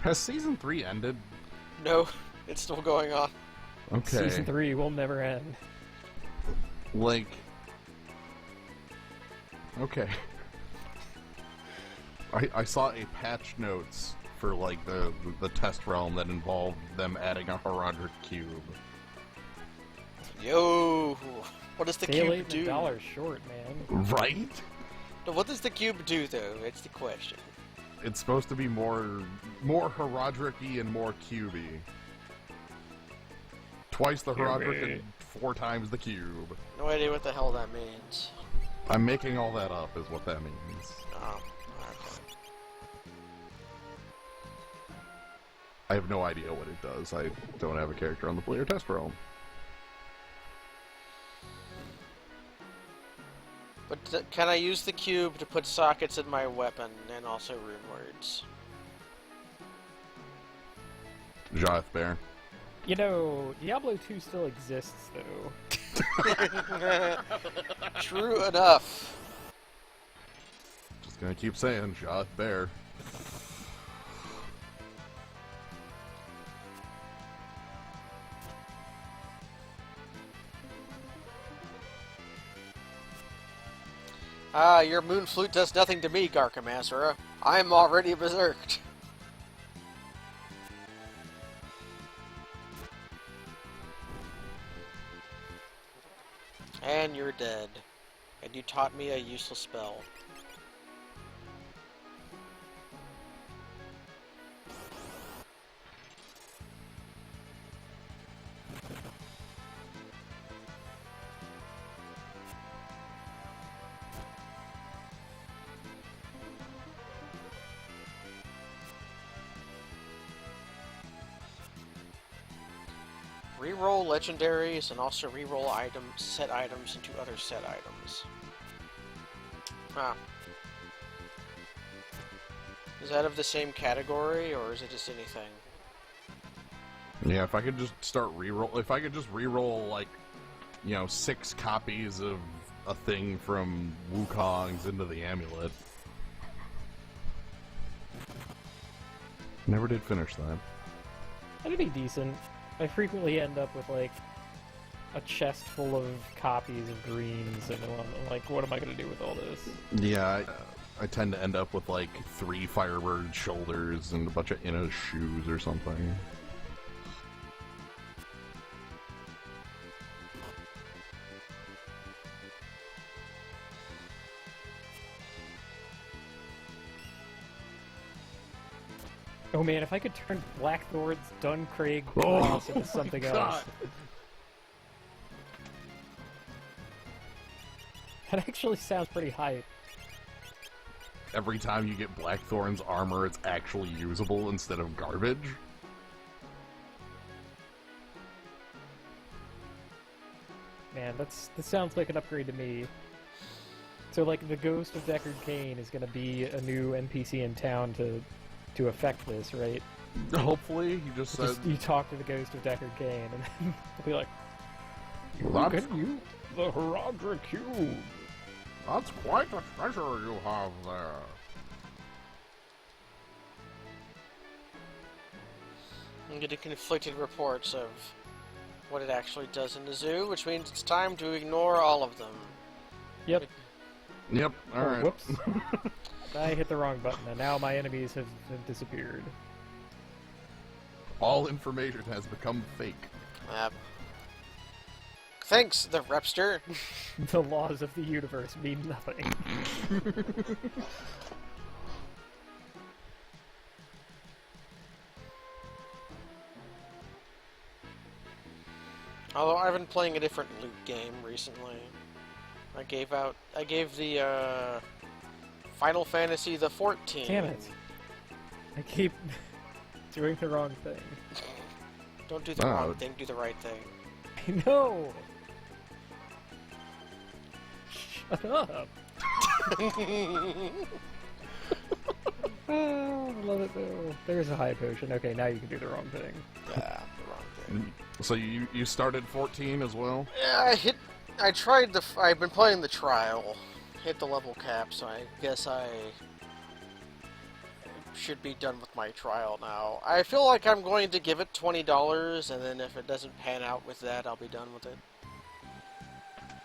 Has Season 3 ended? No, it's still going on. Okay. Season 3 will never end. Like... Okay. I saw a patch notes for, like, the test realm that involved them adding a Horadric cube. Yo! What does the Stay cube late do? $1 short, man. Right? No, what does the cube do, though? It's the question. It's supposed to be more Herodric-y and more cubey. Twice the Herodric and 4 times the cube. No idea what the hell that means. I'm making all that up, is what that means. Oh, okay. I have no idea what it does. I don't have a character on the player test realm. But can I use the cube to put sockets in my weapon and also rune words? Joth Bear. You know, Diablo 2 still exists, though. True enough. Just gonna keep saying, Joth Bear. Ah, your moon flute does nothing to me, Garkamasura. I'm already berserked. And you're dead. And you taught me a useless spell. Reroll legendaries and also reroll set items into other set items. Huh. Is that of the same category, or is it just anything? Yeah, if I could just start reroll, if I could just reroll, like, you know, 6 copies of a thing from Wukong's into the amulet. Never did finish that. That'd be decent. I frequently end up with, like, a chest full of copies of greens, and I'm like, what am I going to do with all this? Yeah, I tend to end up with, like, 3 Firebird shoulders and a bunch of Inna's shoes or something. Oh man, if I could turn Blackthorn's Duncraig Cross into something else. That actually sounds pretty hype. Every time you get Blackthorn's armor, it's actually usable instead of garbage. Man, that sounds like an upgrade to me. So, like, the Ghost of Deckard Cain is going to be a new NPC in town to affect this, right? Hopefully, he just said... You talk to the Ghost of Deckard Cain, and then he'll be like, That's, "Can you the Herodric Cube?" that's quite a treasure you have there. I'm getting conflicted reports of what it actually does in the zoo, which means it's time to ignore all of them. Yep. Yep, Oh, alright. whoops. I hit the wrong button, and now my enemies have disappeared. All information has become fake. Thanks, the Repster. The laws of the universe mean nothing. Although I've been playing a different loot game recently. I gave the Final Fantasy the 14. Damn it. I keep doing the wrong thing. Don't do the wrong thing, do the right thing. I know! Shut up! Oh, I love it though. There's a high potion. Okay, now you can do the wrong thing. Yeah, the wrong thing. So you started 14 as well? Yeah, I've been playing the trial. Hit the level cap, so I guess I should be done with my trial now. I feel like I'm going to give it $20, and then if it doesn't pan out with that, I'll be done with it.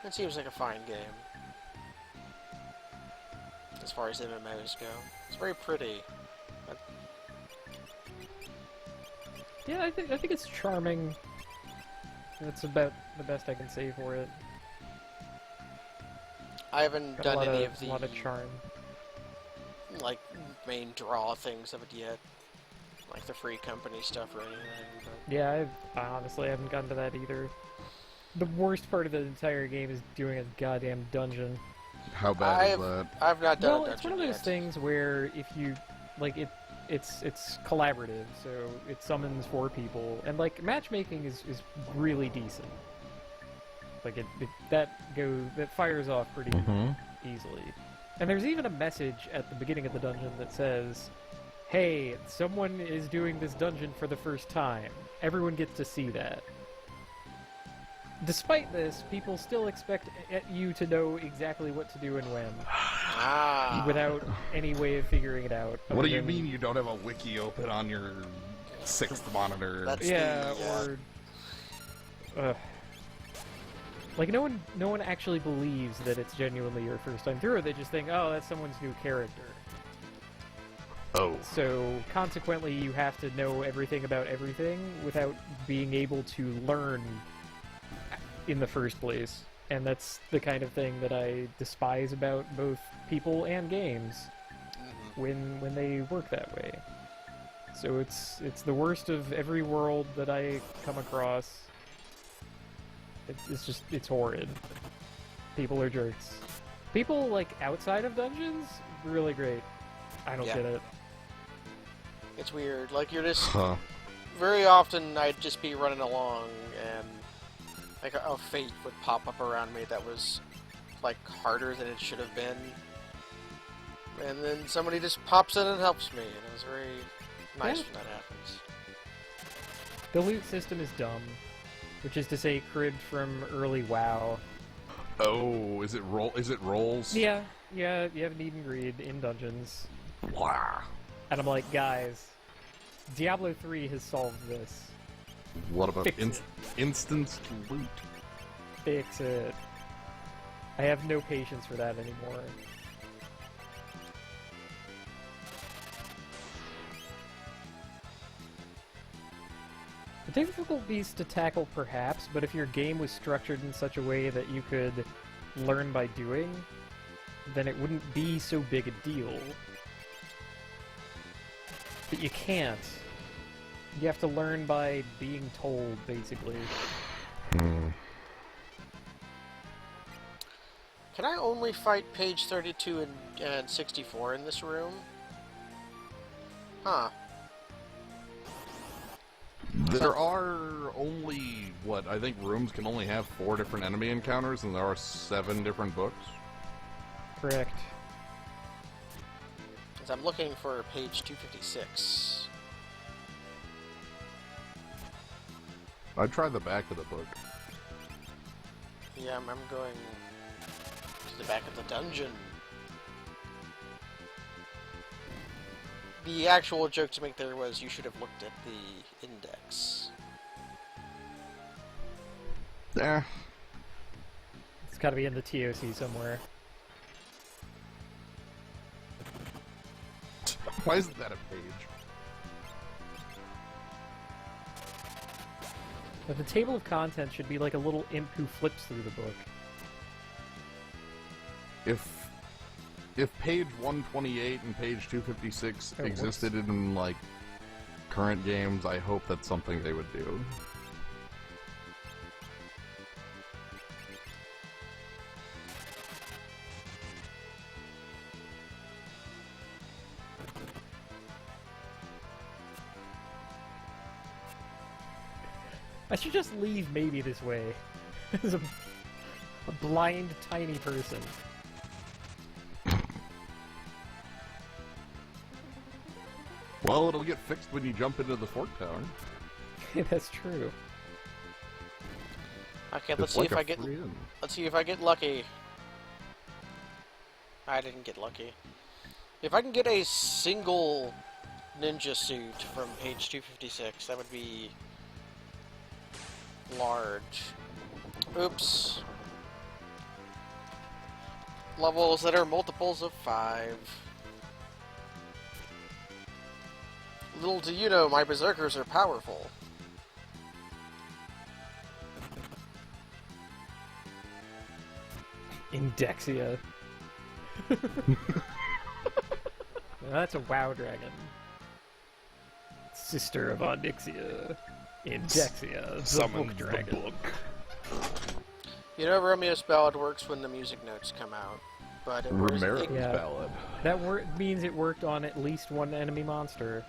It seems like a fine game. As far as MMOs go. It's very pretty. Yeah, I think it's charming. That's about the best I can say for it. I haven't done any of the a lot of charm. like main draw things of it yet. Like the free company stuff or anything. But... Yeah, I honestly haven't gotten to that either. The worst part of the entire game is doing a goddamn dungeon. How bad is that? I've not done a Well, dungeon it's one of those yet. things where if you like it's collaborative, so it summons 4 people, and like matchmaking is really decent. Like that fires off pretty easily. And there's even a message at the beginning of the dungeon that says, "Hey, someone is doing this dungeon for the first time. Everyone gets to see that." Despite this, people still expect you to know exactly what to do and when, without any way of figuring it out. What do you mean you don't have a wiki open on your 6th monitor? That's like no one actually believes that it's genuinely your first time through. They just think, oh, that's someone's new character. Oh. So consequently, you have to know everything about everything without being able to learn in the first place. And that's the kind of thing that I despise about both people and games when they work that way. So it's the worst of every world that I come across. It's horrid. People are jerks. People, like, outside of dungeons, really great. I don't get it. It's weird. Like, you're just... Very often, I'd just be running along, and like a fate would pop up around me that was, like, harder than it should have been. And then somebody just pops in and helps me, and it was very nice when that happens. The loot system is dumb. Which is to say, cribbed from early WoW. Oh, is it rolls? Yeah, you have need and greed in dungeons. Wow. And I'm like, guys, Diablo 3 has solved this. What about Fix instanced loot? Fix it. I have no patience for that anymore. A difficult beast to tackle, perhaps, but if your game was structured in such a way that you could learn by doing, then it wouldn't be so big a deal. But you can't. You have to learn by being told, basically. Can I only fight page 32 and 64 in this room? Huh. There are only, I think rooms can only have 4 different enemy encounters, and there are 7 different books. Correct. Because I'm looking for page 256. I'd try the back of the book. Yeah, I'm going to the back of the dungeon. The actual joke to make there was you should have looked at the index. Yeah. It's gotta be in the TOC somewhere. Why isn't that a page? But the table of contents should be like a little imp who flips through the book. If page 128 and page 256 existed in, like, current games, I hope that's something they would do. I should just leave maybe this way. As a blind, tiny person. Well, it'll get fixed when you jump into the Fork Tower. That's true. Okay, Let's see if I get lucky. I didn't get lucky. If I can get a single ninja suit from page 256, that would be large. Oops. Levels that are multiples of 5. Little do you know, my berserkers are powerful. Indexia. That's a WoW dragon. Sister of Onyxia. Indexia, the Summons book the dragon. book. You know, Romeo's Ballad works when the music notes come out, but it was Romero's Yeah. ballad. That means it worked on at least one enemy monster.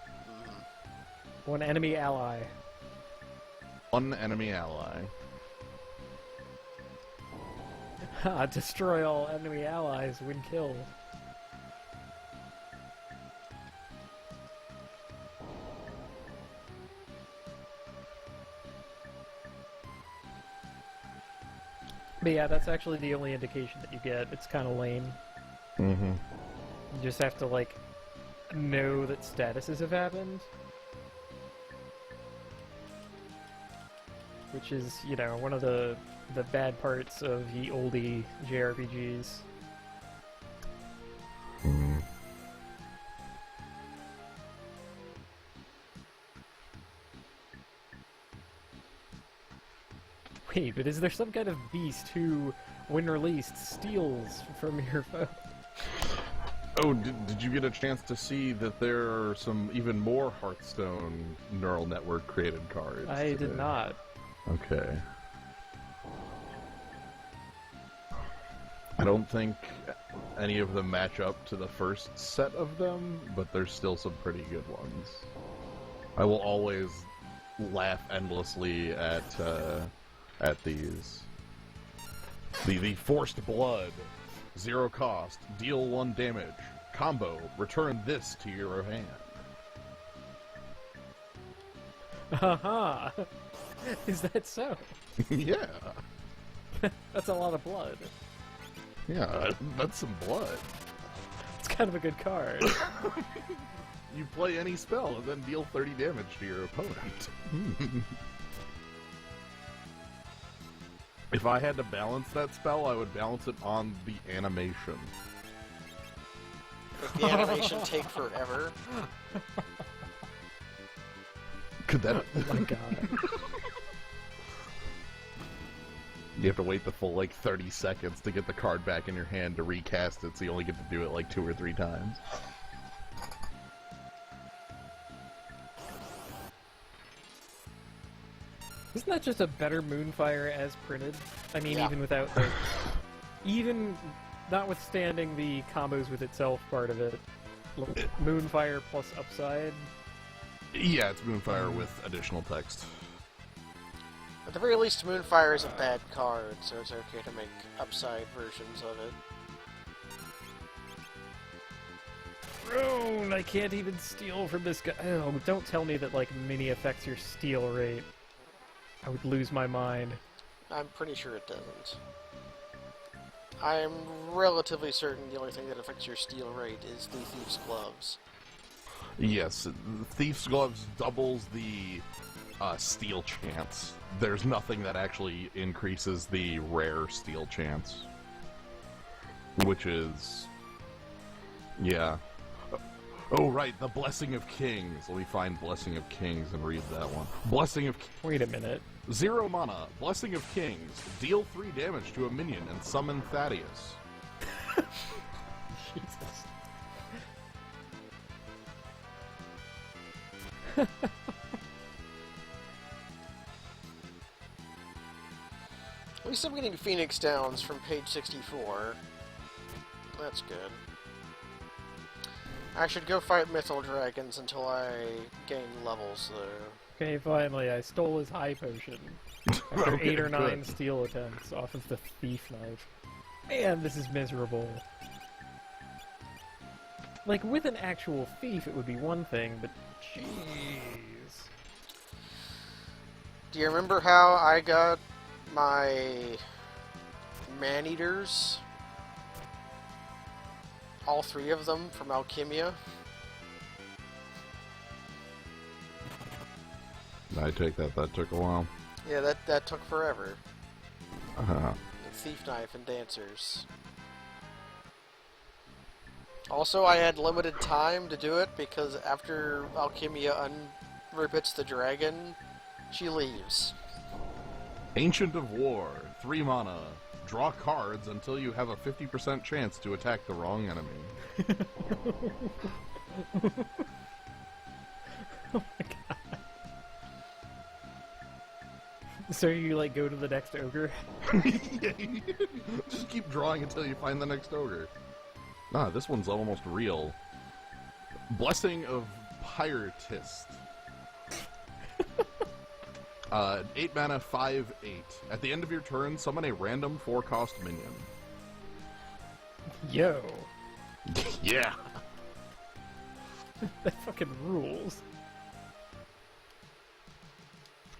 One enemy ally. One enemy ally. Destroy all enemy allies when killed. But yeah, that's actually the only indication that you get. It's kind of lame. Mm-hmm. You just have to, like, know that statuses have happened. Which is, you know, one of the bad parts of the oldie JRPGs. Wait, but is there some kind of beast who, when released, steals from your phone? Oh, did you get a chance to see that there are some even more Hearthstone neural network created cards? I did not. Okay. I don't think any of them match up to the first set of them, but there's still some pretty good ones. I will always laugh endlessly at these. The Forced Blood. 0 cost. Deal 1 damage. Combo. Return this to your hand. Haha! Is that so? Yeah. That's a lot of blood. Yeah, that's some blood. It's kind of a good card. You play any spell and then deal 30 damage to your opponent. If I had to balance that spell, I would balance it on the animation. If the animation take forever. Could that... Oh my god. You have to wait the full, like, 30 seconds to get the card back in your hand to recast it, so you only get to do it, like, 2 or 3 times. Isn't that just a better Moonfire as printed? I mean, Yeah. even without the... Even notwithstanding the combos with itself part of it. Moonfire plus Upside. Yeah, it's Moonfire with additional text. At the very least, Moonfire is a bad card, so it's okay to make upside versions of it. Drone! I can't even steal from this guy. Oh, don't tell me that, like, mini affects your steal rate. I would lose my mind. I'm pretty sure it doesn't. I'm relatively certain the only thing that affects your steal rate is the Thief's Gloves. Yes, Thief's Gloves doubles the steal chance. There's nothing that actually increases the rare steal chance. Which is... yeah. Oh, right, the Blessing of Kings. Let me find Blessing of Kings and read that one. Blessing of... Wait a minute. 0 mana. Blessing of Kings. Deal 3 damage to a minion and summon Thaddeus. Jesus. At least I'm getting Phoenix Downs from page 64. That's good. I should go fight Mythal Dragons until I gain levels, though. Okay, finally, I stole his high potion. After Okay, 8 or 9 good. steal attempts off of the thief knife. Man, this is miserable. Like, with an actual thief, it would be one thing, but jeez. Do you remember how I got my man-eaters? All 3 of them from Alchemia? I take that took a while. Yeah, that took forever. Uh-huh. Thief Knife and Dancers. Also, I had limited time to do it because after Alchemia unrebits the dragon, she leaves. Ancient of War. 3 mana. Draw cards until you have a 50% chance to attack the wrong enemy. Oh my god. So you, like, go to the next ogre? Yeah, just keep drawing until you find the next ogre. Nah, this one's almost real. Blessing of Pyretist. 8 mana, 5/8. At the end of your turn, summon a random 4-cost minion. Yo. Yeah! That fucking rules.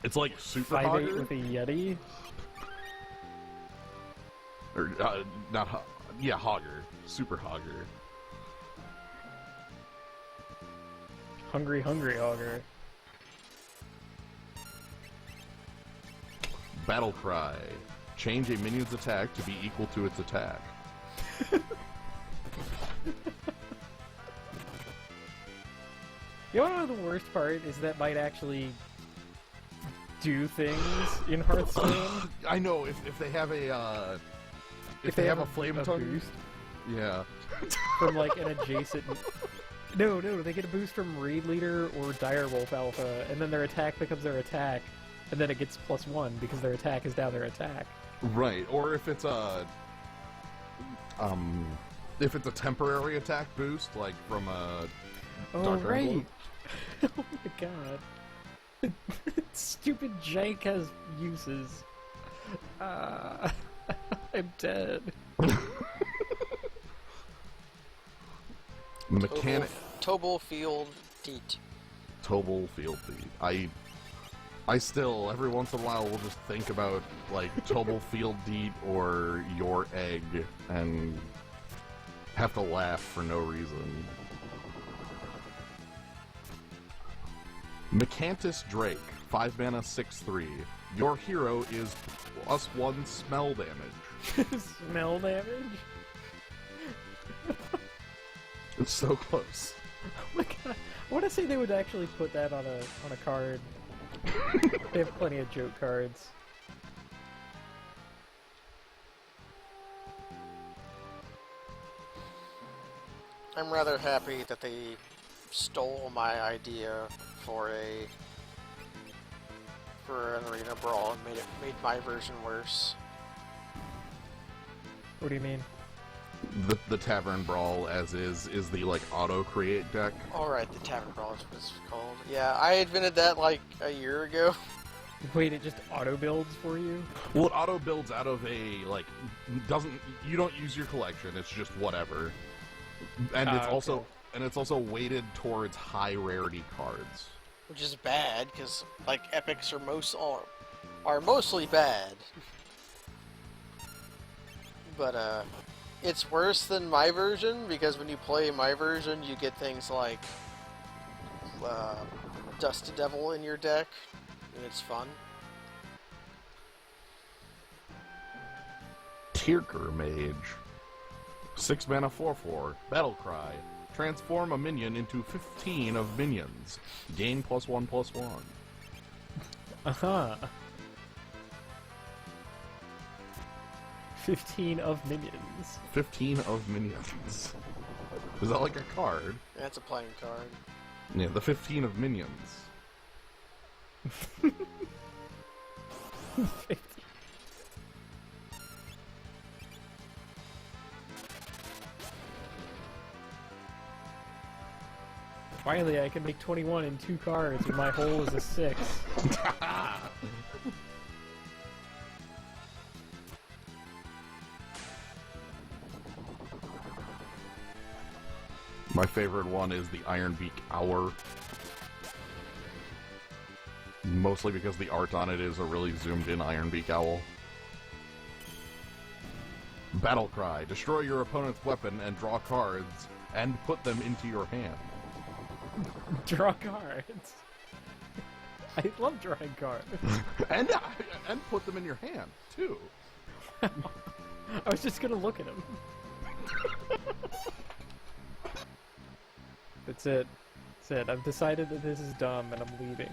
It's like Super 5/8 Hogger? with a Yeti? Or, not yeah, Hogger. Super Hogger. Hungry Hogger. Battle Cry. Change a minion's attack to be equal to its attack. You know what the worst part is that might actually do things in Hearthstone? I know, if they have a, if they have a flame tongue boost yeah. from like an adjacent... No, they get a boost from Raid Leader or Direwolf Alpha, and then their attack becomes their attack, and then it gets +1 because their attack is down their attack. Right, or if it's a temporary attack boost, like from a Oh, Dark right! Emblem. Oh my god. Stupid jank has uses. I'm dead. Mechanic Tobal Field Teat. Tobal Field Deed. I still, every once in a while, will just think about, like, Tobal Field Deed or Your Egg, and have to laugh for no reason. Mecantus Drake, 5 mana, 6/3. Your hero is +1 smell damage. Smell damage? It's so close. Oh my god. I want to say they would actually put that on a card. They have plenty of joke cards. I'm rather happy that they stole my idea for an arena brawl and made my version worse. What do you mean? The Tavern Brawl, as is the, like, auto-create deck. Alright, the Tavern Brawl is what it's called. Yeah, I invented that like a year ago. Wait, it just auto builds for you? Well, it auto builds out of a, like, you don't use your collection, it's just whatever. And it's also, okay. and it's also weighted towards high rarity cards. Which is bad, because, like, epics are mostly bad. But, it's worse than my version, because when you play my version, you get things like, Dusty Devil in your deck, and it's fun. Tyrker Mage. 6 mana, 4/4. Battle Cry. Transform a minion into 15 of minions. Gain +1/+1. Uh-huh. 15 of minions. 15 of minions. Is that like a card? That's a playing card. Yeah, the 15 of minions. 15. Finally, I can make 21 in 2 cards, and my hole is a 6. My favorite one is the Ironbeak Hour. Mostly because the art on it is a really zoomed-in Ironbeak Owl. Battle Cry. Destroy your opponent's weapon and draw cards, and put them into your hand. Draw cards. I love drawing cards. and put them in your hand, too. I was just gonna look at them. That's it. That's it. I've decided that this is dumb and I'm leaving.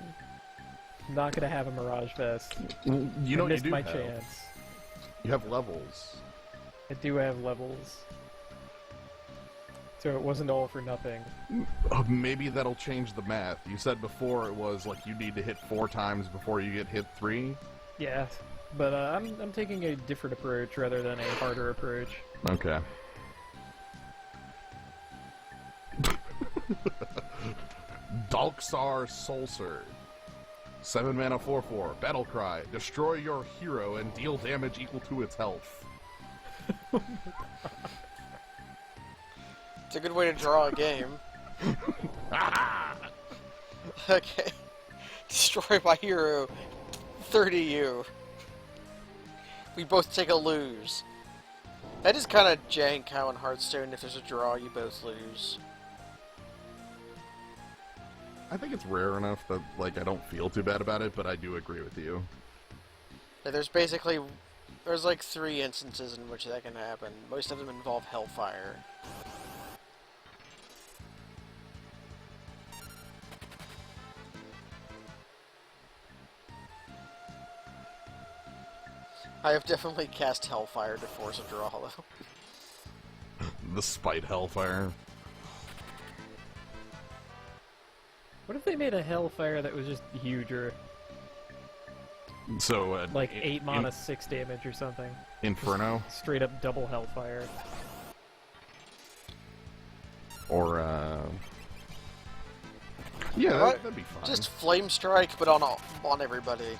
I'm not gonna have a Mirage Fest. You know I what missed you do my have? chance. You have levels. I do have levels. So it wasn't all for nothing. Maybe that'll change the math. You said before it was like you need to hit 4 times before you get hit 3. Yeah, but I'm taking a different approach rather than a harder approach. Okay. Dalksar Soulsur. 7 mana 4/4. Battle Cry. Destroy your hero and deal damage equal to its health. It's a good way to draw a game. Okay. Destroy my hero. 30 you. We both take a lose. That is kind of jank how in Hearthstone, if there's a draw, you both lose. I think it's rare enough that like I don't feel too bad about it, but I do agree with you. Yeah, there's like 3 instances in which that can happen. Most of them involve Hellfire. I have definitely cast Hellfire to force a draw, though. The Spite Hellfire. What if they made a Hellfire that was just huger? So, Like 8 mana, 6 damage or something. Inferno? Straight up double Hellfire. Or, yeah, What? that'd be fine. Just Flame Strike, but on everybody.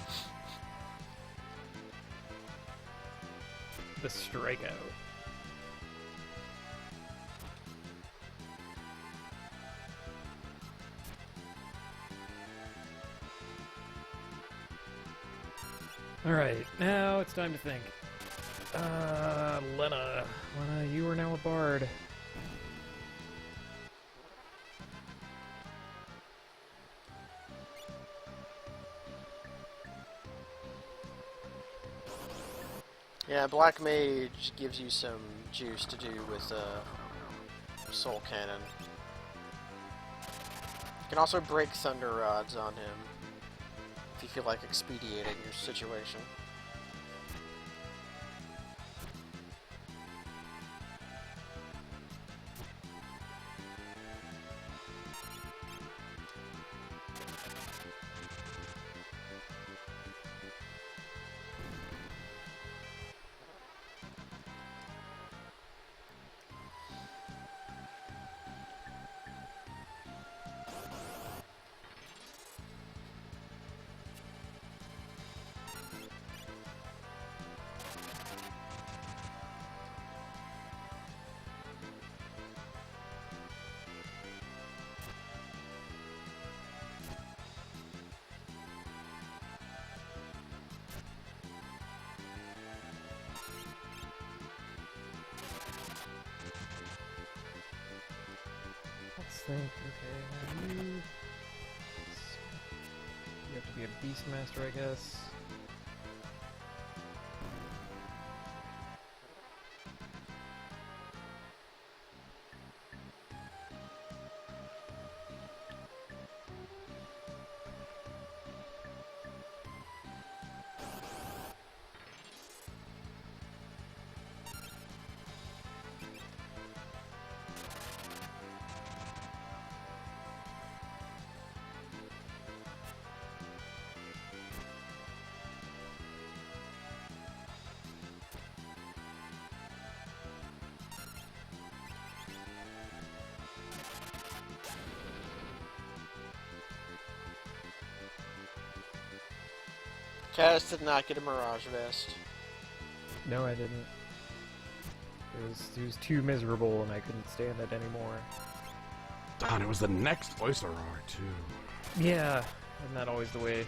The Strikeout. Alright, now it's time to think. Lena. Lena, you are now a bard. Yeah, Black Mage gives you some juice to do with Soul Cannon. You can also break Thunder Rods on him if you feel like expediting your situation. Let's think. Okay, now you have to be a Beastmaster, I guess. Cass did not get a Mirage Vest. No, I didn't. It was too miserable and I couldn't stand it anymore. Don, it was the next voice RR, too. Yeah, isn't that always the way?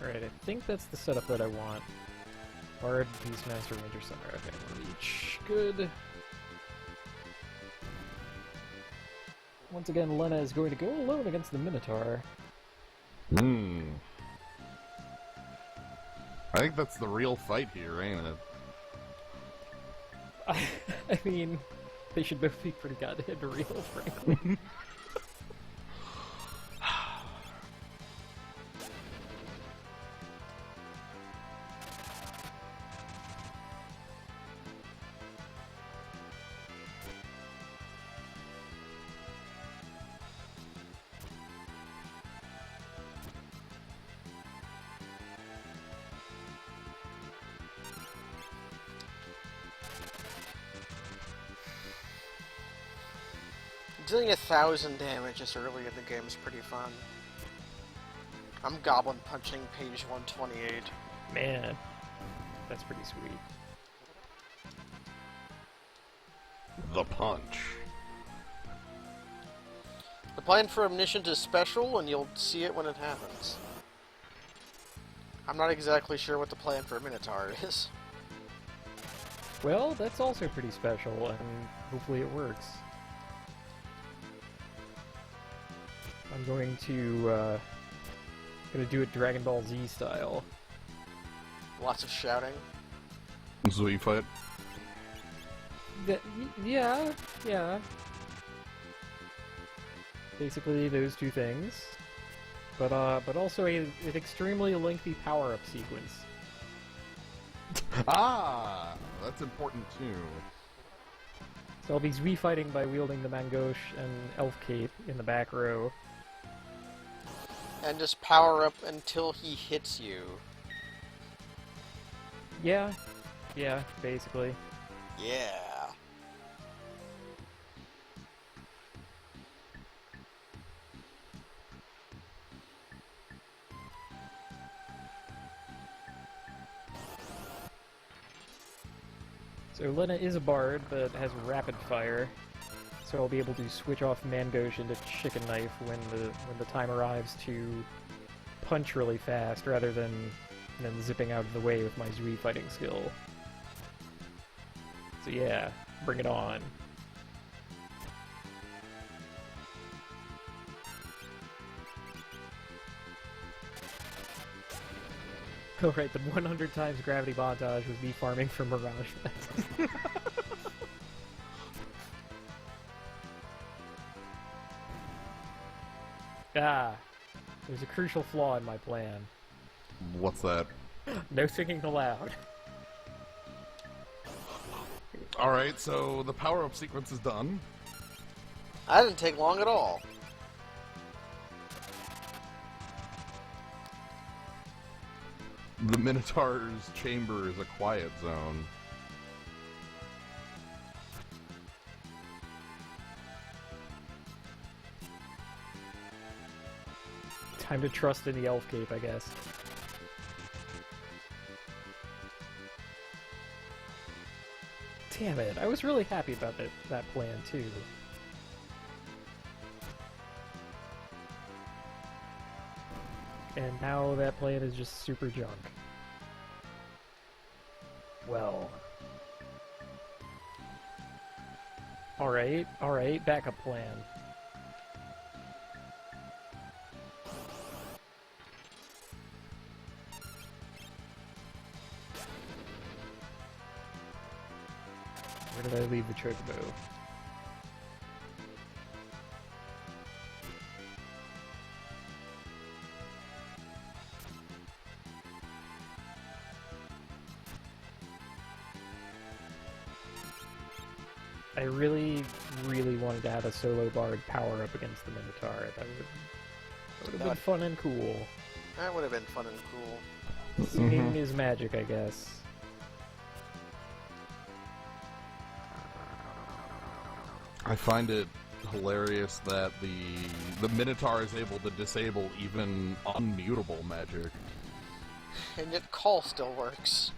Alright, I think that's the setup that I want. Bard, Beastmaster, Winter Summer. Okay, one of each. Good. Once again, Lena is going to go alone against the Minotaur. Hmm. I think that's the real fight here, ain't it? I mean, they should both be pretty goddamn real, frankly. Doing 1,000 damage this early in the game is pretty fun. I'm goblin punching page 128. Man, that's pretty sweet. The punch. The plan for Omniscient is special, and you'll see it when it happens. I'm not exactly sure what the plan for Minotaur is. Well, that's also pretty special, and hopefully it works. I'm going to do it Dragon Ball Z style. Lots of shouting. So you fight? Yeah. Basically those two things. But also an extremely lengthy power-up sequence. Ah! That's important too. So I'll be Zui fighting by wielding the Mangosh and Elf Cape in the back row. And just power up until he hits you. Yeah, basically. Yeah. So Lena is a bard, but has rapid fire, so I'll be able to switch off Mangosh into Chicken Knife when the time arrives to punch really fast, rather than zipping out of the way with my Zui fighting skill. So yeah, bring it on. Oh right, the 100 times gravity montage was me farming for Mirage Fest. There's a crucial flaw in my plan. What's that? No singing aloud. Alright, so the power-up sequence is done. That didn't take long at all. The Minotaur's chamber is a quiet zone. Time to trust in the Elf Cape, I guess. Damn it, I was really happy about that plan, too. And now that plan is just super junk. Well. Alright, backup plan. Where did I leave the chocobo? I really, really wanted to have a solo bard power up against the Minotaur. That would have been fun and cool. That would have been fun and cool. Singing is magic, I guess. I find it hilarious that the Minotaur is able to disable even unmutable magic. And yet call still works.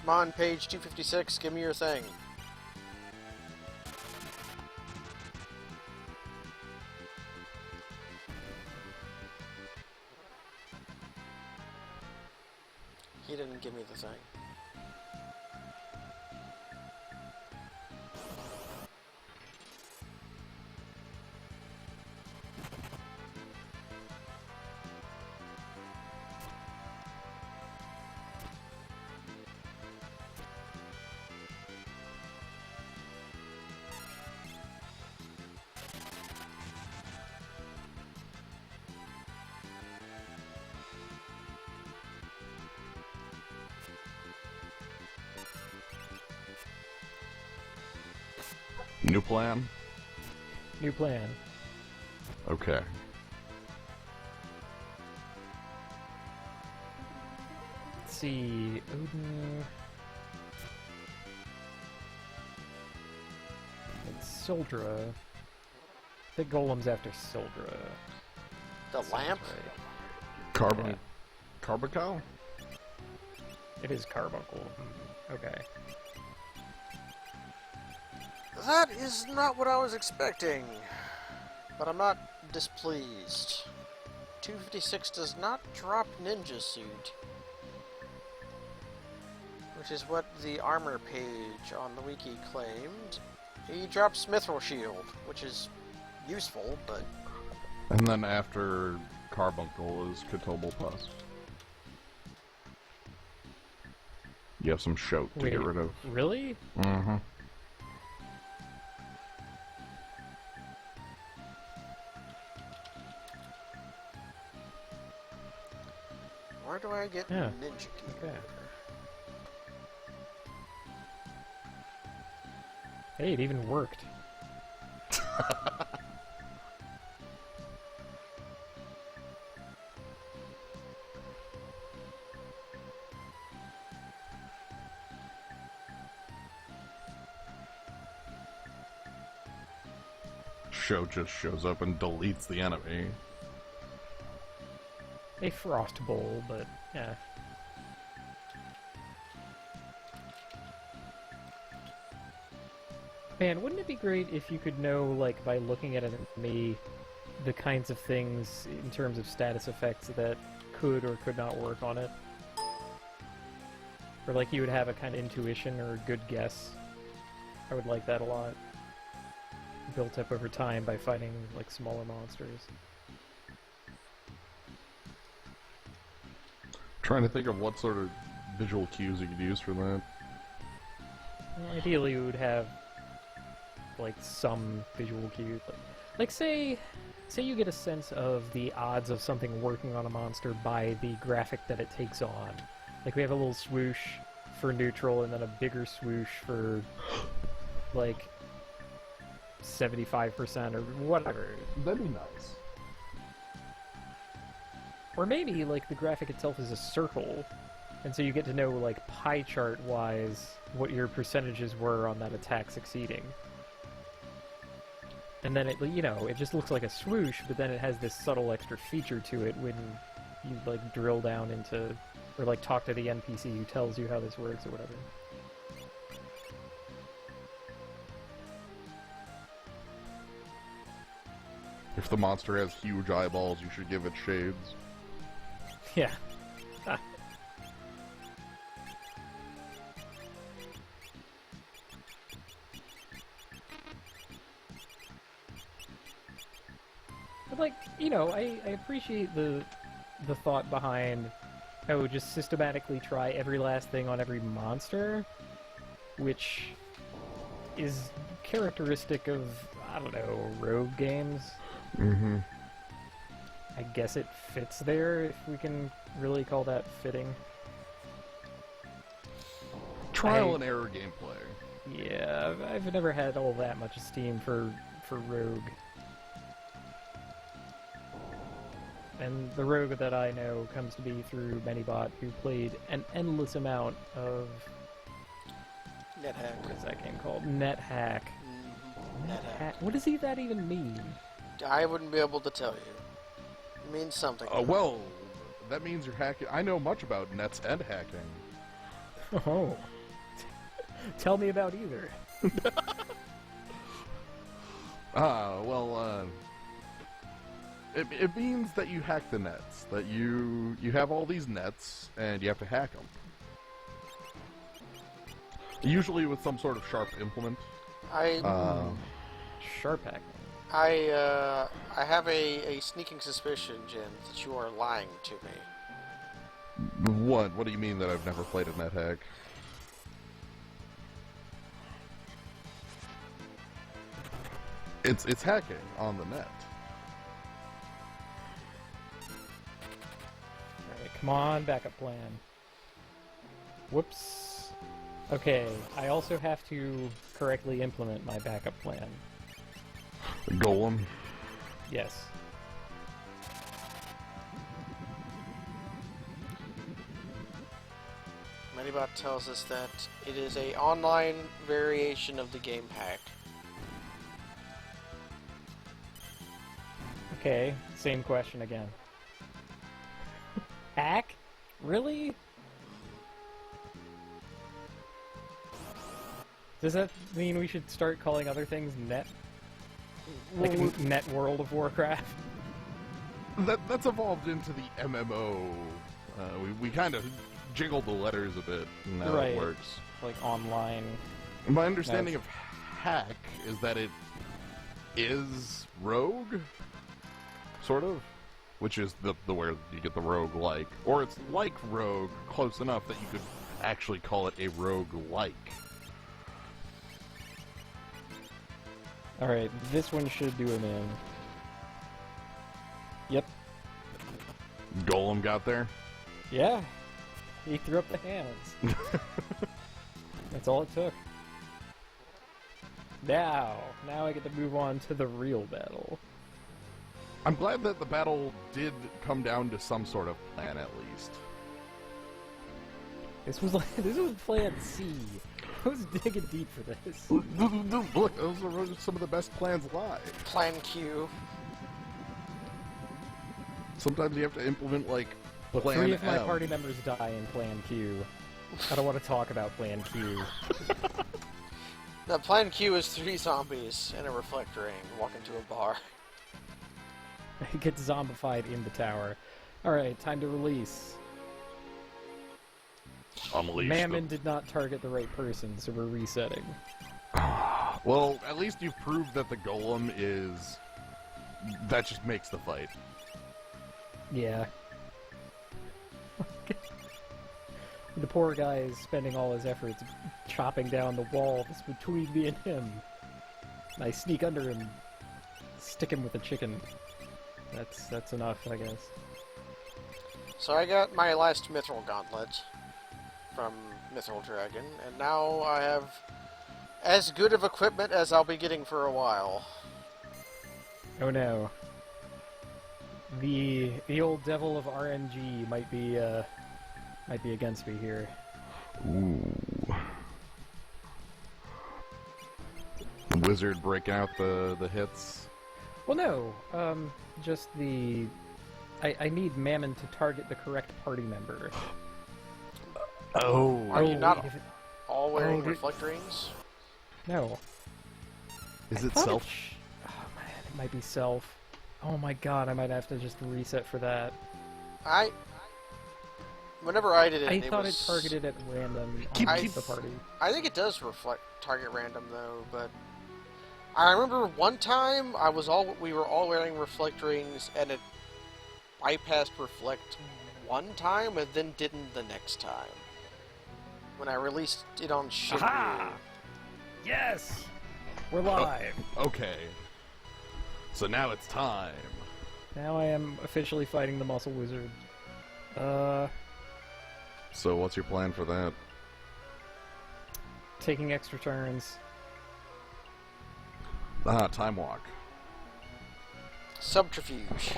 Come on, page 256, give me your thing. He didn't give me the thing. New plan? New plan. Okay. Let's see. Odin. It's Sildra. I think Golem's after Sildra. The lamp? Right. Carbon... Carbical? It is Carbuncle. Okay. That is not what I was expecting. But I'm not displeased. 256 does not drop Ninja Suit. Which is what the armor page on the wiki claimed. He drops Mithril Shield, which is useful, but... And then after Carbuncle is Ctobel Plus. You have some shout to Wait, get rid of. Really? Mm-hmm. Where do I get Yeah. Ninja Gear? Okay. Hey, it even worked. Show just shows up and deletes the enemy. A Frost Bowl, but yeah. Man, wouldn't it be great if you could know, like, by looking at an enemy, the kinds of things in terms of status effects that could or could not work on it? Or, like, you would have a kind of intuition or a good guess. I would like that a lot. Built up over time by fighting, like, smaller monsters. Trying to think of what sort of visual cues you could use for that. Well, ideally, you would have like some visual cues. Like say you get a sense of the odds of something working on a monster by the graphic that it takes on. Like we have a little swoosh for neutral and then a bigger swoosh for like 75% or whatever. That'd be nice. Or maybe like the graphic itself is a circle, and so you get to know like pie chart wise what your percentages were on that attack succeeding. And then it, you know, it just looks like a swoosh, but then it has this subtle extra feature to it when you like drill down into, or like talk to the NPC who tells you how this works or whatever. If the monster has huge eyeballs, you should give it shades. Yeah. But like, you know, I appreciate the thought behind, oh, just systematically try every last thing on every monster, which is characteristic of, I don't know, rogue games. Mm-hmm. I guess it fits there, if we can really call that fitting. Trial and error gameplay. Yeah, I've never had all that much esteem for rogue. And the rogue that I know comes to be through Manybot, who played an endless amount of... NetHack. What is that game called? NetHack. NetHack. What does that even mean? I wouldn't be able to tell you. It means something. Well, that means you're hacking. I know much about nets and hacking. Oh. Tell me about either. It means that you hack the nets. That you have all these nets, and you have to hack them. Usually with some sort of sharp implement. Sharp hack. I have a sneaking suspicion, Jim, that you are lying to me. What? What do you mean that I've never played a net hack? It's hacking on the net. Alright, come on, backup plan. Whoops. Okay, I also have to correctly implement my backup plan. Golem. Yes. Medibot tells us that it is a online variation of the game hack. Okay, same question again. Hack? Really? Does that mean we should start calling other things net? Like net World of Warcraft? That's evolved into the MMO. We kind of jiggled the letters a bit, and now Right. it works. Like online. My understanding of hack is that it is rogue, sort of, which is the where you get the rogue like, or it's like rogue, close enough that you could actually call it a rogue like. Alright, this one should do him in. Yep. Golem got there. Yeah. He threw up the hands. That's all it took. Now I get to move on to the real battle. I'm glad that the battle did come down to some sort of plan at least. This was Plan C. I was digging deep for this. Look, those are some of the best plans alive. Plan Q. Sometimes you have to implement, like, Look, Plan 3 of my M. party members die in Plan Q. I don't want to talk about Plan Q. The Plan Q is 3 zombies and a reflector ring walk into a bar. He gets zombified in the tower. Alright, time to release. Unleash Mammon did not target the right person, so we're resetting. Well, at least you've proved that the golem is... That just makes the fight. Yeah. The poor guy is spending all his efforts chopping down the wall that's between me and him. And I sneak under him, stick him with a chicken. That's enough, I guess. So I got my last Mithril Gauntlet from Mithril Dragon, and now I have as good of equipment as I'll be getting for a while. Oh no. The old devil of RNG might be against me here. Ooh. The wizard breaking out the hits. Well, no. Just the... I need Mammon to target the correct party member. Oh. Are you not wait, all wearing dude. reflect rings? No. Is I it thought self? Oh man, it might be self. Oh my god, I might have to just reset for that. Whenever I did it, I it thought was... it targeted at random Keep- on keep- the party. I think it does target random though, but I remember one time we were all wearing reflect rings and it bypassed reflect one time and then didn't the next time. When I released it on Shinryu. Aha! Yes! We're live! Okay. So now it's time. Now I am officially fighting the Muscle Wizard. So what's your plan for that? Taking extra turns. Time walk. Subterfuge.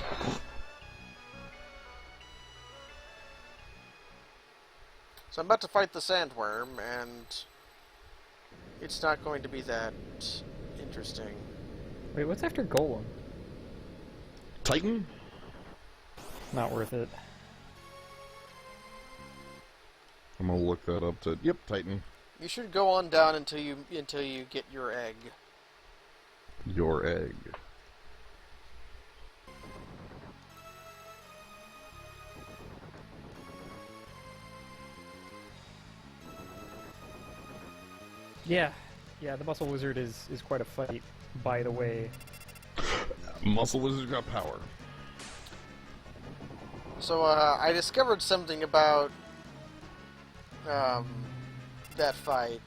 So I'm about to fight the sandworm, and it's not going to be that interesting. Wait, what's after Golem? Titan? Not worth it. I'm gonna look that up to... Yep, Titan. You should go on down until you get your egg. Your egg. Yeah, the Muscle Wizard is quite a fight, by the way. Muscle Wizard got power. So, I discovered something about that fight.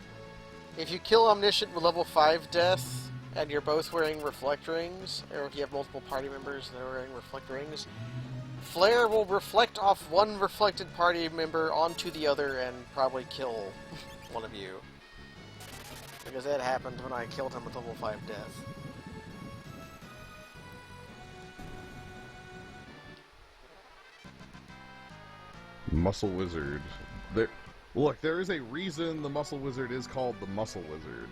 If you kill Omniscient with level 5 death, and you're both wearing reflect rings, or if you have multiple party members that are wearing reflect rings, Flare will reflect off one reflected party member onto the other and probably kill one of you. Because that happened when I killed him with level 5 death. Muscle Wizard. Look, there is a reason the Muscle Wizard is called the Muscle Wizard.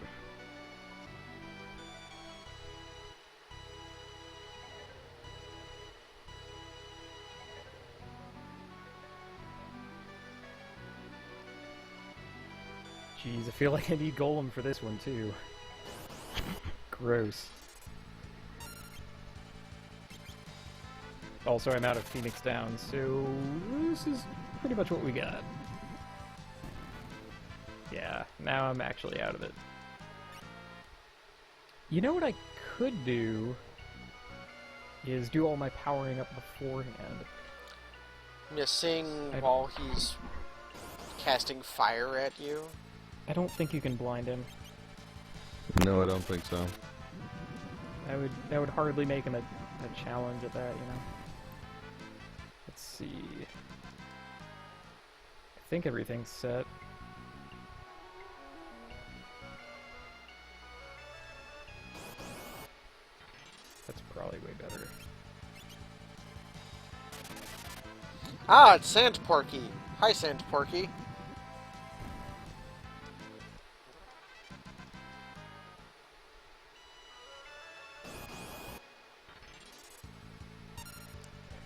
Jeez, I feel like I need Golem for this one, too. Gross. Also, I'm out of Phoenix Down, so this is pretty much what we got. Yeah, now I'm actually out of it. You know what I could do is do all my powering up beforehand. Missing while he's casting fire at you. I don't think you can blind him. No, I don't think so. That would hardly make him a challenge at that, you know. Let's see. I think everything's set. That's probably way better. Ah, it's Sand Porky. Hi, Sand Porky.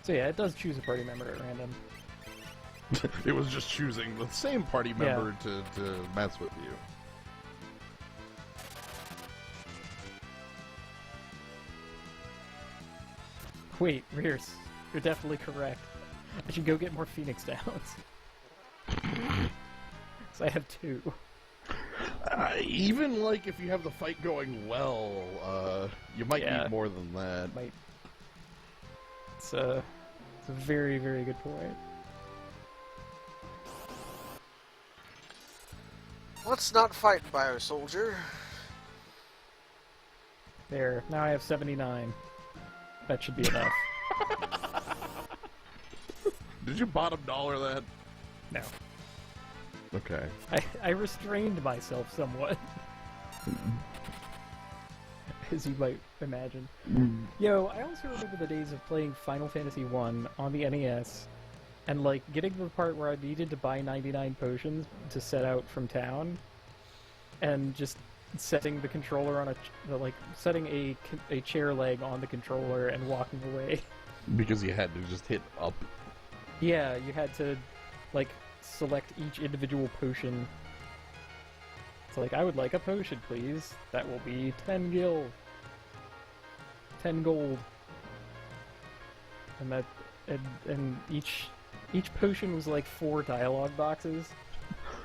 So yeah, it does choose a party member at random. It was just choosing the same party member to mess with you. Wait, Rears, you're definitely correct. I should go get more Phoenix Downs. Because I have 2. Even, like, if you have the fight going well, you might need more than that. Might. It's a very, very good point. Let's not fight, Bio Soldier. There, now I have 79. That should be enough. Did you bottom dollar that? No. Okay. I restrained myself somewhat. As you might imagine. Yo, I also remember the days of playing Final Fantasy 1 on the NES, and like getting to the part where I needed to buy 99 potions to set out from town, and just setting the controller on setting a chair leg on the controller and walking away. Because you had to just hit up. Yeah, you had to like select each individual potion. It's like, I would like a potion, please. That will be 10 gil. 10 gold. And that and each potion was like 4 dialogue boxes.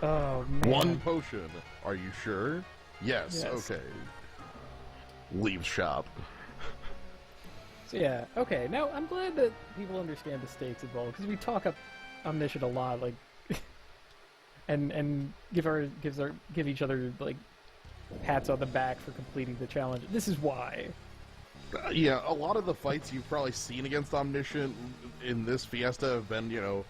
Oh man. 1 potion. Are you sure? Yes. Okay. Leave shop. So yeah, okay. Now I'm glad that people understand the stakes involved, because we talk up Omniscient a lot, like, and give each other like pats on the back for completing the challenge. This is why. Yeah, a lot of the fights you've probably seen against Omniscient in this Fiesta have been, you know,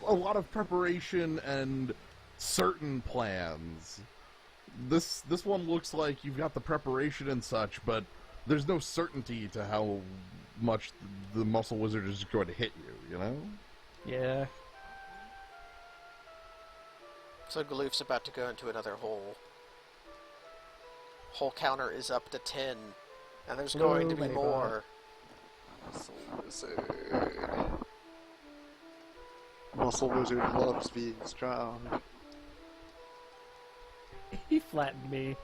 a lot of preparation and certain plans. This one looks like you've got the preparation and such, but there's no certainty to how much the Muscle Wizard is going to hit you, you know? Yeah. So Galoof's about to go into another hole. Hole counter is up to 10. And there's going to be more. Muscle Wizard. Muscle Wizard loves being strong. He flattened me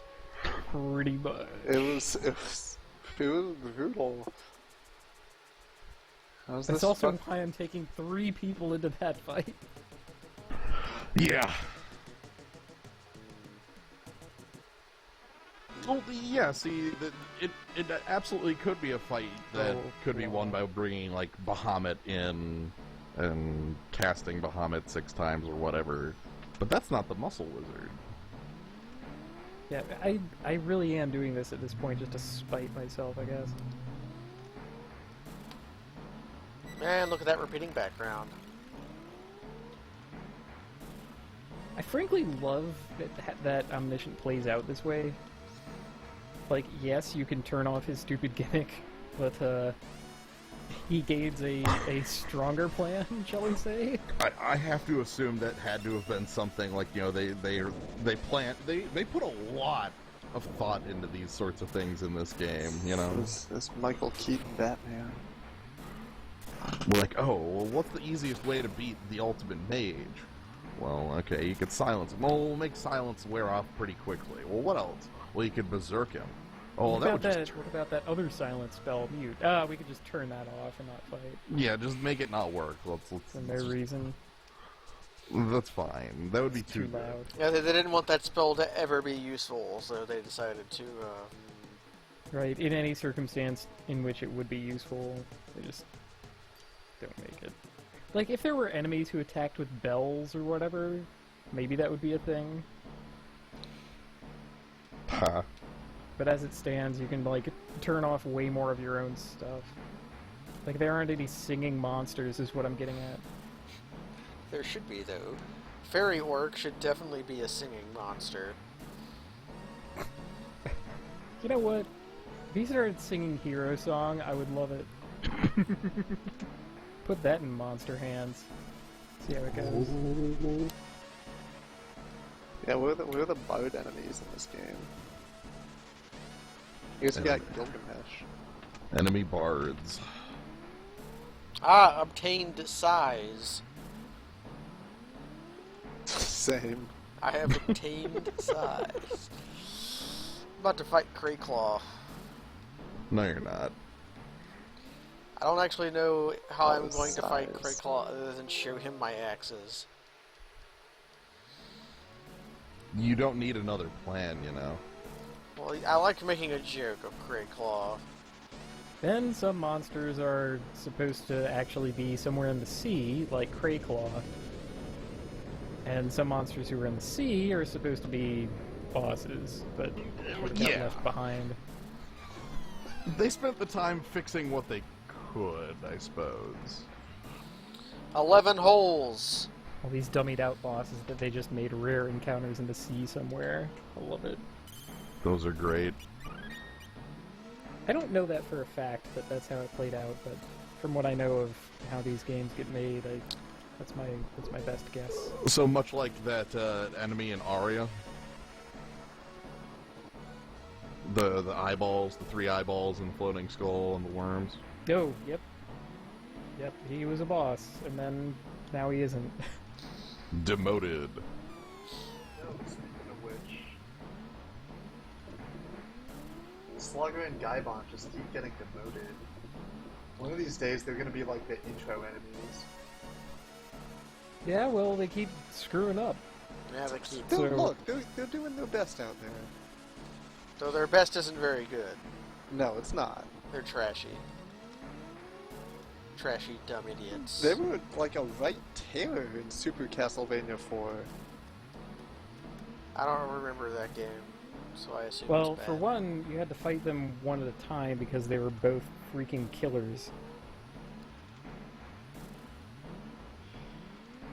pretty much. It was brutal. How's That's this also fun? why I'm taking 3 people into that fight. Yeah. Well, yeah. See, it absolutely could be a fight that could be won by bringing like Bahamut in and casting Bahamut 6 times or whatever. But that's not the Muscle Wizard. Yeah, I really am doing this at this point just to spite myself, I guess. Man, look at that repeating background. I frankly love that Omniscient plays out this way. Like, yes, you can turn off his stupid gimmick, but he gains a stronger plan, shall we say? I have to assume that had to have been something like, you know, they put a lot of thought into these sorts of things in this game, you know. This Michael Keaton Batman. We're like, oh, well, what's the easiest way to beat the ultimate mage? Well, okay, you could silence him. Well, we'll make silence wear off pretty quickly. Well, what else? Well, you could berserk him. Oh, What that would about just... what about that other silent spell, mute? We could just turn that off and not fight Yeah, just make it not work. for no reason. That's fine. That would be Too too loud. Yeah, they didn't want that spell to ever be useful, so they decided to, Right, in any circumstance in which it would be useful, they just don't make it. Like, if there were enemies who attacked with bells or whatever, maybe that would be a thing. Ha. But as it stands, you can, like, turn off way more of your own stuff. Like, there aren't any singing monsters, is what I'm getting at. there should be, though. Fairy Orc should definitely be a singing monster. You know what? If he started singing Hero Song, I would love it. Put that in monster hands. See how it goes. Yeah, we're the bard enemies in this game. You guys got Gilgamesh. Enemy bards. Ah, obtained size. Same. I have obtained size. About to fight Crayclaw. No, you're not. I don't actually know how I'm Oh, going to fight size. Crayclaw other than show him my axes. You don't need another plan, you know. Well, I like making a joke of Crayclaw. Then some monsters are supposed to actually be somewhere in the sea, like Crayclaw. And some monsters who are in the sea are supposed to be bosses, but got Yeah. left behind. They spent the time fixing what they could, I suppose. 11 holes! All these dummied out bosses that they just made rare encounters in the sea somewhere. I love it. Those are great. I don't know that for a fact, but that's how it played out. But from what I know of how these games get made, that's my best guess. So much like that enemy in Aria. The eyeballs, the 3 eyeballs and the floating skull and the worms. Oh, yep. Yep, he was a boss, and then now he isn't. Demoted. Speaking of which, Slugger and Gaibon just keep getting demoted. One of these days, they're gonna be like the intro enemies. Yeah, well, they keep screwing up. Yeah, they keep. Dude, So- look, they're doing their best out there. Though their best isn't very good. No, it's not. They're trashy. Trashy, dumb idiots. They were like a right terror in Super Castlevania 4. I don't remember that game, so I assume Well, it's bad. for one, you had to fight them one at a time because they were both freaking killers.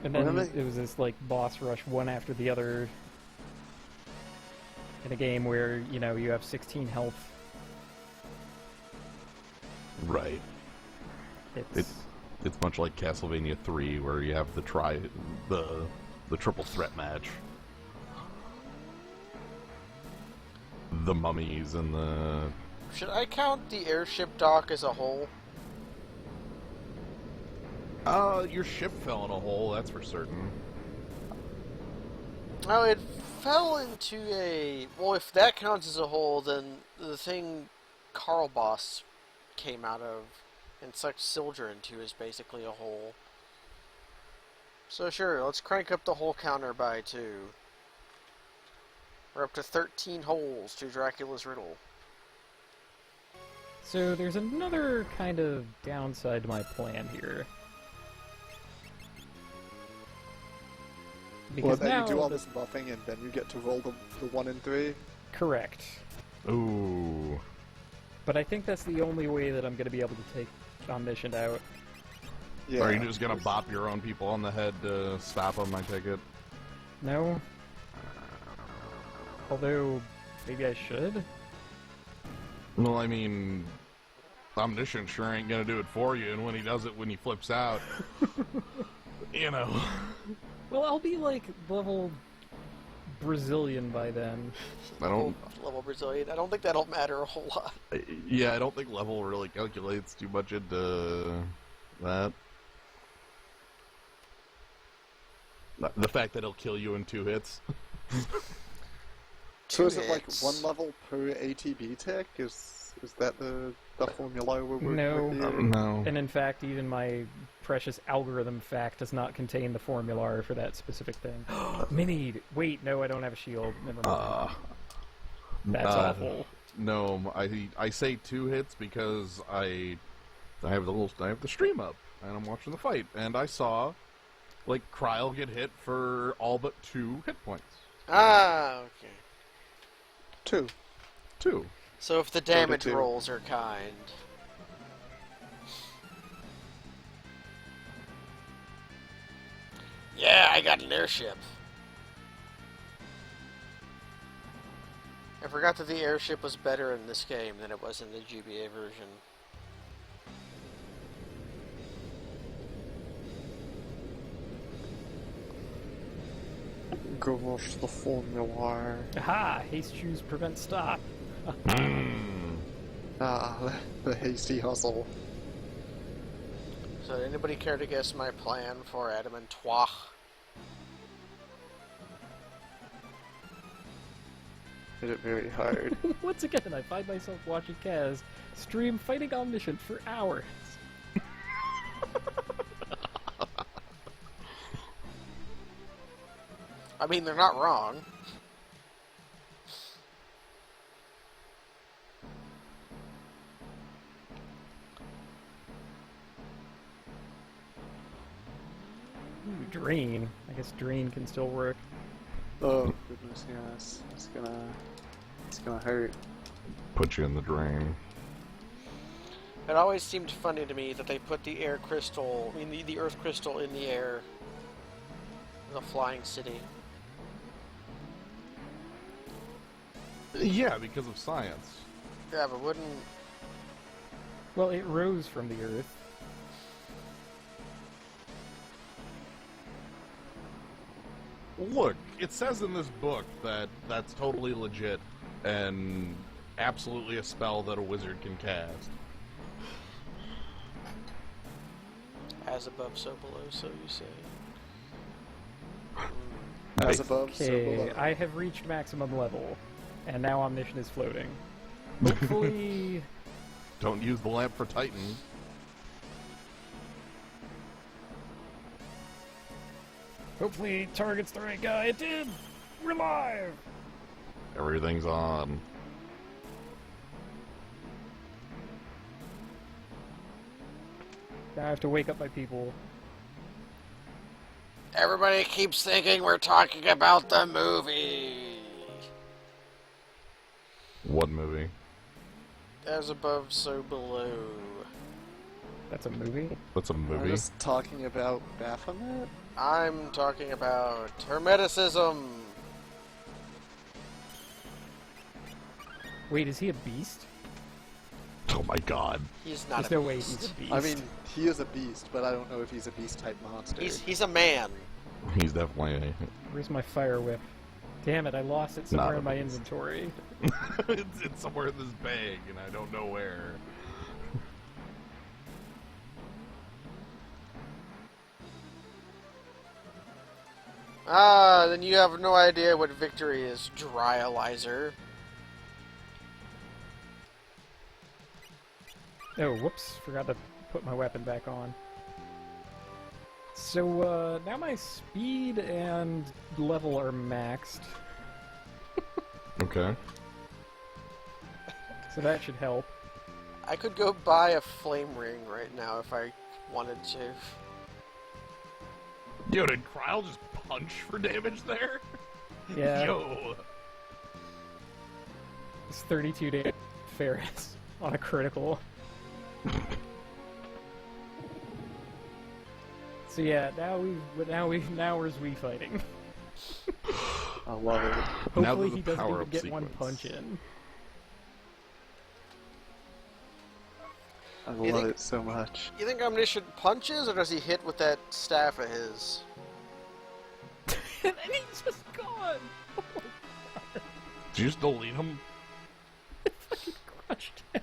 And then Really? it was this, like, boss rush one after the other in a game where, you know, you have 16 health. Right. It's much like Castlevania 3, where you have the triple threat match. The mummies and the... Should I count the airship dock as a whole? Your ship fell in a hole, that's for certain. Oh, it fell into a... Well, if that counts as a hole, then the thing Carl Boss came out of and sucked Silger into is basically a hole. So sure, let's crank up the hole counter by 2. We're up to 13 holes to Dracula's riddle. So there's another kind of downside to my plan here. Well, Because then now you do all this buffing and then you get to roll the 1 and 3. Correct. Ooh. But I think that's the only way that I'm going to be able to take Omniscient out. Yeah. Are you just gonna bop your own people on the head to stop them, I take it? No? Although, maybe I should? Well, I mean, Omniscient sure ain't gonna do it for you, and when he does it, when he flips out, you know. Well, I'll be like level Brazilian by then. I don't. Level Brazilian. I don't think that'll matter a whole lot. Yeah, I don't think level really calculates too much into that. The fact that he'll kill you in 2 hits. So is it hits. like 1 level per ATB tick? Is that the formula we're working No. with here? No. And in fact, even my precious algorithm fact does not contain the formula for that specific thing. Mini! Wait, no, I don't have a shield. Never mind. That's awful. No, I say 2 hits because I have the stream up and I'm watching the fight, and I saw like Kryl get hit for all but 2 hit points. Ah, okay. 2. 2. So if the damage 2. rolls are kind. Yeah, I got an airship. I forgot that the airship was better in this game than it was in the GBA version. Go off the formula. Aha! Haste choose prevent stop. Ah, the hasty hustle. So anybody care to guess my plan for Adamantois? Hit it very hard. Once again, I find myself watching Kaz stream fighting Omniscient for hours. I mean, they're not wrong. Ooh, Drain. I guess Drain can still work. Oh goodness, yes. It's gonna hurt. Put you in the drain. It always seemed funny to me that they put the air crystal, I mean the earth crystal in the air. The flying city. Yeah, because of science. Yeah, but wouldn't... Well, it rose from the earth. Look, it says in this book that that's totally legit and absolutely a spell that a wizard can cast. As above, so below, so you say. As above, so Okay, below. I have reached maximum level, and now Omniscient is floating. Hopefully... Don't use the lamp for Titan. Hopefully it targets the right guy. It did! We're live! Everything's on. Now I have to wake up my people. Everybody keeps thinking we're talking about the movie. What movie? As above, so below. That's a movie? That's a I'm movie? just talking about Baphomet. I'm talking about Hermeticism. Wait, is he a beast? Oh my god. He's not There's a no way beast. he's a beast. I mean, he is a beast, but I don't know if he's a beast-type monster. He's a man. He's definitely Where's my fire whip? Damn it, I lost it somewhere Not a in my beast. inventory. it's somewhere in this bag, and I don't know where. Ah, then you have no idea what victory is, Dryalizer. Oh, whoops. Forgot to put my weapon back on. So, now my speed and level are maxed. Okay. So that should help. I could go buy a flame ring right now if I wanted to. Yo, did Kryle just punch for damage there? Yeah. Yo. It's 32 damage Ferris on a critical. So yeah, now we're Zui fighting. I love it. Now Hopefully there's a he doesn't even power-up get one sequence. punch in. I You love think- it so much. You think Omniscient punches, or does he hit with that staff of his? And then he's just gone! Did you just delete him? Crushed him.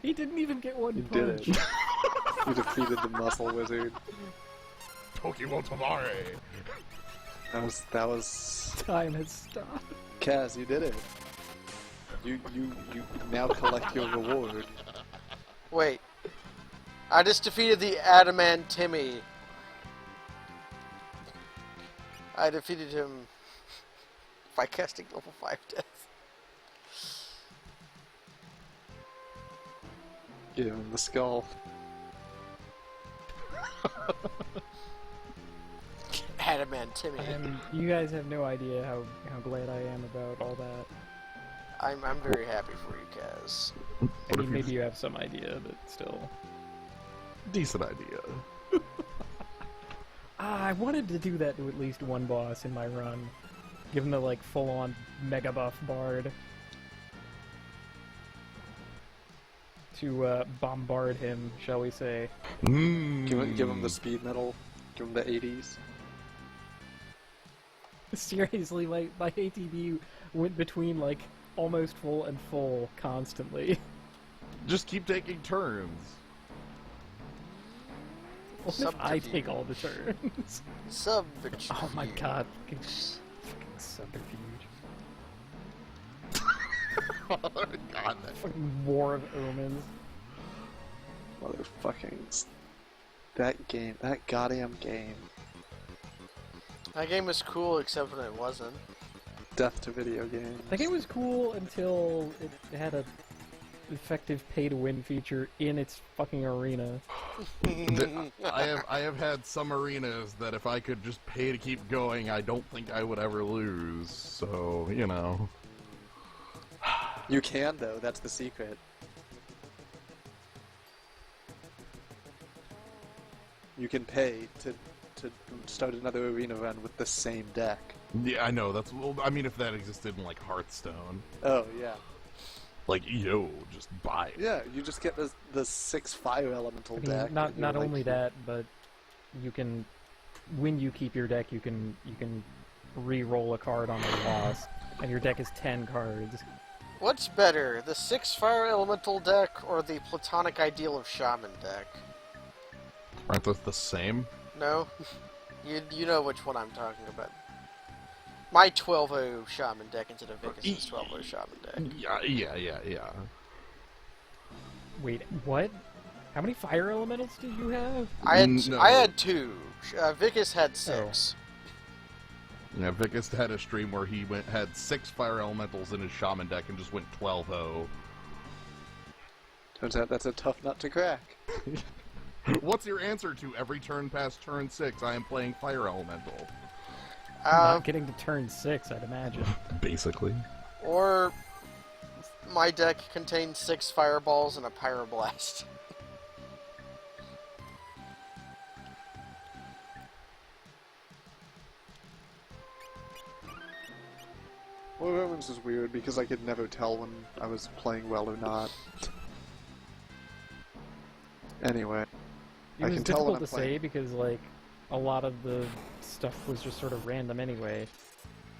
He didn't even get one You punch. did it. You defeated the muscle wizard. Pokemon Tamare. That was Time has stopped. Kaz, you did it. You now collect your reward. Wait. I just defeated the Adamant Timmy. I defeated him by casting level 5 death. Give him the skull. Adamant Timmy. You guys have no idea how glad I am about all that. I'm very happy for you, Kaz. I mean, maybe you have some idea, but still. Decent idea. I wanted to do that to at least one boss in my run. Give him the, like, full-on mega buff bard. To, bombard him, shall we say. Give him the speed metal. Give him the 80s. Seriously, my ATB went between, like, almost full and full constantly. Just keep taking turns. What if I take all the turns? Subterfuge. Oh my god, fucking subterfuge. Oh god, that Fucking War of Omens. Motherfuckings. That game, that goddamn game. That game was cool, except when it wasn't. Death to video games. That game was cool until it had a effective pay-to-win feature in its fucking arena. I have had some arenas that if I could just pay to keep going, I don't think I would ever lose. So, you know. You can, though. That's the secret. You can pay to start another arena run with the same deck. Yeah, I know. That's. Well, I mean, if that existed in like Hearthstone, Oh, yeah. like yo, just buy it. Yeah, you just get the 6 fire elemental I mean, deck. not and you're like, only that, but you can, when you keep your deck, you can re-roll a card on a loss, and your deck is 10 cards. What's better, the 6 Fire Elemental deck or the Platonic Ideal of Shaman deck? Aren't those the same? No? You know which one I'm talking about. My 12-0 Shaman deck instead of Vicus's 12-0 Shaman deck. Yeah. Wait, what? How many fire elementals did you have? I had No. I had 2. Vicus had 6. Yeah, Vicus had a stream where he had 6 fire elementals in his shaman deck and just went 12-0. Turns out that's a tough nut to crack. What's your answer to every turn past turn 6? I am playing fire elemental. Not getting to turn 6, I'd imagine. Basically. Or my deck contains 6 fireballs and a pyroblast. Well, Romans is weird because I could never tell when I was playing well or not. Anyway, It I was can tell when difficult I'm to say playing. because, like, a lot of the stuff was just sort of random anyway.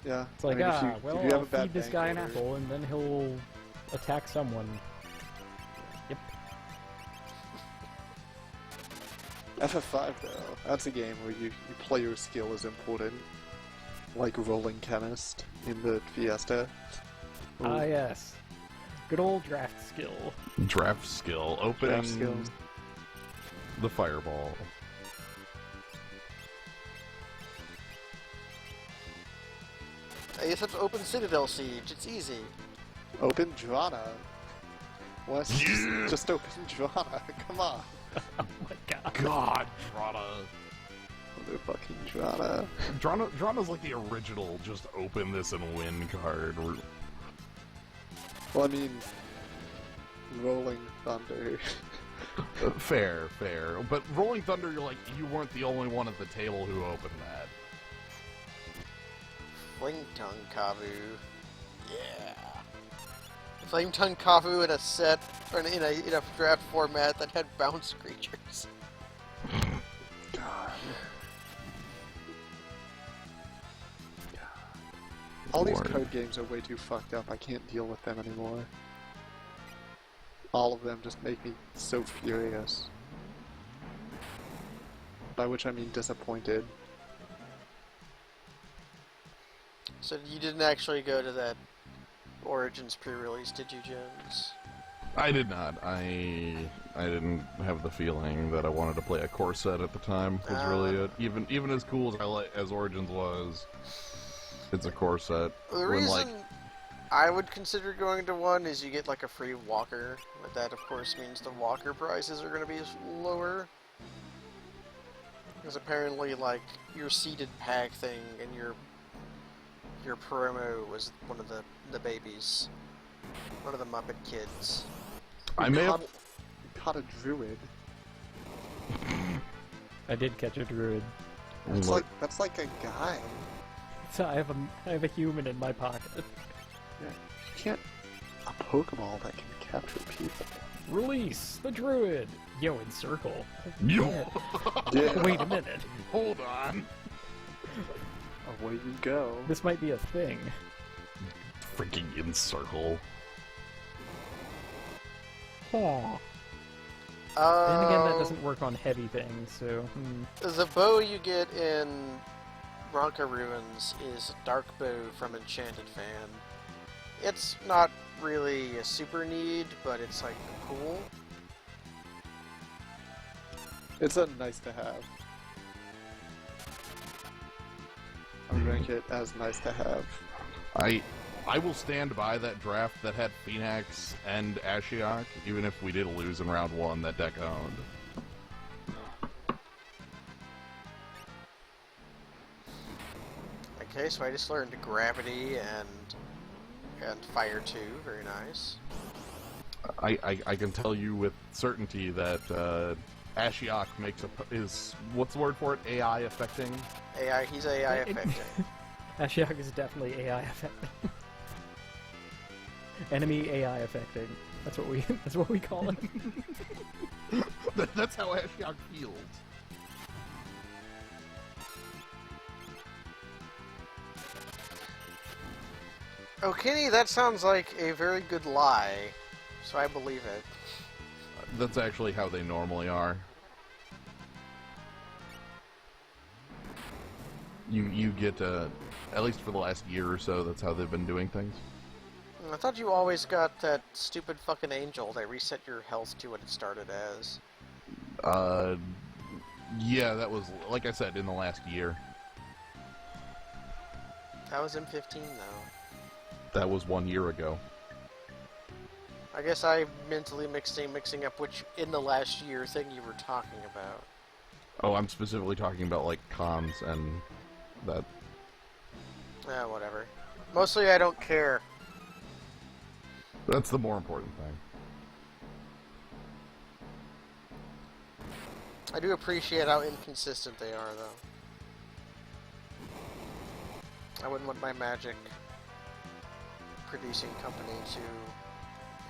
Yeah, It's like, I mean, if if you I'll have a bad feed this bank guy an order- apple and then he'll attack someone. Yep. FF5 though, that's a game where you player skill is important. Like Rolling Chemist in the Fiesta. Ah, yes. Good old draft skill. Draft skill. Opening Draft skills. the fireball. I guess it's Open Citadel Siege. It's easy. Open Drana. Wes, just open Drana. Come on. Oh my god. God, Drana. Motherfucking Drana. Drana's like the original just open this and win card. Well, I mean, Rolling Thunder. Fair. But Rolling Thunder, you're like, you weren't the only one at the table who opened that. Flame Tongue Kavu. Yeah. Flame Tongue Kavu in a set, or in a draft format that had bounce creatures. God. All these Lord. card games are way too fucked up. I can't deal with them anymore. All of them just make me so furious. By which I mean disappointed. So you didn't actually go to that Origins pre-release, did you, Jones? I did not. I didn't have the feeling that I wanted to play a core set at the time. Was really it. Even as cool as Origins was, it's a core set. The When, reason like, I would consider going to one is you get like a free walker, but that of course means the walker prices are going to be lower. Because apparently, like, your seated pack thing and your promo was one of the babies. One of the Muppet kids. I may have. Caught a druid. I did catch a druid. That's like a guy. So I have a human in my pocket. Yeah. You can't a Pokeball that can capture people. Release the druid. Yo, encircle. Yo! Yeah. Wait a minute. Hold on. Away you go. This might be a thing. Freaking encircle. Aw. Then again, that doesn't work on heavy things, so... The bow you get in Ronka Ruins is a dark bow from Enchanted Fan. It's not really a super need, but it's like cool. It's a nice to have. I rank it as nice to have. I will stand by that draft that had Phoenix and Ashiok, even if we did lose in round one that deck owned. Okay, so I just learned Gravity and Fire 2, very nice. I can tell you with certainty that Ashiok is what's the word for it? AI affecting. He's AI affecting. Ashiok is definitely AI affecting. Enemy AI affecting. That's what we call it. That's how Ashiok feels. Oh, Kenny, that sounds like a very good lie, so I believe it. That's actually how they normally are. You get, at least for the last year or so, that's how they've been doing things. I thought you always got that stupid fucking angel that reset your health to what it started as. Yeah, that was, like I said, in the last year. That was M15, though. That was 1 year ago. I guess I mentally mixing up which in the last year thing you were talking about. Oh, I'm specifically talking about, like, cons and that. Whatever. Mostly I don't care. That's the more important thing. I do appreciate how inconsistent they are, though. I wouldn't want my Magic producing company to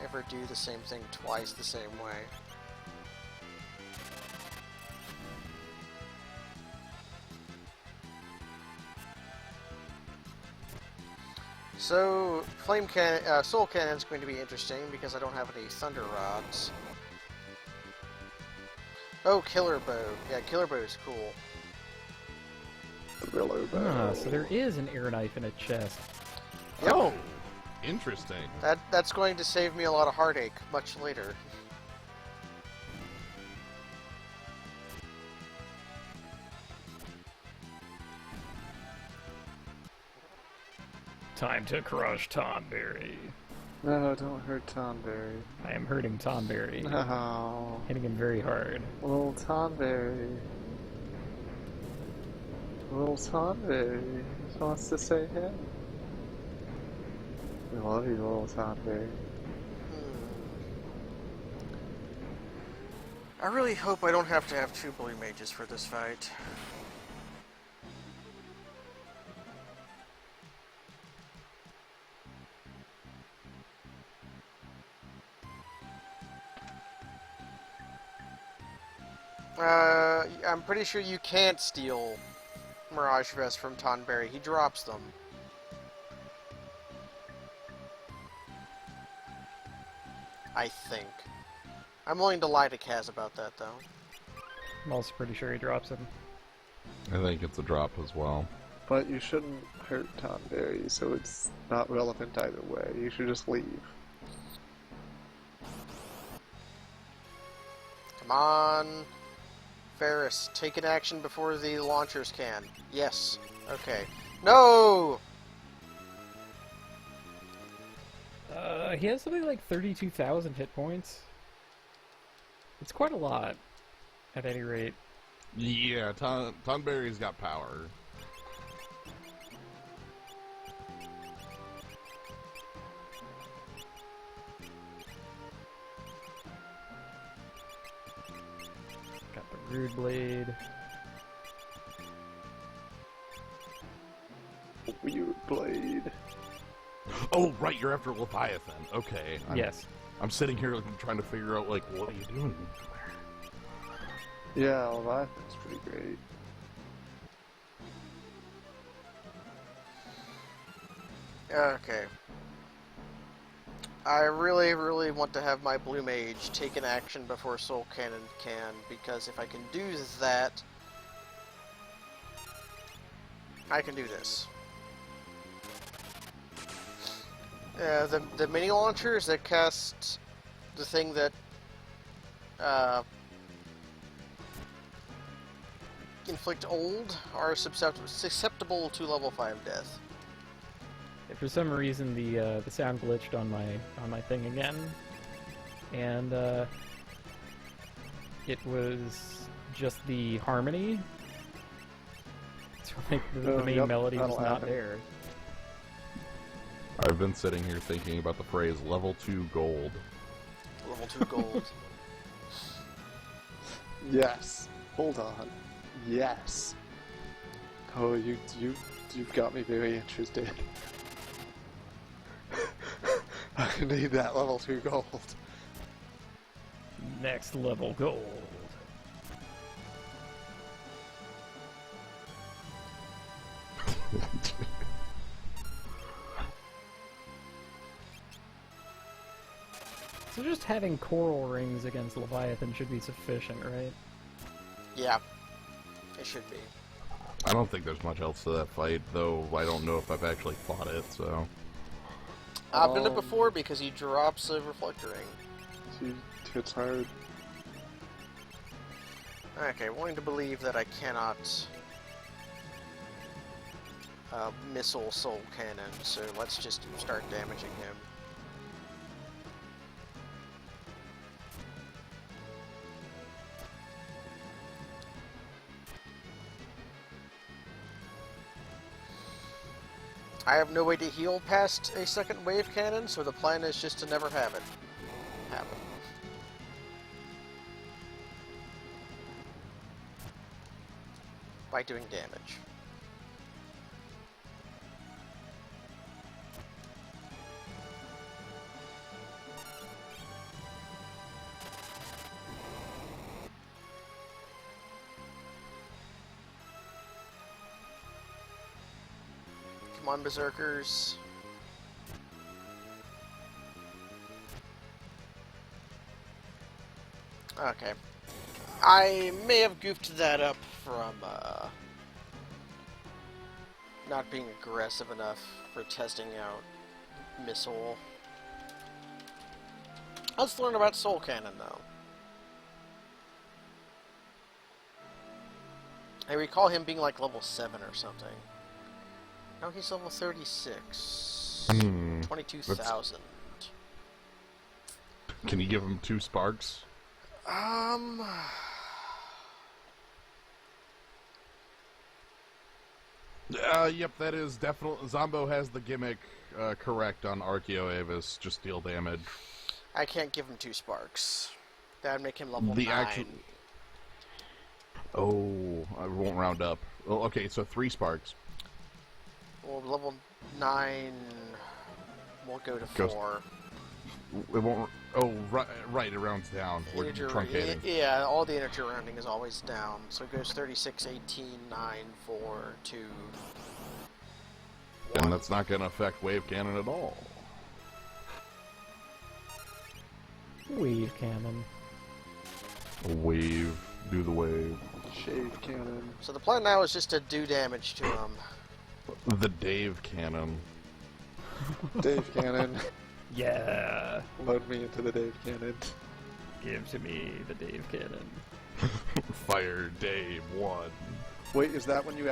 ever do the same thing twice the same way. So, Soul Cannon is going to be interesting because I don't have any Thunder Rods. Oh, Killer Bow. Yeah, Killer Bow is cool. Willow bow. Ah, so there is an air knife in a chest. Yep. Oh, interesting. That's going to save me a lot of heartache much later. Time to crush Tomberry. No, don't hurt Tomberry. I am hurting Tomberry. No. Hitting him very hard. Little Tomberry. Little Tomberry. Just wants to say hey. We love you, little Tomberry. I really hope I don't have to have 2 blue mages for this fight. I'm pretty sure you can't steal Mirage Vest from Tonberry. He drops them. I think. I'm willing to lie to Kaz about that, though. I'm also pretty sure he drops him. I think it's a drop as well. But you shouldn't hurt Tomberry, so it's not relevant either way. You should just leave. Come on. Ferris, take an action before the launchers can. Yes. Okay. No! He has something like 32,000 hit points. It's quite a lot, at any rate. Yeah, Tonberry's got power. Got the Rude Blade. Weird blade. Oh, right, you're after Leviathan. Okay. Yes. I'm sitting here trying to figure out, like, what are you doing? Yeah, Leviathan's pretty great. Okay. I really, really want to have my Blue Mage take an action before Soul Cannon can, because if I can do that, I can do this. The mini launchers that cast the thing that inflict old are susceptible to level 5 death. If for some reason the sound glitched on my thing again, and it was just the harmony. It's like the main yep, melody was that'll not happen. there. I've been sitting here thinking about the phrase level 2 gold. Level 2 gold. Yes. Hold on. Yes. Oh, you've got me very interested. I need that level 2 gold. Next level gold. So just having coral rings against Leviathan should be sufficient, right? Yeah, it should be. I don't think there's much else to that fight, though I don't know if I've actually fought it, so... I've done it before because he drops a reflector ring. It's hard. Okay, willing to believe that I cannot missile Soul Cannon, so let's just start damaging him. I have no way to heal past a second wave cannon, so the plan is just to never have it happen. By doing damage. Come on, Berserkers. Okay. I may have goofed that up from not being aggressive enough for testing out Missile. Let's learn about Soul Cannon, though. I recall him being like level 7 or something. No, he's level 36. 22,000. Can you give him 2 sparks? Yep, that is definitely... Zombo has the gimmick correct on Archaeoavis, just deal damage. I can't give him 2 sparks. That'd make him level 9. Oh, I won't round up. Well, okay, so 3 sparks. Well, level 9 will go to 4. It won't... Oh, right, it rounds down. We're truncating. Yeah, all the integer rounding is always down. So it goes 36, 18, 9, 4, 2, 1. And that's not going to affect Wave Cannon at all. Wave cannon. Wave. Do the wave. Shave cannon. So the plan now is just to do damage to him. The Dave Cannon. Dave cannon. Yeah. Load me into the Dave cannon. Give to me the Dave cannon. Fire Dave 1. Wait, is that when you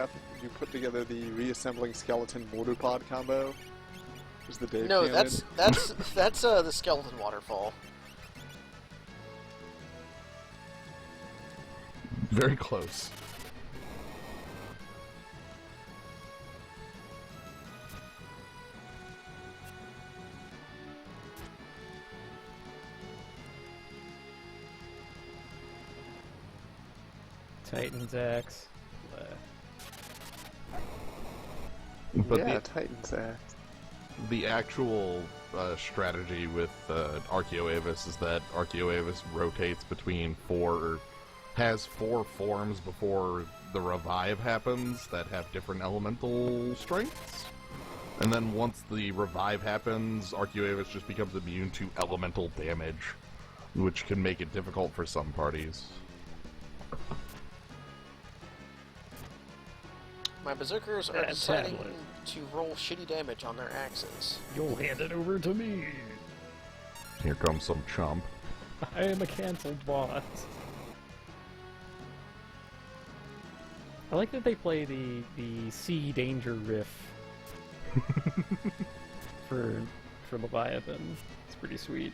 put together the reassembling skeleton mortar pod combo? Is the Dave No, cannon? that's the skeleton waterfall. Very close. Titan's Axe. But yeah, Titan's Axe. the actual strategy with Archaeoavis is that Archaeoavis rotates between has 4 forms before the revive happens that have different elemental strengths. And then once the revive happens, Archaeoavis just becomes immune to elemental damage, which can make it difficult for some parties. My berserkers are deciding to roll shitty damage on their axes. You'll hand it over to me. Here comes some chump. I am a cancelled boss. I like that they play the sea danger riff for Leviathan. It's pretty sweet.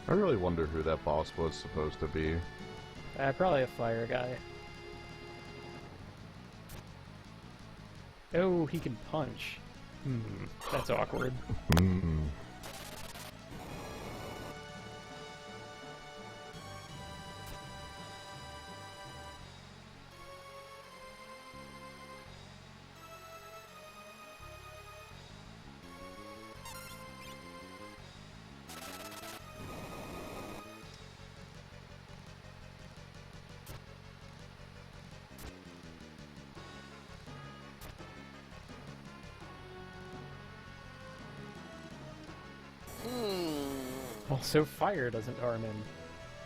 I really wonder who that boss was supposed to be. Probably a fire guy. Oh, he can punch. That's awkward. Also, fire doesn't harm him.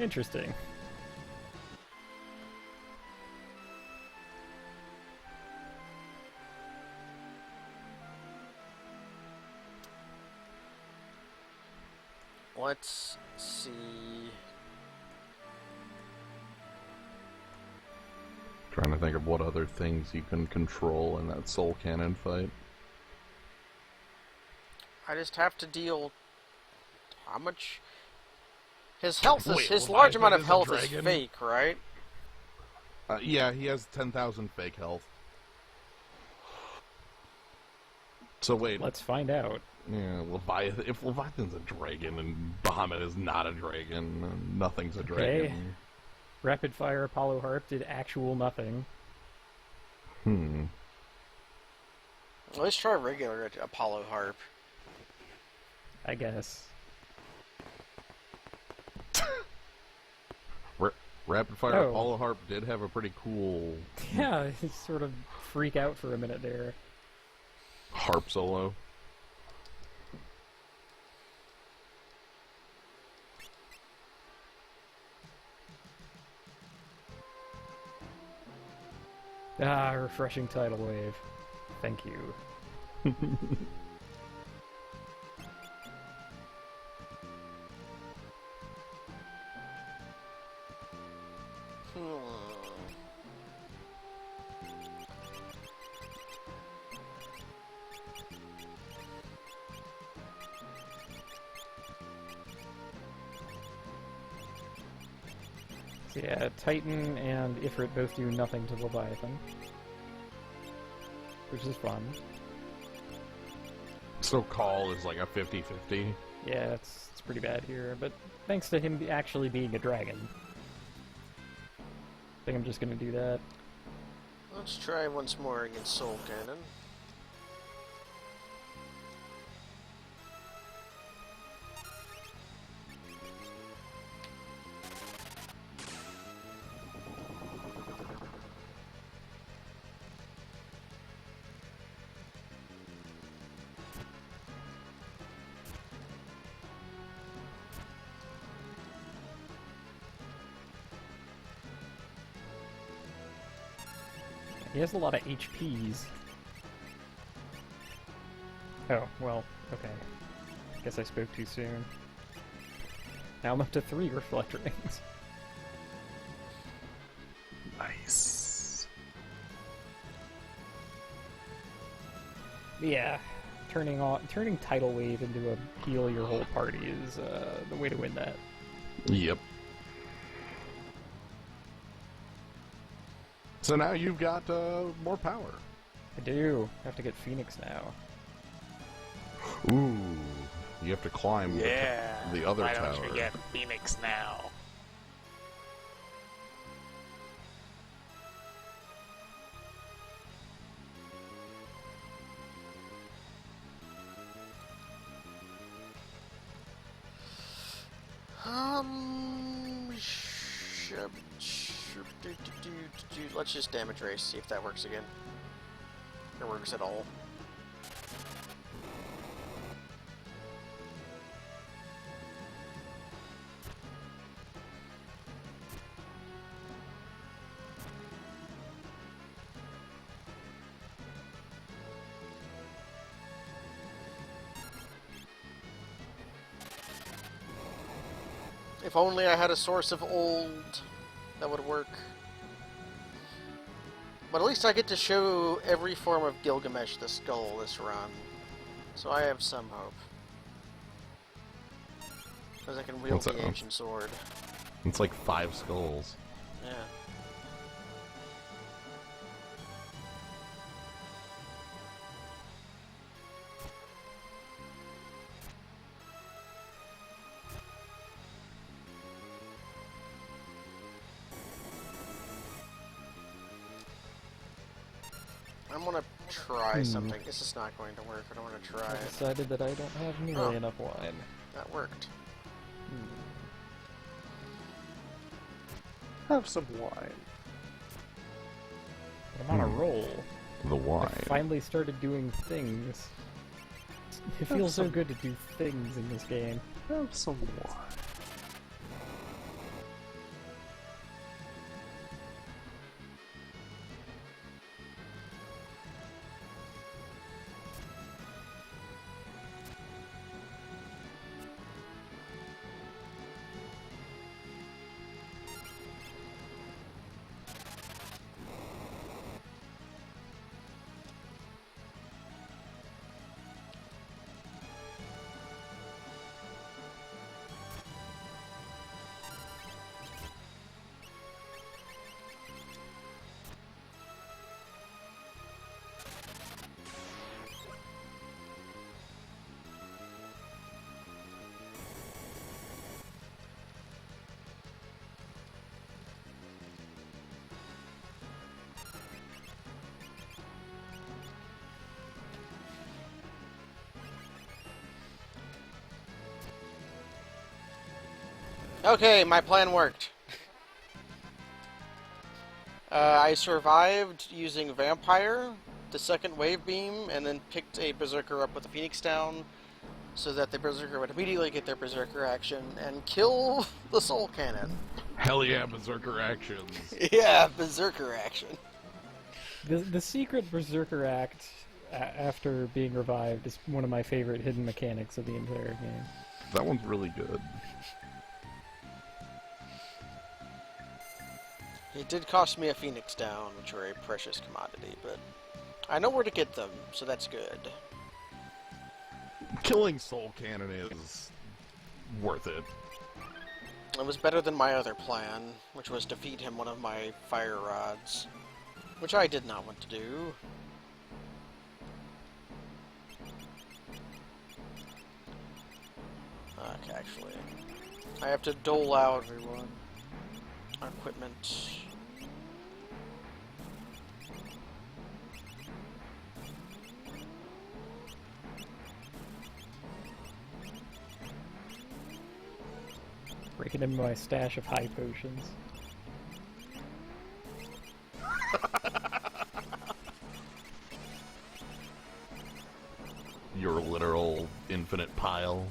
Interesting. Let's see. Trying to think of what other things you can control in that Soul Cannon fight. I just have to deal. How much? His health is. Wait, His Leviathan large amount of is a health is dragon? fake, right? Yeah, he has 10,000 fake health. So wait, Let's find out. yeah, Leviathan. If Leviathan's a dragon and Bahamut is not a dragon, then nothing's a dragon. Okay. Rapid fire Apollo Harp did actual nothing. Let's try regular Apollo Harp. I guess. Rapid Fire Oh. Apollo Harp did have a pretty cool Yeah, he sort of freak out for a minute there. harp solo. Ah, refreshing tidal wave. Thank you. So yeah, Titan and Ifrit both do nothing to Leviathan, which is fun. So Call is like a 50-50. Yeah, it's pretty bad here, but thanks to him actually being a dragon. I think I'm just gonna do that. Let's try once more against Soul Cannon. He has a lot of HPs. Oh, well, okay. Guess I spoke too soon. Now I'm up to 3 Reflect Rings. Nice. Yeah, turning Tidal Wave into a heal your whole party is the way to win that. Yep. So now you've got more power. I do. I have to get Phoenix now. Ooh. You have to climb the other Why tower. don't you get Phoenix now? Let's just damage race, see if that works again. Or works at all. If only I had a source of old, that would work. But at least I get to show every form of Gilgamesh the Skull this run. So I have some hope. Because I can wield What's that the one? ancient sword. It's like 5 skulls. Yeah. I'm gonna try something. This is not going to work, but I want to try I it. decided that I don't have nearly enough wine. That worked. Have some wine. I'm on a roll. The wine. I finally started doing things. It feels so good to do things in this game. Have some wine. Okay, my plan worked. I survived using Vampire, the second wave beam, and then picked a Berserker up with a Phoenix down, so that the Berserker would immediately get their Berserker action and kill the Soul Cannon. Hell yeah, Berserker actions. Yeah, Berserker action. The secret Berserker Act after being revived is one of my favorite hidden mechanics of the entire game. That one's really good. It did cost me a Phoenix down, which are a precious commodity, but I know where to get them, so that's good. Killing Soul Cannon is worth it. It was better than my other plan, which was to feed him one of my fire rods, which I did not want to do. Okay, actually, I have to dole out everyone equipment. Breaking into my stash of high potions. Your literal infinite pile.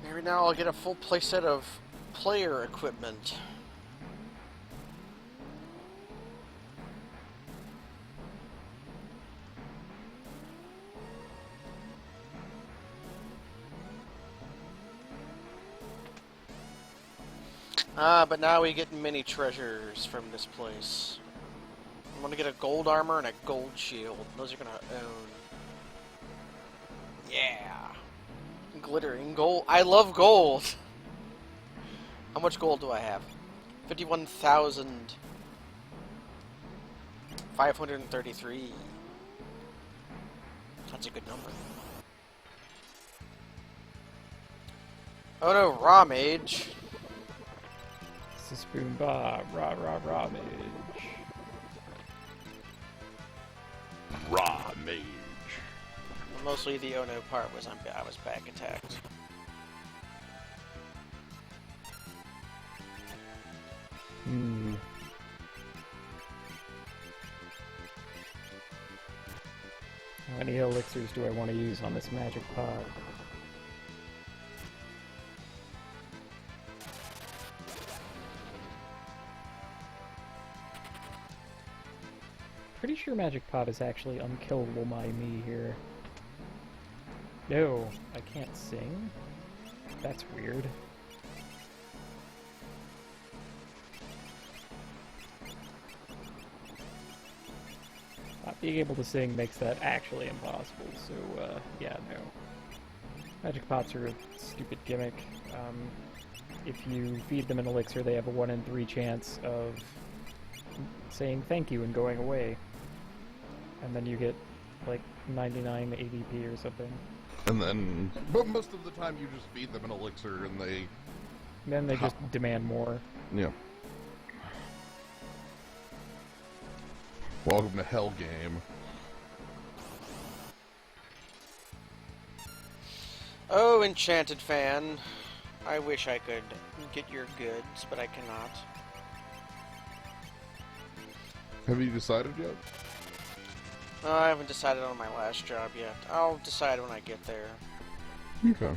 Maybe now I'll get a full playset of player equipment. Ah, but now we get many treasures from this place. I'm gonna get a gold armor and a gold shield. Those are gonna own. Yeah! Glittering gold. I love gold! How much gold do I have? 51,533. That's a good number. Oh no, raw mage. Spoon Bob, raw mage. Raw mage. Mostly the oh no part was I was back attacked. Hmm. How many elixirs do I want to use on this magic pod? Pretty sure Magic Pot is actually unkillable by me here. No, I can't sing? That's weird. Not being able to sing makes that actually impossible, so, yeah, no. Magic Pots are a stupid gimmick. If you feed them an elixir, they have a 1 in 3 chance of saying thank you and going away. And then you get, like, 99 ADP or something. And then, but most of the time you just feed them an elixir and they... Then they just demand more. Yeah. Welcome to Hell Game. Oh, Enchanted Fan. I wish I could get your goods, but I cannot. Have you decided yet? I haven't decided on my last job yet. I'll decide when I get there. Okay.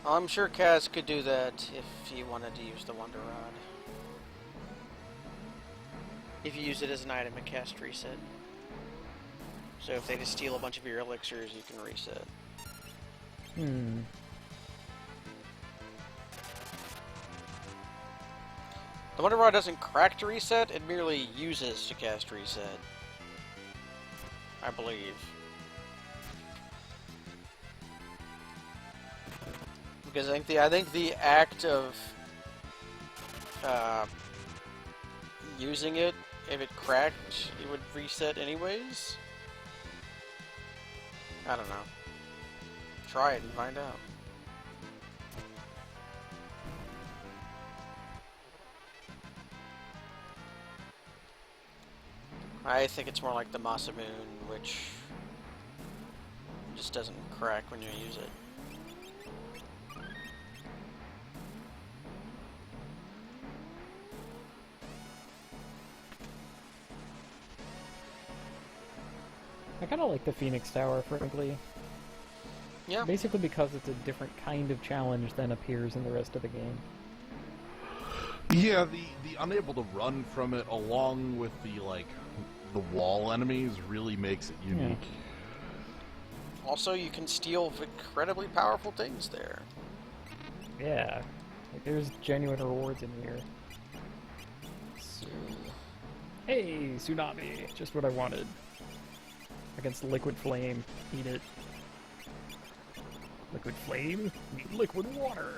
I'm sure Kaz could do that if he wanted to use the Wonder Rod. If you use it as an item at cast reset. So if they just steal a bunch of your elixirs, you can reset. Hmm. The Wonder Rod doesn't crack to reset, it merely uses to cast reset. I believe. Because I think the act of using it, if it cracked, it would reset anyways. I don't know. Try it and find out. I think it's more like the Masamune, which just doesn't crack when you use it. I kind of like the Phoenix Tower, frankly. Yeah. Basically because it's a different kind of challenge than appears in the rest of the game. Yeah, the unable to run from it along with the wall enemies really makes it unique. Also, you can steal incredibly powerful things there. Yeah. Like, there's genuine rewards in here. So... Hey, Tsunami! Just what I wanted. Against Liquid Flame. Eat it. Liquid Flame? Need liquid water!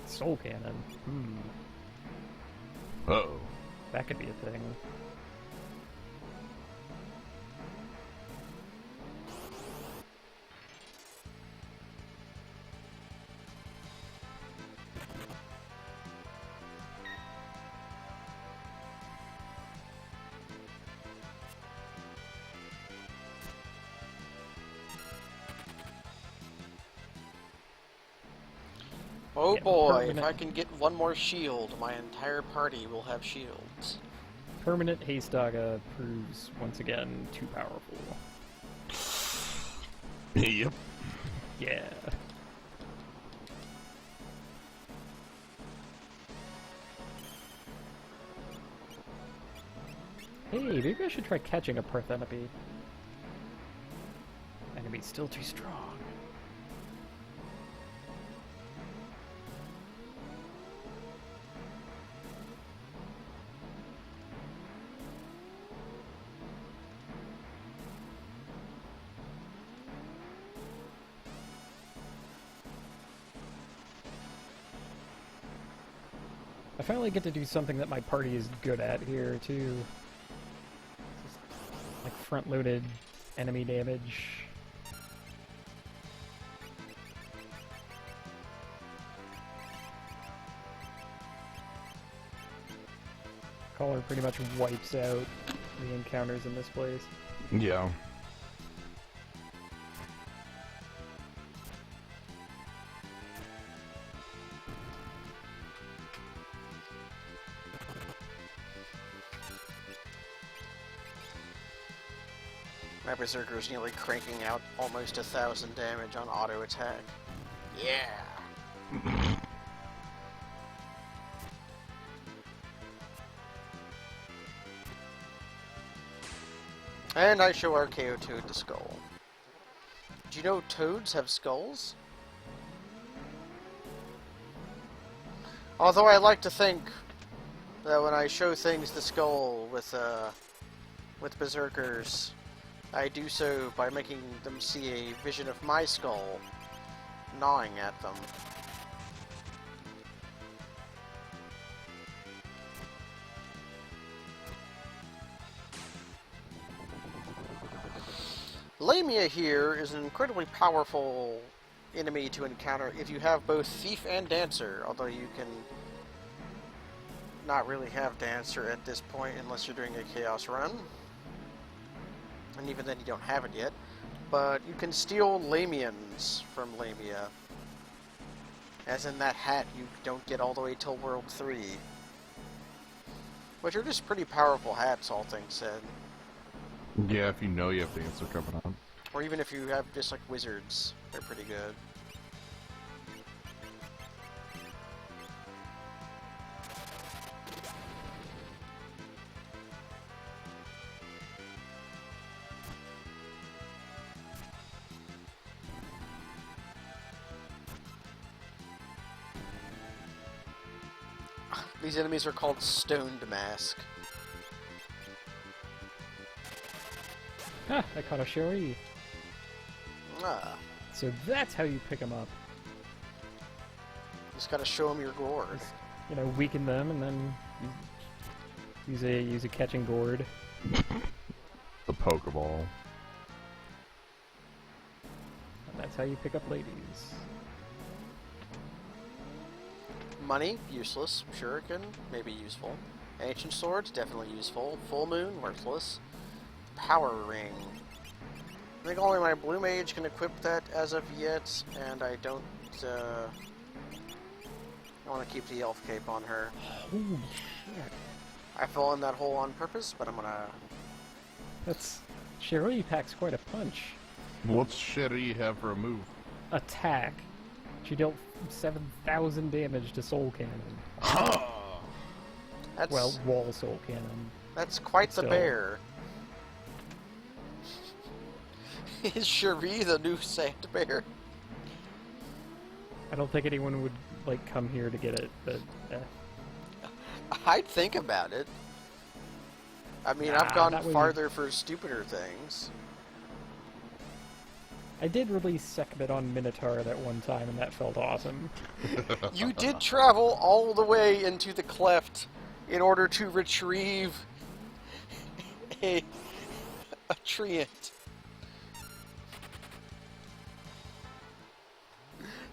Soul Cannon. Uh-oh. That could be a thing. Oh Yeah, boy, if permanent- I can get one more shield, my entire party will have shields. Permanent Hastaga proves once again too powerful. Yep. Yeah. Hey, maybe I should try catching a Parthenope. Enemy's still too strong. I finally get to do something that my party is good at here, too. Just, like, front-loaded enemy damage. Caller pretty much wipes out the encounters in this place. Yeah. My Berserker's nearly cranking out almost 1,000 damage on auto attack. Yeah! And I show Archaeo Toad the skull. Do you know toads have skulls? Although I like to think that when I show things the skull with Berserkers, I do so by making them see a vision of my skull gnawing at them. Lamia here is an incredibly powerful enemy to encounter if you have both Thief and Dancer, although you can not really have Dancer at this point unless you're doing a Chaos run. And even then you don't have it yet. But you can steal Lamians from Lamia. As in that hat you don't get all the way till World 3. Which are just pretty powerful hats, all things said. Yeah, if you know you have the answer coming on. Or even if you have just like wizards, they're pretty good. These enemies are called Stoned Mask. Ah, I caught a Shuri. Ah, So that's how you pick them up. just gotta show them your gourd. You know, weaken them and then use a catching gourd. The Pokeball. And that's how you pick up ladies. Money, useless. Shuriken, maybe useful. Ancient swords, definitely useful. Full moon, worthless. Power ring. I think only my blue mage can equip that as of yet, and I don't, I want to keep the elf cape on her. Holy shit. I fell in that hole on purpose, but I'm gonna... That's... Cherie packs quite a punch. What's Sherry have for a move? Attack. She dealt 7,000 damage to Soul Cannon. That's, Well, wall Soul Cannon. that's quite the still. bear. Is Cherie the new sand bear? I don't think anyone would, like, come here to get it, but... I'd think about it. I mean, Nah, I've gone that way- farther for stupider things. I did release Sekhmet on Minotaur that one time, and that felt awesome. You did travel all the way into the cleft in order to retrieve a treant.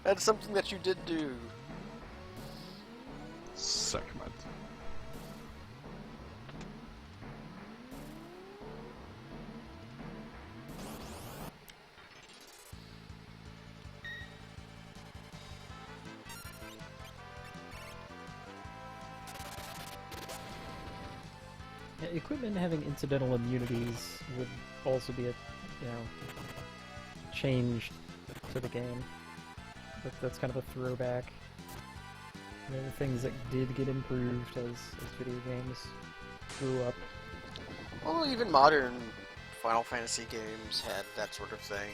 That's something that you did do. Segment. Yeah, equipment having incidental immunities would also be a, change to the game. That's kind of a throwback. The things that did get improved as video games grew up. Well, even modern Final Fantasy games had that sort of thing.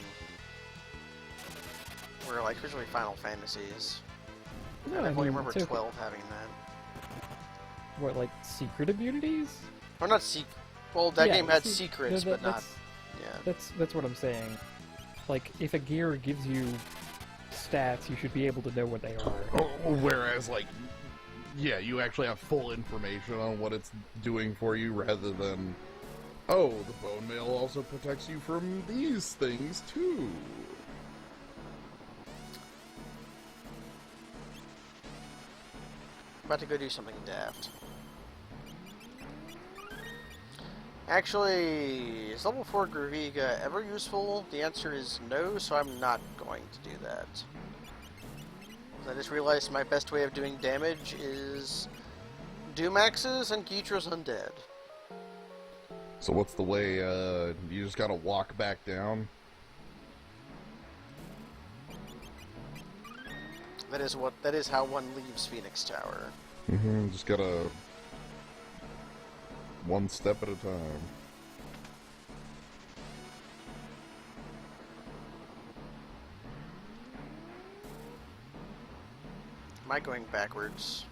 Where, like, especially Final Fantasies. No, I I only mean, remember it's okay. 12 having that. What, like secret immunities? Or not well, that Yeah, game had see, secrets, no, but not... that's- Yeah. That's what I'm saying. Like, if a gear gives you stats, you should be able to know what they are. Whereas, like, yeah, you actually have full information on what it's doing for you rather than, oh, the bone mail also protects you from these things too. About to go do something daft. Actually, is level 4 Graviga ever useful? The answer is no, so I'm not going to do that. I just realized my best way of doing damage is Dumaxes and Gytra's Undead. So what's the way, you just gotta walk back down? That is how one leaves Phoenix Tower. Mm-hmm, just gotta... one step at a time. Am I going backwards?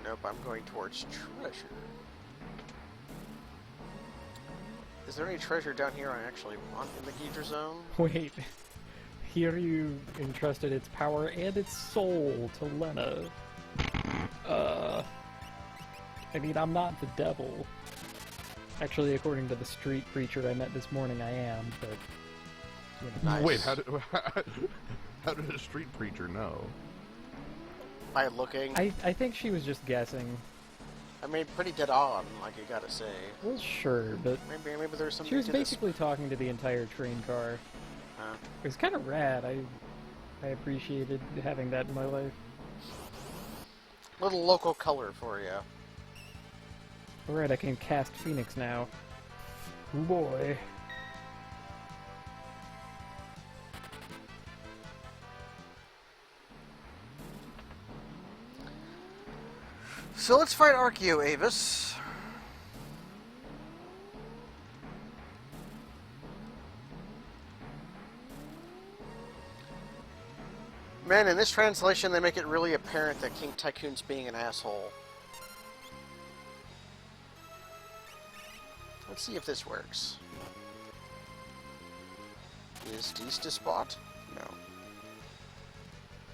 Nope, I'm going towards treasure. Is there any treasure down here I actually want in the Gytra Zone? Wait. Here you entrusted its power and its soul to Lena. I mean, I'm not the devil. Actually, according to the street preacher I met this morning, I am, but... You know. Nice. Wait, how did a street preacher know? By looking. I think she was just guessing. I mean, pretty dead on, like you gotta say. Well, sure, but Maybe there's something she was to this. basically talking to the entire train car. Huh. It was kind of rad. I appreciated having that in my life. Little local color for you. Alright, I can cast Phoenix now. Oh boy. So let's fight Archeo Avis. Man, in this translation, they make it really apparent that King Tycoon's being an asshole. Let's see if this works. Is dies the spot? No.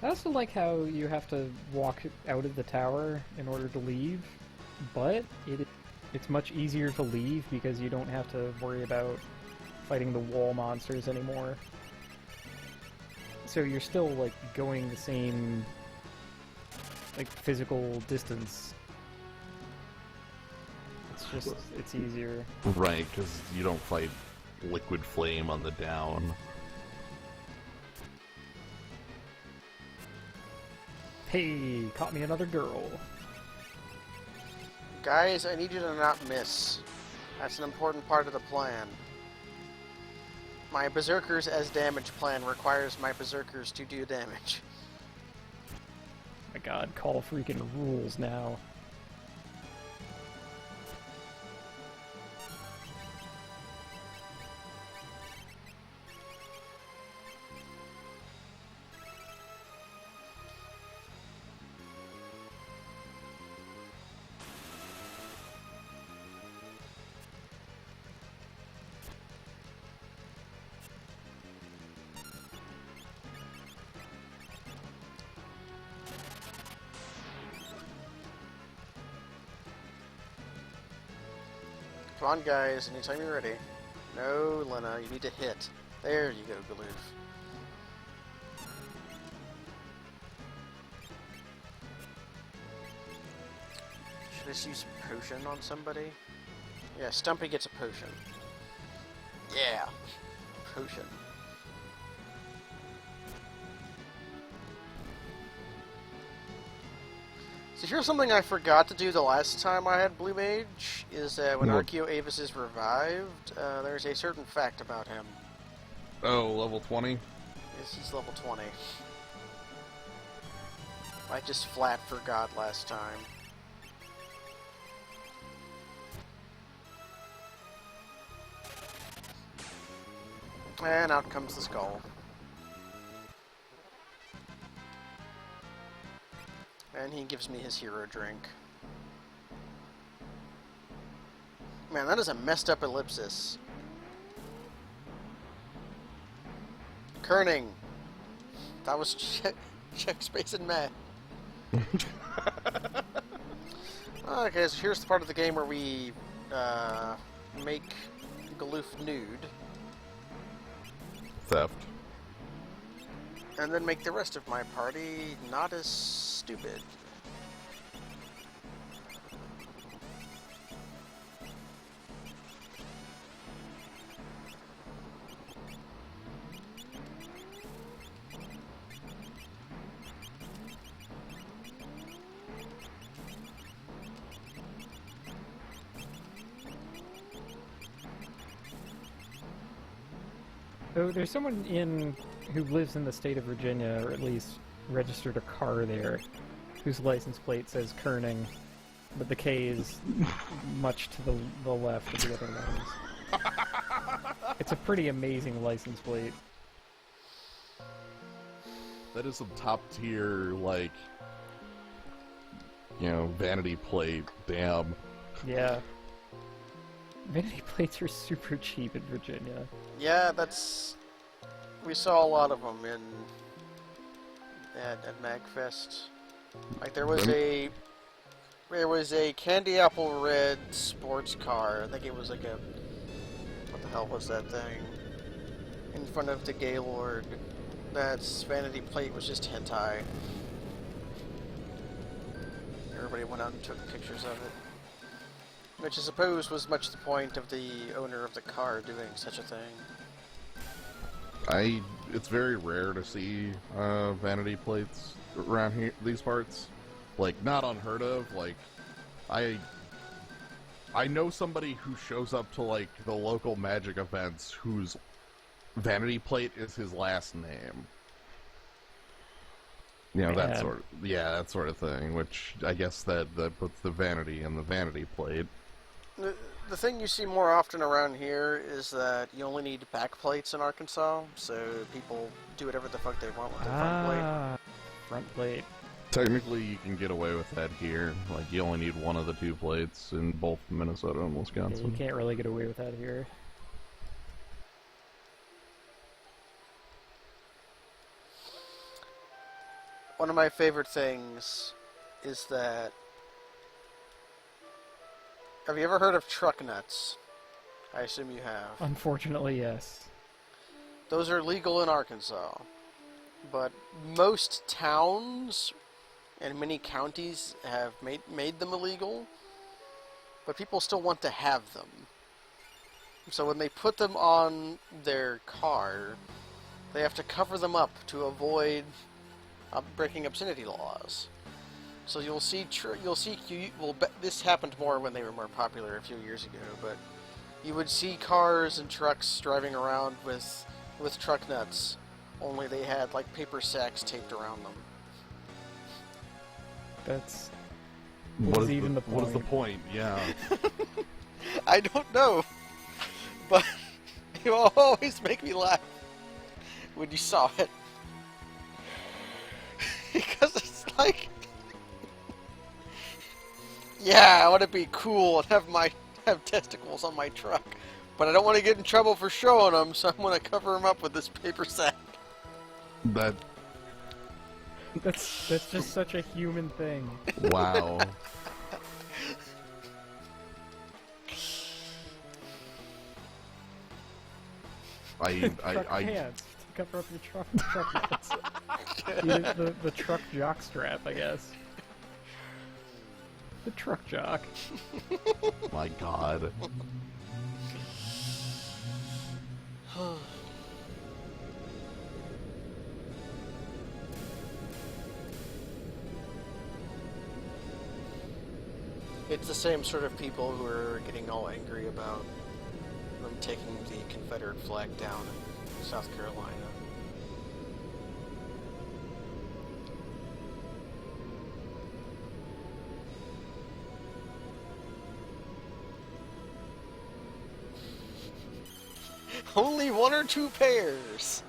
I also like how you have to walk out of the tower in order to leave, but it's much easier to leave because you don't have to worry about fighting the wall monsters anymore. So you're still, like, going the same, like, physical distance. It's just, it's easier. Right, because you don't fight liquid flame on the down. Hey, caught me another girl. Guys, I need you to not miss. That's an important part of the plan. My Berserkers as damage plan requires my Berserkers to do damage. My god, Call freaking rules now. Come on, guys, anytime you're ready. No, Lena, you need to hit. There you go, Galoof. Should I just use potion on somebody? Yeah, Stumpy gets a potion. Yeah! Potion. So here's something I forgot to do the last time I had Blue Mage, is that when Archeo Avis is revived, there's a certain fact about him. Oh, level 20? He's level 20. I just flat forgot last time. And out comes the skull. And he gives me his hero drink. Man, that is a messed up ellipsis. Kerning. That was check space and meh. Okay, so here's the part of the game where we make Galoof nude. Theft. And then make the rest of my party not as stupid. So there's someone who lives in the state of Virginia, or at least registered a car there, whose license plate says Kerning, but the K is much to the left of the other ones. It's a pretty amazing license plate. That is some top tier, like, you know, vanity plate. Damn. Yeah. Vanity plates are super cheap in Virginia. Yeah, we saw a lot of them at MagFest. Like there was a candy apple red sports car. I think it was like a, what the hell was that thing? In front of the Gaylord. That's vanity plate was just hentai. Everybody went out and took pictures of it. Which I suppose was much the point of the owner of the car doing such a thing. It's very rare to see vanity plates around here, these parts. Like, not unheard of. Like, I know somebody who shows up to, like, the local Magic events whose vanity plate is his last name. You know, that sort of thing, which I guess that puts the vanity in the vanity plate. The thing you see more often around here is that you only need back plates in Arkansas, so people do whatever the fuck they want with their front plate. Front plate. Technically, you can get away with that here. Like, you only need one of the two plates in both Minnesota and Wisconsin. Yeah, you can't really get away with that here. One of my favorite things is that... Have you ever heard of truck nuts? I assume you have. Unfortunately, yes. Those are legal in Arkansas. but most towns and many counties have made them illegal, but people still want to have them. So when they put them on their car, they have to cover them up to avoid breaking obscenity laws. So you'll see, this happened more when they were more popular a few years ago, but you would see cars and trucks driving around with truck nuts, only they had like paper sacks taped around them. That's What is even the What is the point? point? Yeah. I don't know, but it will always make me laugh when you saw it. Because it's like, yeah, I want to be cool and have testicles on my truck, but I don't want to get in trouble for showing them, so I'm going to cover them up with this paper sack. That's just such a human thing. Wow. Truck pants to cover up your truck pants. the truck jock strap, I guess. The truck jock. My God. It's the same sort of people who are getting all angry about them taking the Confederate flag down in South Carolina. Only 1 or 2 pairs!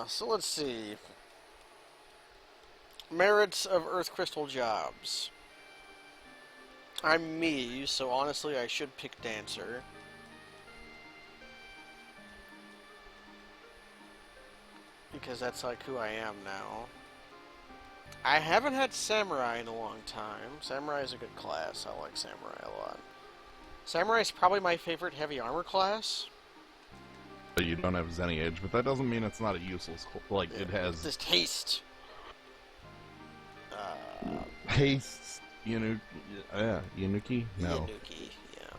So let's see. Merits of Earth Crystal jobs. I'm me, so honestly I should pick Dancer. Because that's like who I am now. I haven't had Samurai in a long time. Samurai is a good class. I like Samurai a lot. Samurai is probably my favorite heavy armor class. But you don't have Zenny Edge, but that doesn't mean it's not a useless. Like it has this haste. haste. Yunuki. No. Yunuki, yeah.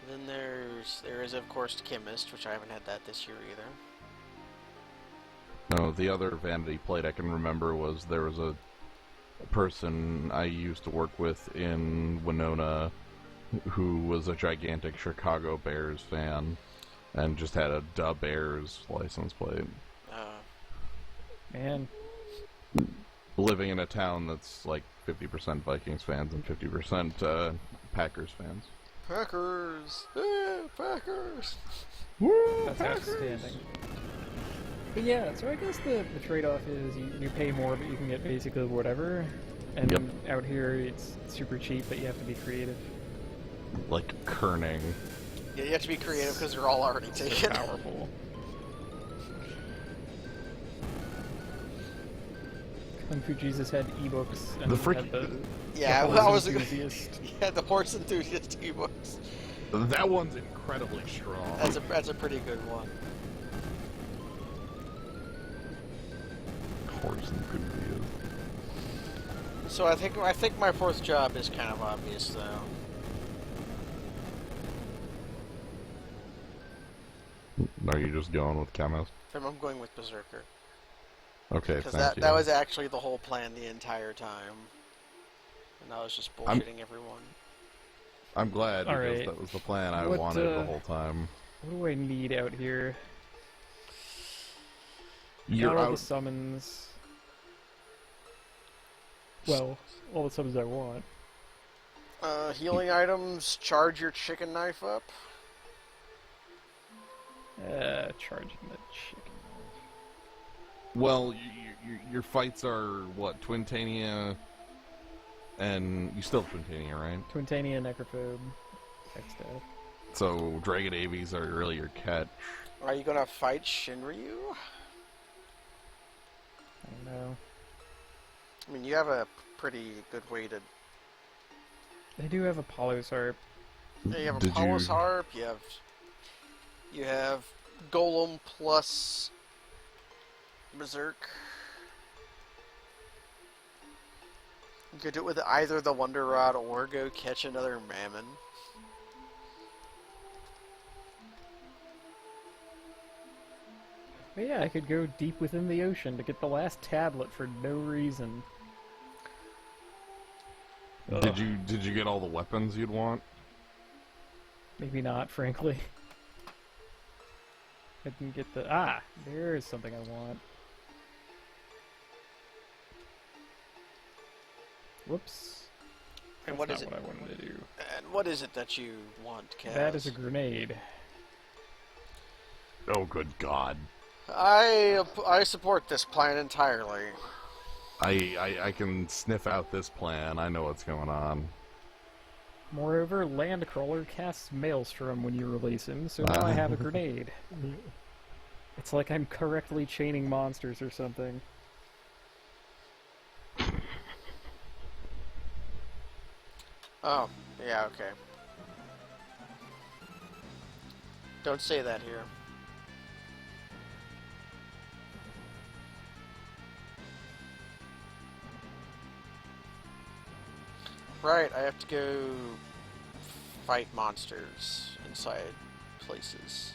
Then there is of course Chemist, which I haven't had that this year either. No, the other vanity plate I can remember was there was a person I used to work with in Winona who was a gigantic Chicago Bears fan and just had a Da Bears license plate. Man. Living in a town that's like 50% Vikings fans and 50% Packers fans. Packers! Packers! Woo! That's outstanding. But yeah, so I guess the trade-off is you pay more, but you can get basically whatever. And Yep. out here, it's super cheap, but you have to be creative. Like kerning. Yeah, you have to be creative because they're all already taken. Powerful. Kung Fu Jesus had ebooks and had the Yeah, the well, I horse was enthusiast. yeah, the horse enthusiast ebooks. That one's incredibly strong. That's a pretty good one. Horse enthusiast. So I think my fourth job is kind of obvious though. Are you just going with Chemist? I'm going with Berserker. Okay, Because thank you. that was actually the whole plan the entire time. And I was just bullshitting everyone. I'm glad because Alright. that was the plan I What, wanted the whole time. What do I need out here? You're Not all out. the summons. Well, all the summons I want. Healing items, charge your chicken knife up. Charging the chicken. Well, your fights are what? Twintania, and you still have Twintania, right? Twintania, Necrophobe, X-Death. So Dragon Avies are really your catch. Are you gonna fight Shinryu? I don't know. I mean, you have a pretty good way to... They do have Apollo's Harp. You have Did Apollo's you- Harp, you have You have Golem plus Berserk. You could do it with either the Wonder Rod or go catch another Mammon. But yeah, I could go deep within the ocean to get the last tablet for no reason. Did you get all the weapons you'd want? Maybe not, frankly. I didn't get the... Ah! There's something I want. Whoops. And That's what not is it? what I wanted to do. And what is it that you want, Kaz? That is a grenade. Oh, good God. I support this plan entirely. I can sniff out this plan. I know what's going on. Moreover, Landcrawler casts Maelstrom when you release him, so now I have a grenade. It's like I'm correctly chaining monsters or something. Oh, yeah, okay. Don't say that here. Right, I have to go fight monsters inside places.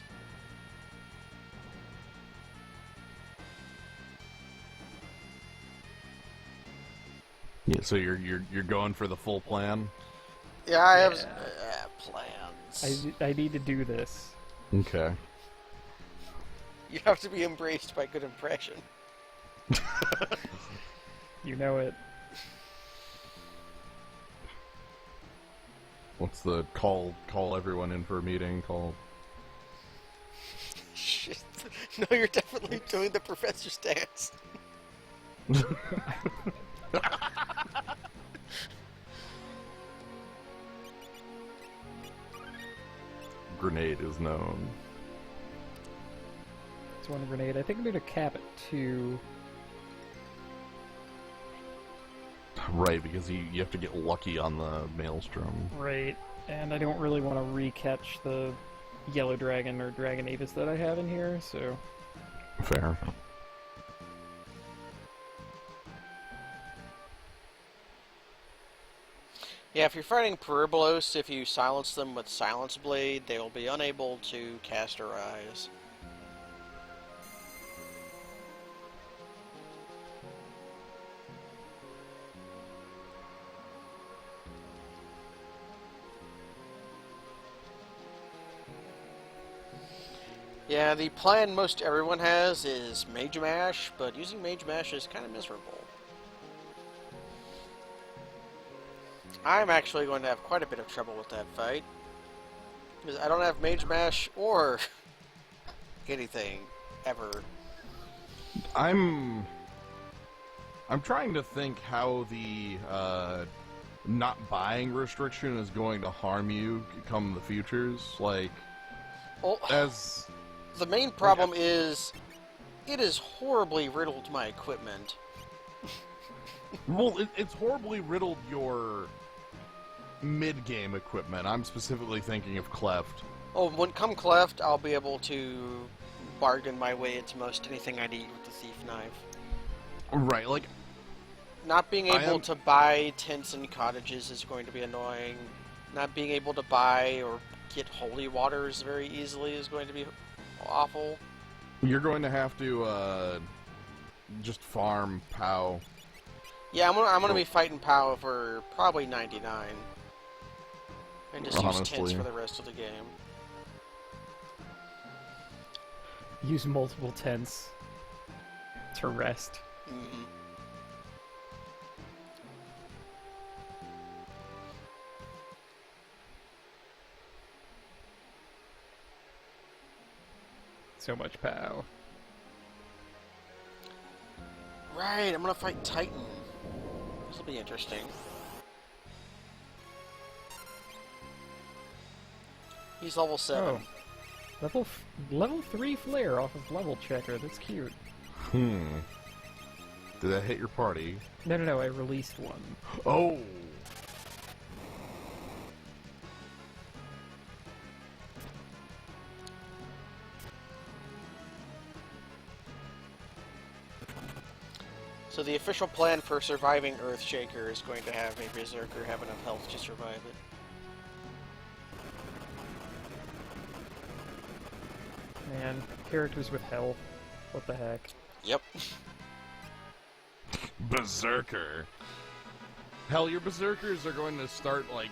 Yeah, so you're going for the full plan? Yeah, I have plans. I need to do this. Okay. You have to be embraced by good impression. You know it. What's the call everyone in for a meeting called? Shit. No, you're definitely doing the professor's dance. Grenade is known. It's one grenade. I think I'm going to cap it 2. Right, because you have to get lucky on the Maelstrom. Right. And I don't really want to recatch the Yellow Dragon or Dragon Avis that I have in here, so... Fair. Yeah, if you're fighting Peribolos, if you silence them with Silence Blade, they will be unable to cast Arise. Yeah, the plan most everyone has is Mage Mash, but using Mage Mash is kind of miserable. I'm actually going to have quite a bit of trouble with that fight, because I don't have Mage Mash or anything, ever. I'm trying to think how the not buying restriction is going to harm you come the futures. Like, Well, as the main problem is it has horribly riddled my equipment. well, it's horribly riddled your mid-game equipment. I'm specifically thinking of Cleft. Oh, when come Cleft, I'll be able to bargain my way into most anything I need with the Thief Knife. Right, like, Not being able to buy tents and cottages is going to be annoying. Not being able to buy or get holy waters very easily is going to be awful. you're going to have to just farm POW. Yeah, I'm gonna be fighting POW for probably 99. And just use tents Honestly. for the rest of the game. Use multiple tents to rest. Mm-hmm. So much POW. Right, I'm gonna fight Titan. This will be interesting. He's level 7. Oh. Level 3 flare off of level checker. That's cute. Did that hit your party? No, I released one. Oh! So the official plan for surviving Earthshaker is going to have a Berserker have enough health to survive it. Man, characters with health. What the heck? Yep. Berserker. Hell, your Berserkers are going to start, like,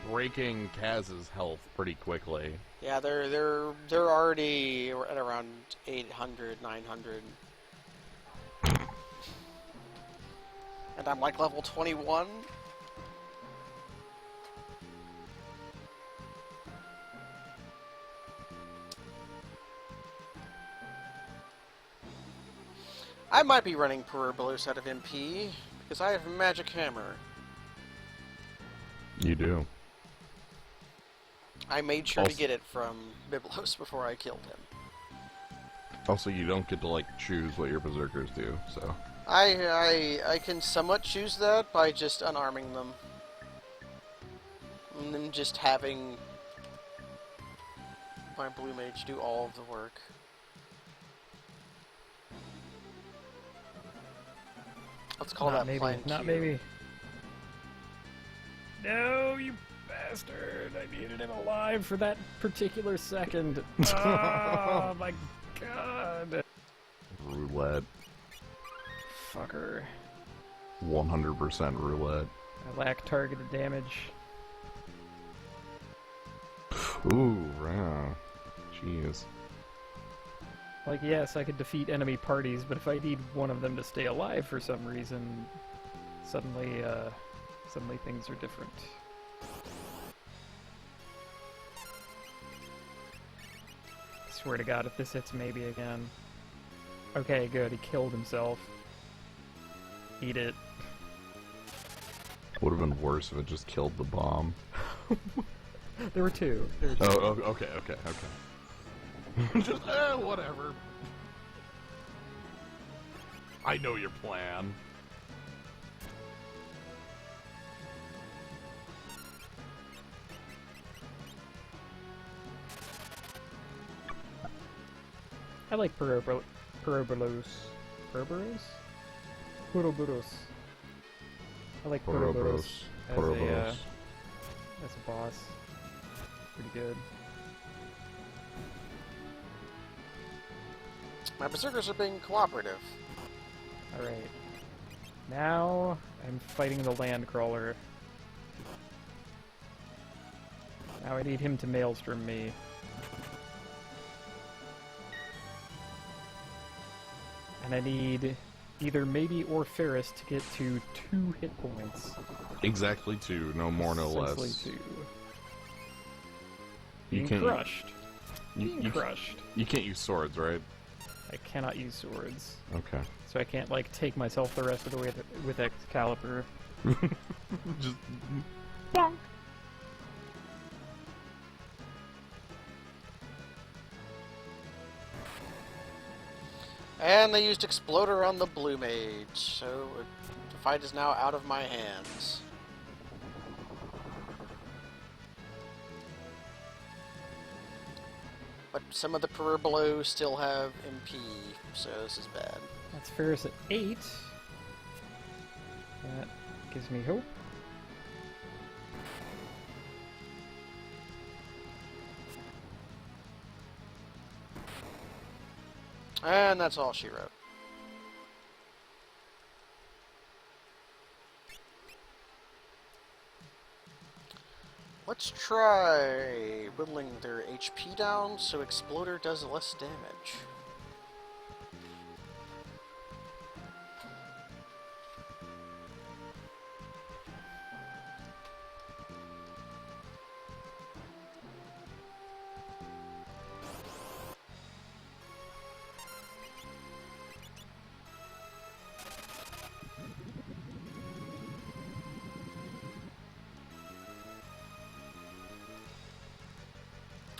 breaking Kaz's health pretty quickly. Yeah, they're already at around 800, 900. And I'm like level 21. I might be running Perurbalus out of MP, because I have a magic hammer. You do. I made sure to Also- get it from Biblos before I killed him. Also, you don't get to, like, choose what your Berserkers do, so... I can somewhat choose that by just unarming them. And then just having my blue mage do all of the work. Let's call Not that maybe. plan Not Q. maybe. No, you bastard! I needed him alive for that particular second. Oh my god! Roulette. Fucker. 100% roulette. I lack targeted damage. Ooh, yeah. Jeez. Like, yes, I could defeat enemy parties, but if I need one of them to stay alive for some reason, suddenly things are different. Swear to God, if this hits maybe again. Okay, good, he killed himself. Eat it. Would have been worse if it just killed the bomb. There were two. Oh, okay. Just, whatever. I know your plan. I like Perurbalus. Perurbalus? Perurbalus. I like Perurbalus as a boss. Pretty good. My berserkers are being cooperative. Alright. Now I'm fighting the land crawler. Now I need him to maelstrom me. And I need either maybe or Ferris to get to 2 hit points. Exactly 2, no more, no less. Essentially 2. You Being can't. crushed. Being crushed. You can't use swords, right? I cannot use swords. Okay. So I can't, like, take myself the rest of the way with Excalibur. Just bonk. And they used Exploder on the blue mage, so the fight is now out of my hands. But some of the Perurbalus still have MP, so this is bad. That's Ferris at 8. That gives me hope. And that's all she wrote. Let's try whittling their HP down so Exploder does less damage.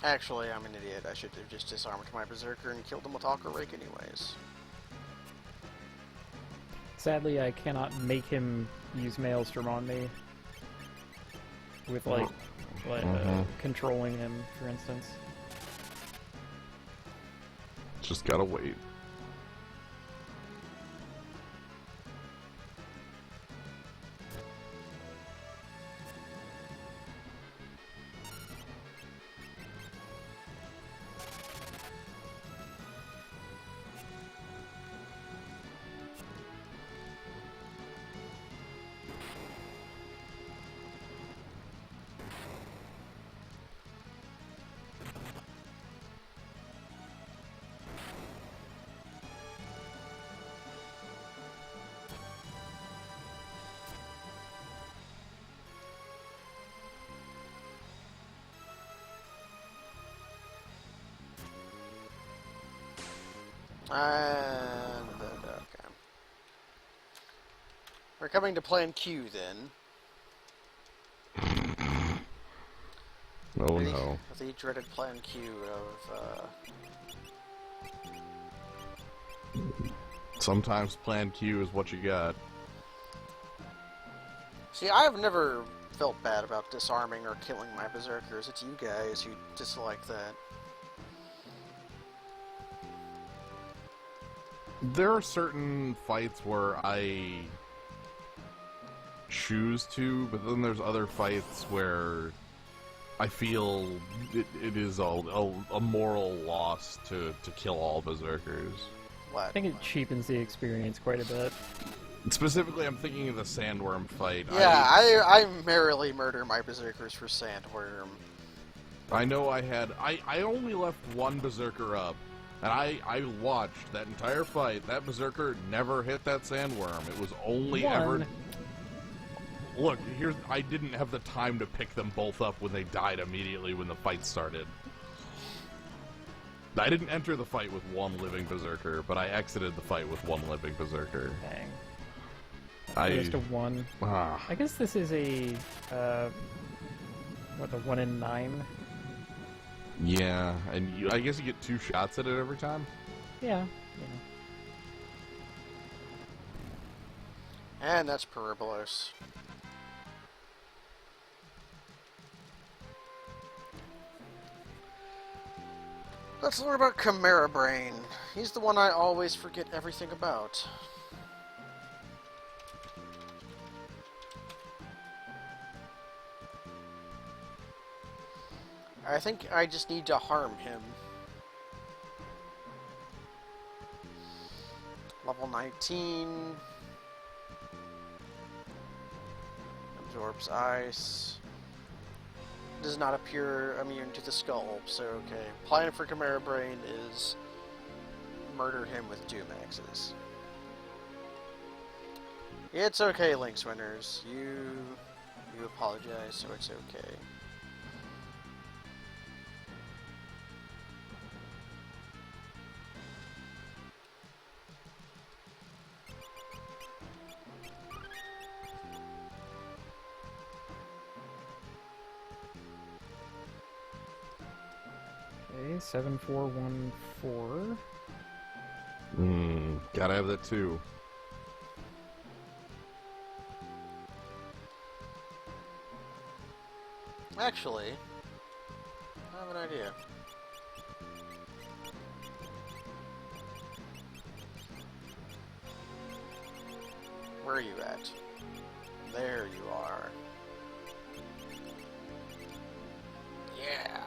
Actually, I'm an idiot. I should have just disarmed my Berserker and killed him with Aqua Rake anyways. Sadly, I cannot make him use Maelstrom on me. With, like, controlling him, for instance. Just gotta wait. Okay. We're coming to Plan Q then. Oh no. The dreaded Plan Q of, Sometimes Plan Q is what you got. See, I have never felt bad about disarming or killing my berserkers. It's you guys who dislike that. There are certain fights where I choose to, but then there's other fights where I feel it is a moral loss to kill all berserkers. What? I think it cheapens the experience quite a bit. Specifically, I'm thinking of the sandworm fight. Yeah, I merrily murder my berserkers for sandworm. I know I only left one berserker up, and I watched that entire fight. That berserker never hit that sandworm. It was only ever... Look, I didn't have the time to pick them both up when they died immediately when the fight started. I didn't enter the fight with one living berserker, but I exited the fight with one living berserker. Dang. Just a 1. Ah. I guess this is a, what, a 1 in 9? Yeah, and I guess you get 2 shots at it every time? Yeah. And that's Peribolos. Let's learn about Chimera Brain. He's the one I always forget everything about. I think I just need to harm him. Level 19. Absorbs ice. Does not appear immune to the skull, so okay. Plan for Chimera Brain is murder him with Doom Axes. It's okay, Lynx winners. You apologize, so it's okay. Okay, 7414. Gotta have that too. Actually, I have an idea. Where are you at? There you are. Yeah.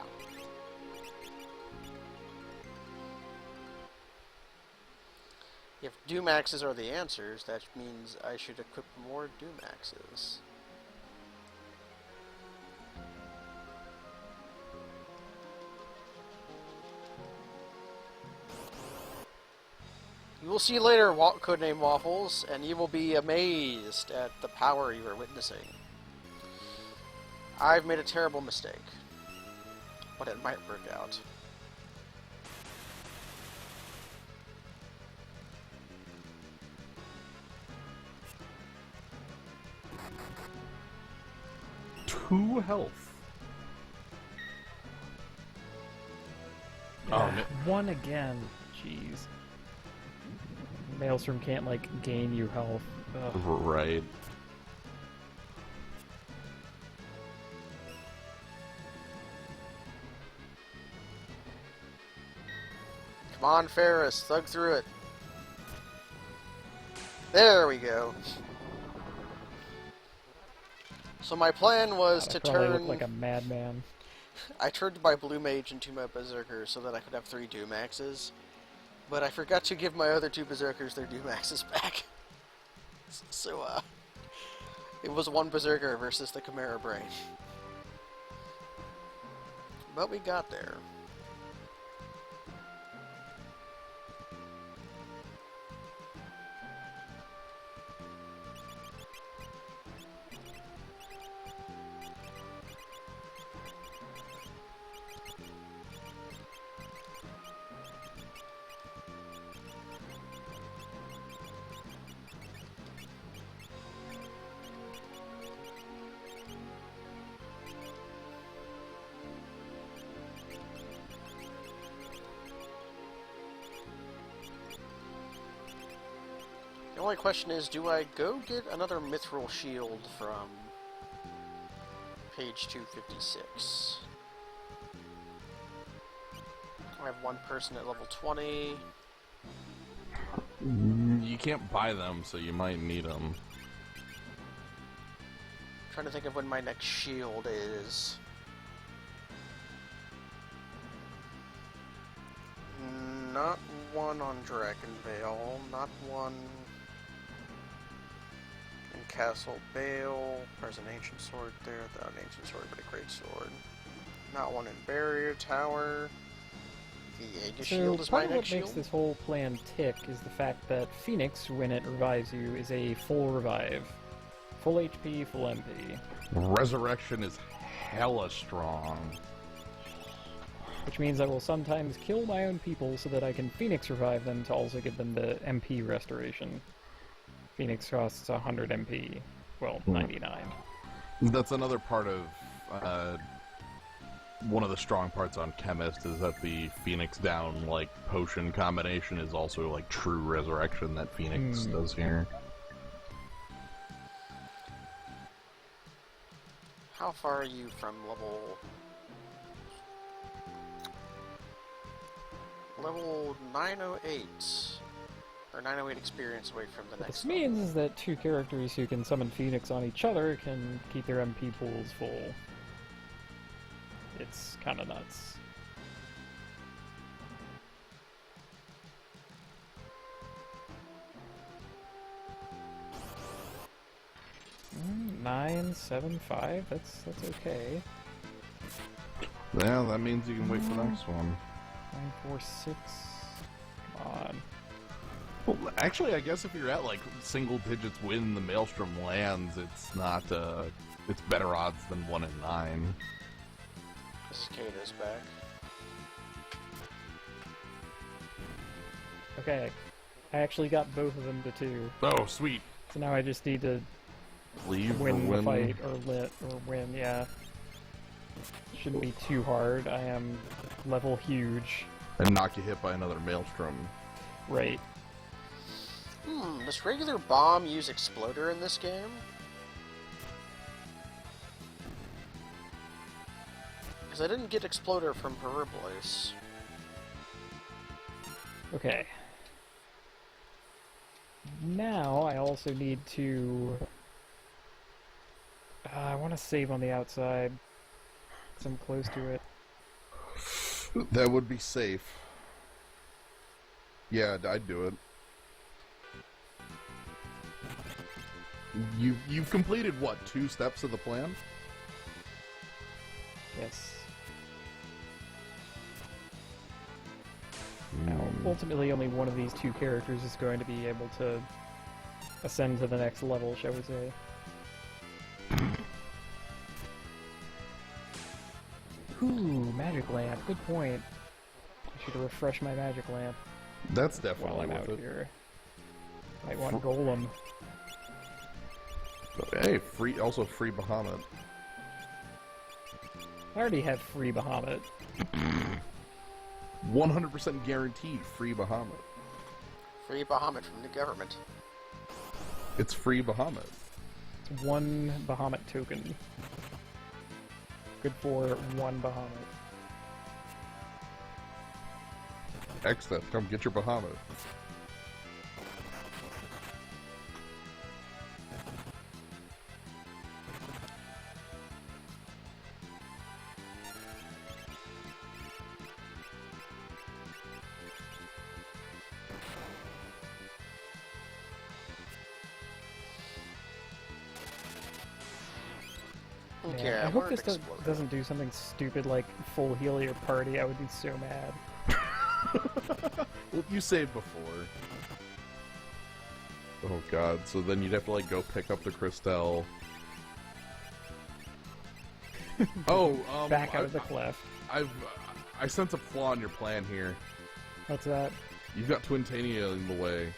If Doom Axes are the answers, that means I should equip more Doom Axes. You will see later, Codename Waffles, and you will be amazed at the power you are witnessing. I've made a terrible mistake, but it might work out. Two health. Yeah, 1 again. Jeez. Maelstrom can't, like, gain you health. Ugh. Right. Come on, Ferris, thug through it. There we go. So my plan was to probably turn... look like a madman. I turned my Blue Mage into my Berserker so that I could have 3 Doom Axes. But I forgot to give my other 2 Berserkers their Doom Axes back. So, it was 1 Berserker versus the Chimera Brain. But we got there. The only question is, do I go get another mithril shield from page 256? I have one person at level 20. You can't buy them, so you might need them. Trying to think of when my next shield is. Not one on Dragonvale, not one in Castle Bale. There's an ancient sword there, not an ancient sword, but a great sword. Not one in Barrier Tower. The Aegis Shield is my part of what next shield. makes this whole plan tick is the fact that Phoenix, when it revives you, is a full revive. Full HP, full MP. Resurrection is hella strong. Which means I will sometimes kill my own people so that I can Phoenix revive them to also give them the MP restoration. Phoenix costs 100 MP. Well, 99. That's another part of one of the strong parts on Chemist is that the Phoenix down like potion combination is also like true resurrection that Phoenix does here. How far are you from level 908? Or 908 experience away from the What next this means is that two characters who can summon Phoenix on each other can keep their MP pools full. It's kinda nuts. Mm, 975. That's okay. Yeah, that means you can wait for the next one. 946. Come on. Well, actually, I guess if you're at like single digits when the Maelstrom lands, it's not. It's better odds than 1 in 9. The Cicada's back. Okay. I actually got both of them to 2. Oh, sweet. So now I just need to Leave win or the fight or win, yeah. Shouldn't be too hard. I am level huge. And not get hit by another Maelstrom. Right. Does regular bomb use Exploder in this game? Because I didn't get Exploder from Periblis. Okay. Now I also need to... I want to save on the outside. Because I'm close to it. That would be safe. Yeah, I'd do it. You've completed, what, 2 steps of the plan? Yes. Now, ultimately only one of these 2 characters is going to be able to ascend to the next level, shall we say. Ooh, magic lamp. Good point. I should refresh my magic lamp That's while definitely I'm worth out it. here. Might want Golem. Hey, also free Bahamut. I already have free Bahamut. 100% guaranteed free Bahamut. Free Bahamut from the government. It's free Bahamut. It's 1 Bahamut token. Good for 1 Bahamut. Exteth, come get your Bahamut. Okay, I hope this Exploder. doesn't do something stupid like full heal your party. I would be so mad. Well, you saved before. Oh god, so then you'd have to like go pick up the Crystal. Back out of the cleft. I sense a flaw in your plan here. What's that? You've got Twintania in the way.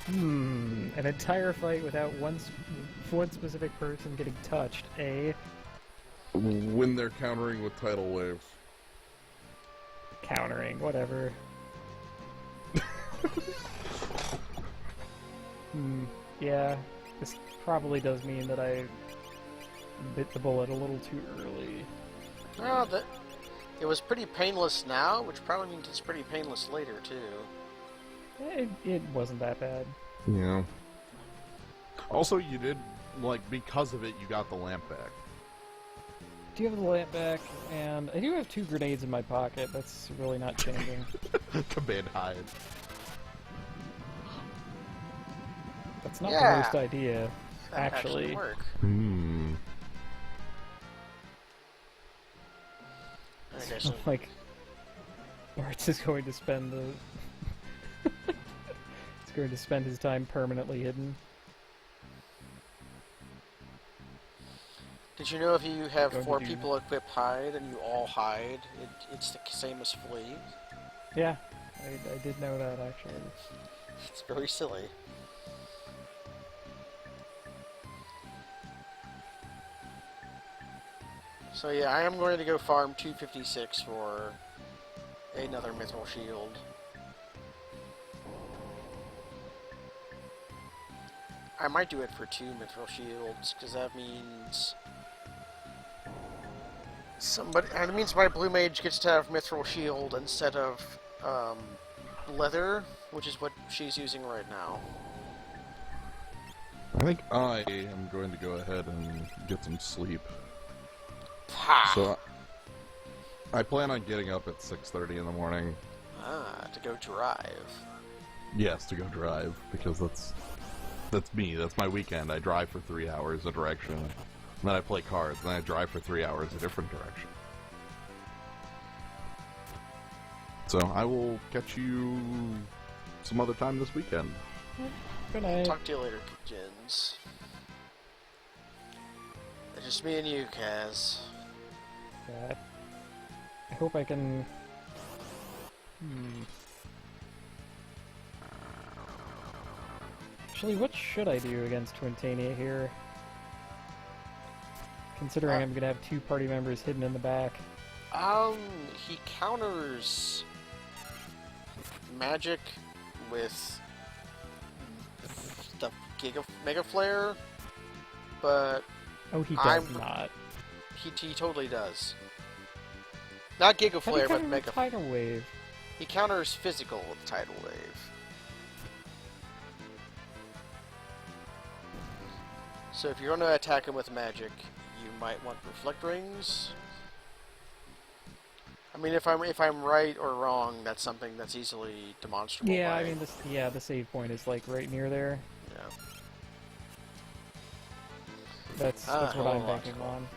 An entire fight without one specific person getting touched, eh? When they're countering with Tidal Wave. Countering, whatever. Yeah, this probably does mean that I bit the bullet a little too early. Well, it was pretty painless now, which probably means it's pretty painless later, too. It wasn't that bad. Yeah. Also, you did, like, because of it, you got the lamp back. Do you have the lamp back? And I do have 2 grenades in my pocket. That's really not changing. Command hide. That's not Yeah. the worst idea, That actually. work. Hmm. Okay, so Like, Bart's is going to spend the... He's going to spend his time permanently hidden. did you know if you have Going to 4 do- people equip hide and you all hide, it's the same as flee? Yeah, I did know that, actually. It's very silly. So yeah, I am going to go farm 256 for another mithril shield. I might do it for 2 mithril shields, because that means it means my blue mage gets to have mithril shield instead of leather, which is what she's using right now. I think I am going to go ahead and get some sleep. Ha! So, I plan on getting up at 6:30 in the morning. To go drive. Yes, to go drive, because that's me. That's my weekend. I drive for 3 hours a direction, and then I play cards, and then I drive for 3 hours a different direction. So I will catch you some other time this weekend. Good night. Talk to you later, Jins. It's just me and you, Kaz. Yeah. I hope I can... Actually, what should I do against Twintania here? Considering I'm gonna have 2 party members hidden in the back. He counters magic with the Mega Flare, but Oh, he does not. he totally does. Not Giga How do you Flare, but counter Mega. Tidal Wave? He counters physical with Tidal Wave. So if you're going to attack him with magic, you might want Reflect Rings. I mean, if I'm right or wrong, that's something that's easily demonstrable. Yeah, by, I mean, the save point is like right near there. yeah. That's what I'm hold on. banking on.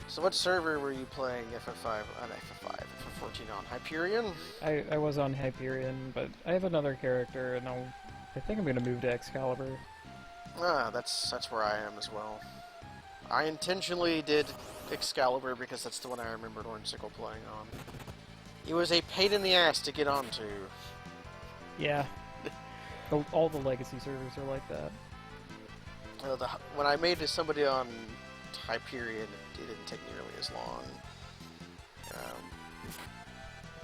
So what server were you playing FF5 on FF5, FF14 on? Hyperion? I was on Hyperion, but I have another character, and I think I'm gonna move to Excalibur. That's where I am as well. I intentionally did Excalibur because that's the one I remembered Ornsicle playing on. It was a pain in the ass to get onto. Yeah. All the legacy servers are like that. When I made somebody on Hyperion, it didn't take nearly as long.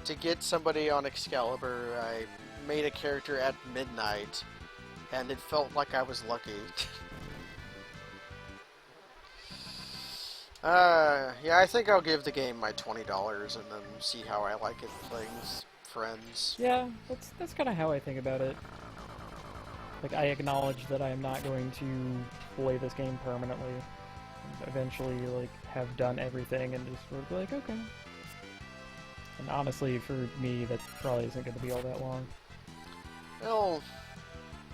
To get somebody on Excalibur, I made a character at midnight, and it felt like I was lucky. Yeah, I think I'll give the game my $20 and then see how I like it playing with friends. Yeah, that's kind of how I think about it. Like, I acknowledge that I am not going to play this game permanently. Eventually, like, have done everything and just sort of be like, okay. And honestly, for me, that probably isn't going to be all that long. Well,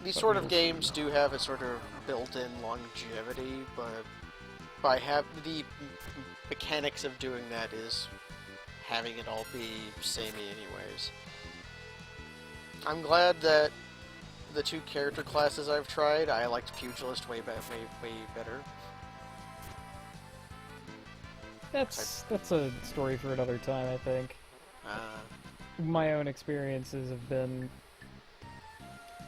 these But sort we'll of see. games do have a sort of built-in longevity, but by the mechanics of doing that is having it all be samey anyways. I'm glad that the 2 character classes I've tried, I liked Pugilist way better. That's a story for another time, I think. My own experiences have been...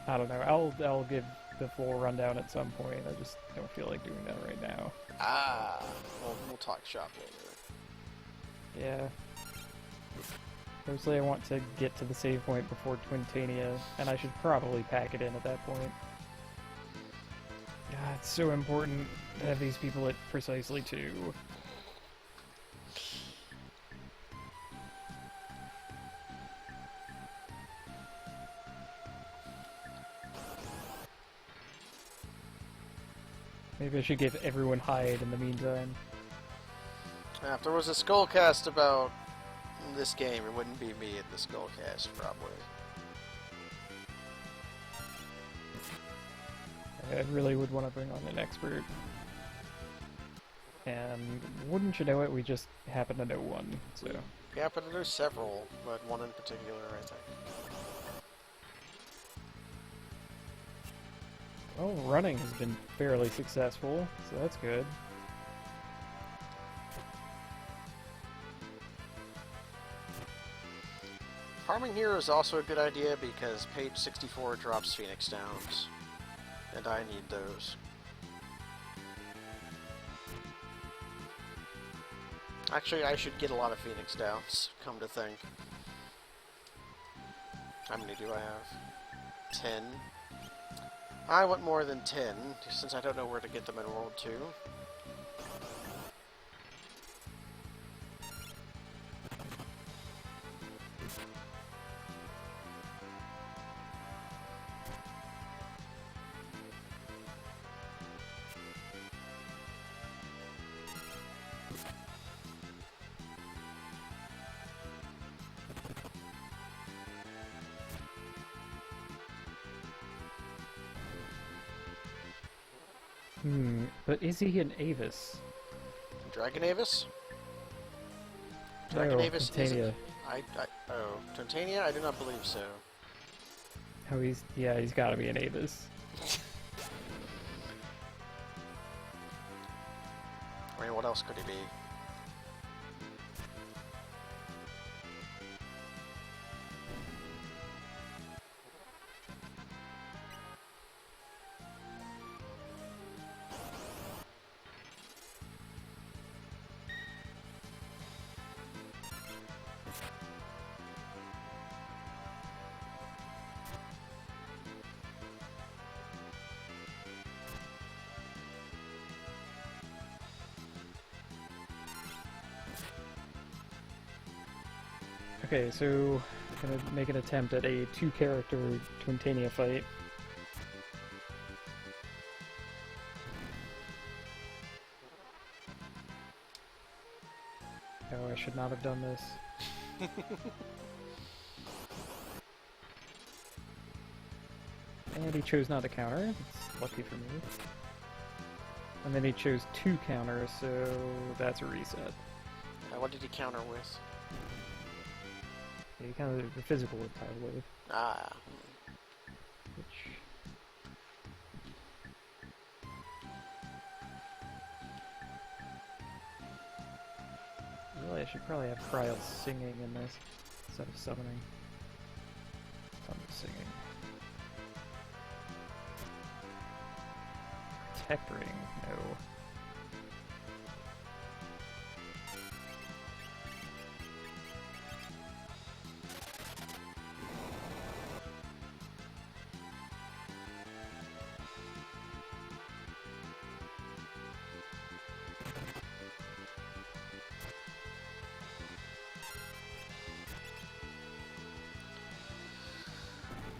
I don't know, I'll give the full rundown at some point. I just don't feel like doing that right now. Well, we'll talk shop later. Yeah. Mostly I want to get to the save point before Twintania, and I should probably pack it in at that point. God, it's so important to have these people at precisely 2. Maybe I should give everyone hide in the meantime. If there was a Skullcast about this game, it wouldn't be me in the Skullcast, probably. I really would want to bring on an expert. And wouldn't you know it, we just happen to know one, so... We happen to know several, but one in particular, I think. Well, running has been fairly successful, so that's good. Farming here is also a good idea because page 64 drops Phoenix Downs, and I need those. Actually, I should get a lot of Phoenix Downs, come to think. How many do I have? 10. I want more than 10, since I don't know where to get them in World 2. But is he an Avis? Dragon Avis? Dragon No, Avis Titania. isn't... Oh, Titania? I do not believe so. Oh, he's gotta be an Avis. I mean, what else could he be? Okay, so I'm gonna make an attempt at a 2-character Twintania fight. Oh, I should not have done this. And he chose not to counter. It's lucky for me. And then he chose 2 counters, so that's a reset. What did he counter with? Yeah, he countered the physical type wave. Ah. Which... Really, I should probably have Cryo singing in this instead of summoning. I'm singing. Protect ring, no.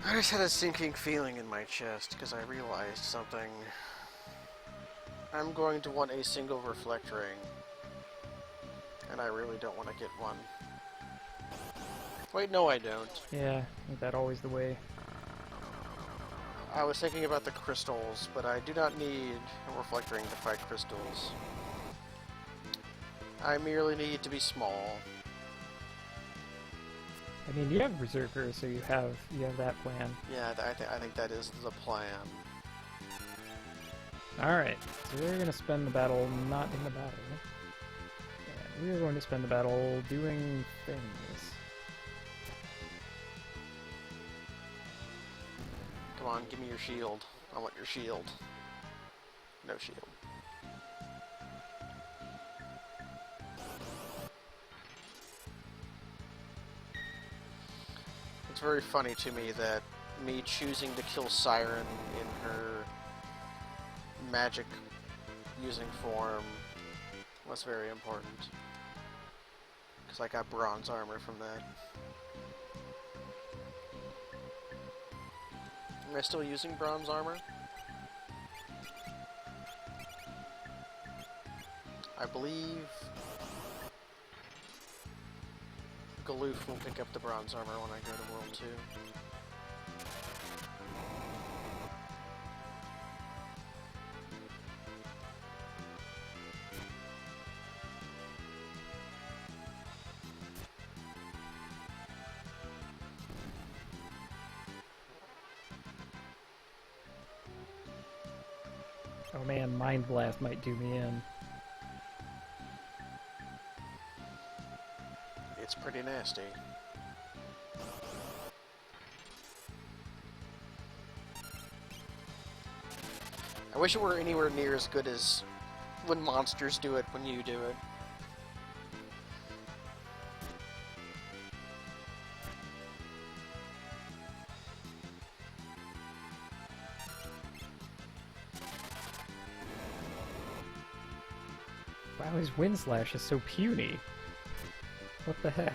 I just had a sinking feeling in my chest because I realized something. I'm going to want a single reflect ring, and I really don't want to get one. Wait, no I don't. Yeah, ain't that always the way? I was thinking about the crystals, but I do not need a reflect ring to fight crystals. I merely need to be small. I mean, you have Berserker, so you have that plan. Yeah, I think that is the plan. Alright, so we're gonna spend the battle not in the battle. And we're going to spend the battle doing things. Come on, give me your shield. I want your shield. No shield. it's very funny to me that me choosing to kill Siren in her magic using form was very important. Because I got bronze armor from that. Am I still using bronze armor? I believe Galoof will pick up the bronze armor when I go to World 2. Oh man, Mind Blast might do me in. It's pretty nasty. I wish it were anywhere near as good as when monsters do it when you do it. Wow, his Wind Slash is so puny. What the heck?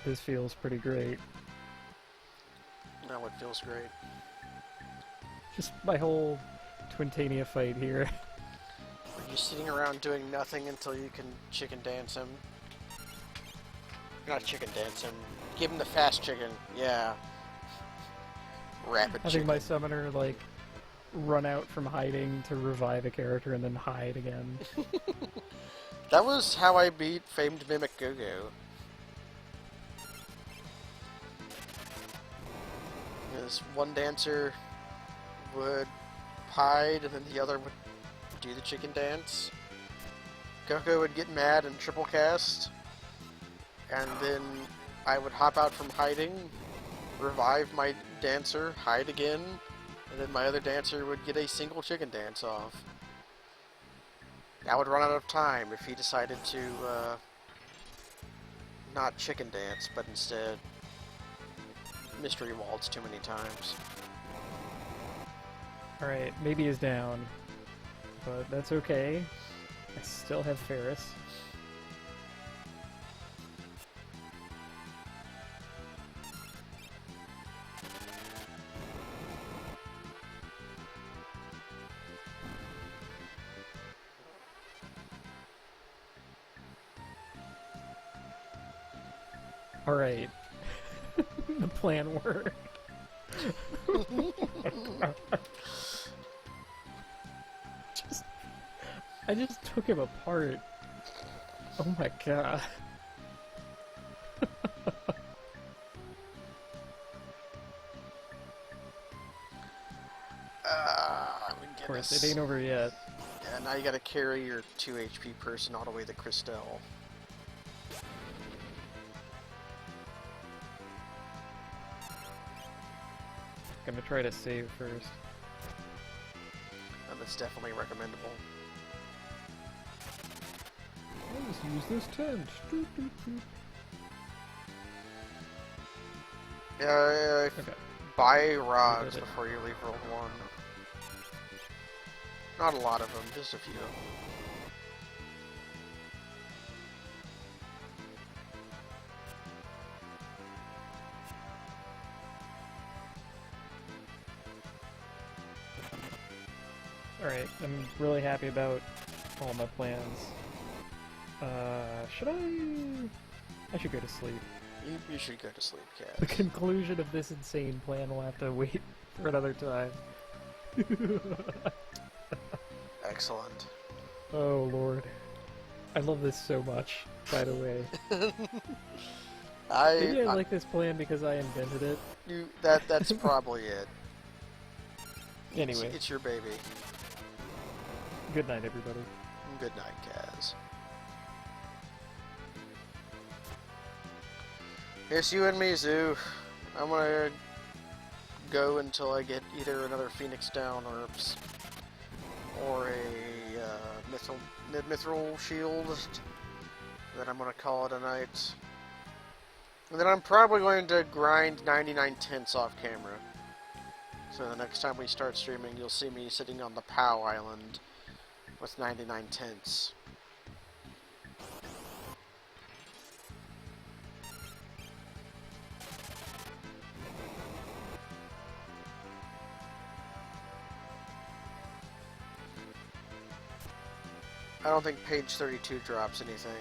This feels pretty great. Now it feels great. Just my whole Twintania fight here. Are you sitting around doing nothing until you can chicken dance him? Not chicken dance him. Give him the fast chicken. Yeah. Rapid Having chicken. my summoner, like, run out from hiding to revive a character and then hide again. That was how I beat famed Mimic Go-Go. This one dancer would hide and then the other would do the chicken dance. Go-Go would get mad and triple cast, and then I would hop out from hiding, revive my dancer, hide again, and then my other dancer would get a single chicken dance off. I would run out of time if he decided to not chicken dance, but instead mystery waltz too many times. Alright, maybe he's down. But that's okay. I still have Ferris. Alright. The plan worked. I just took him apart. Oh my god. I mean, Of course, goodness. it ain't over yet. Yeah. now you gotta carry your 2 HP person all the way to Christelle. Gonna try to save first. And that's definitely recommendable. Let's use this tent. Doop, doop, doop. Okay. Buy rods Did it. before you leave World 1. Not a lot of them, just a few. Alright, I'm really happy about all my plans. Should I... I should go to sleep. You should go to sleep, The Kaz. conclusion of this insane plan will have to wait for another time. Excellent. Oh lord. I love this so much, by the way. Maybe I like this plan because I invented it. That's probably it. Anyway, It's your baby. good night everybody. Good night, Kaz. It's you and me, Zoo. I'm gonna go until I get either another Phoenix down or a mithril shield. Then I'm gonna call it a night. And then I'm probably going to grind 99 tenths off camera. So the next time we start streaming, you'll see me sitting on the POW island with 99 tenths. I don't think page 32 drops anything.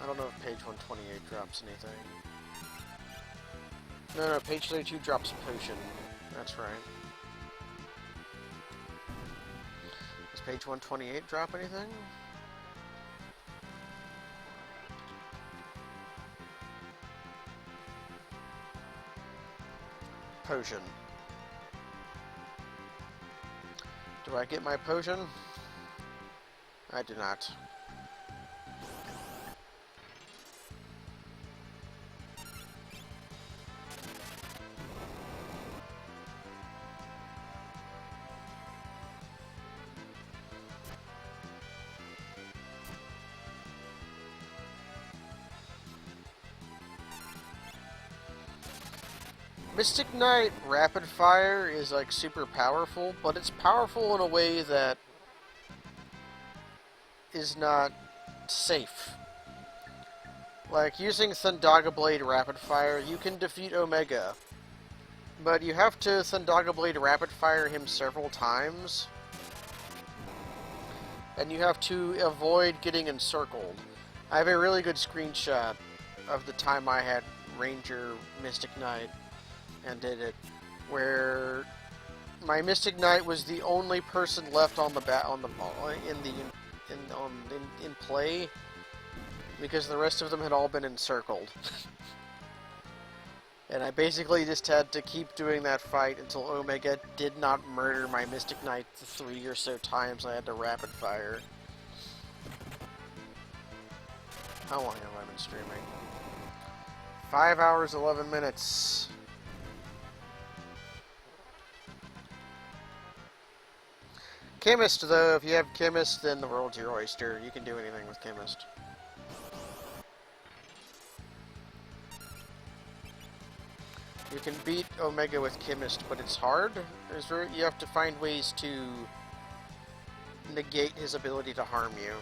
I don't know if page 128 drops anything. No, page 32 drops a potion. That's right. Does page 128 drop anything? Potion. Do I get my potion? I do not. Mystic Knight Rapid Fire is like super powerful, but it's powerful in a way that is not safe. Like using Thundaga Blade Rapid Fire, you can defeat Omega, but you have to Thundaga Blade Rapid Fire him several times, and you have to avoid getting encircled. I have a really good screenshot of the time I had Ranger Mystic Knight and did it, where my Mystic Knight was the only person left on the in play, because the rest of them had all been encircled. And I basically just had to keep doing that fight until Omega did not murder my Mystic Knight the 3 or so times I had to rapid fire. How long have I been streaming? 5 hours, 11 minutes. Chemist, though, if you have Chemist, then the world's your oyster. You can do anything with Chemist. You can beat Omega with Chemist, but it's hard. You have to find ways to negate his ability to harm you.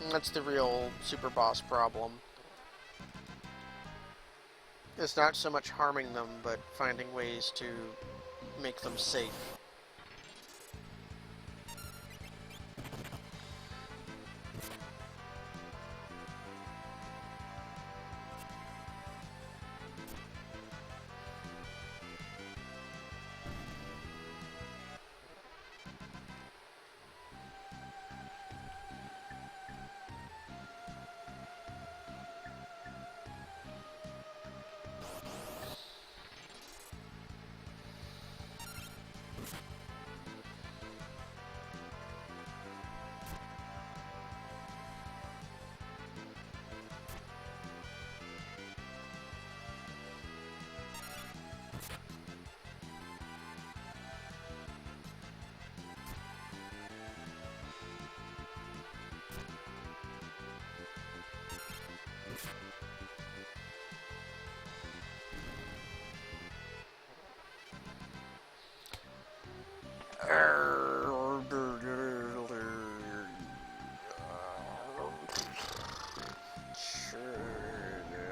And that's the real super boss problem. It's not so much harming them, but finding ways to make them safe.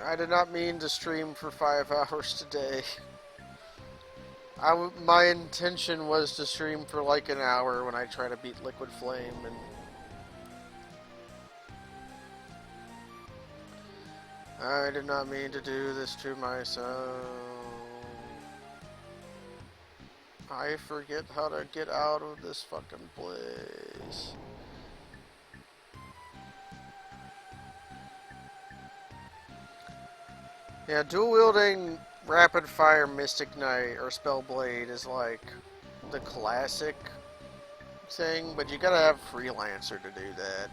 I did not mean to stream for 5 hours today. My intention was to stream for like an hour when I try to beat Liquid Flame, and I did not mean to do this to myself. I forget how to get out of this fucking place. Yeah, dual wielding rapid fire Mystic Knight or Spellblade is like the classic thing, but you gotta have Freelancer to do that.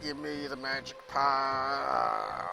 Give me the magic pot.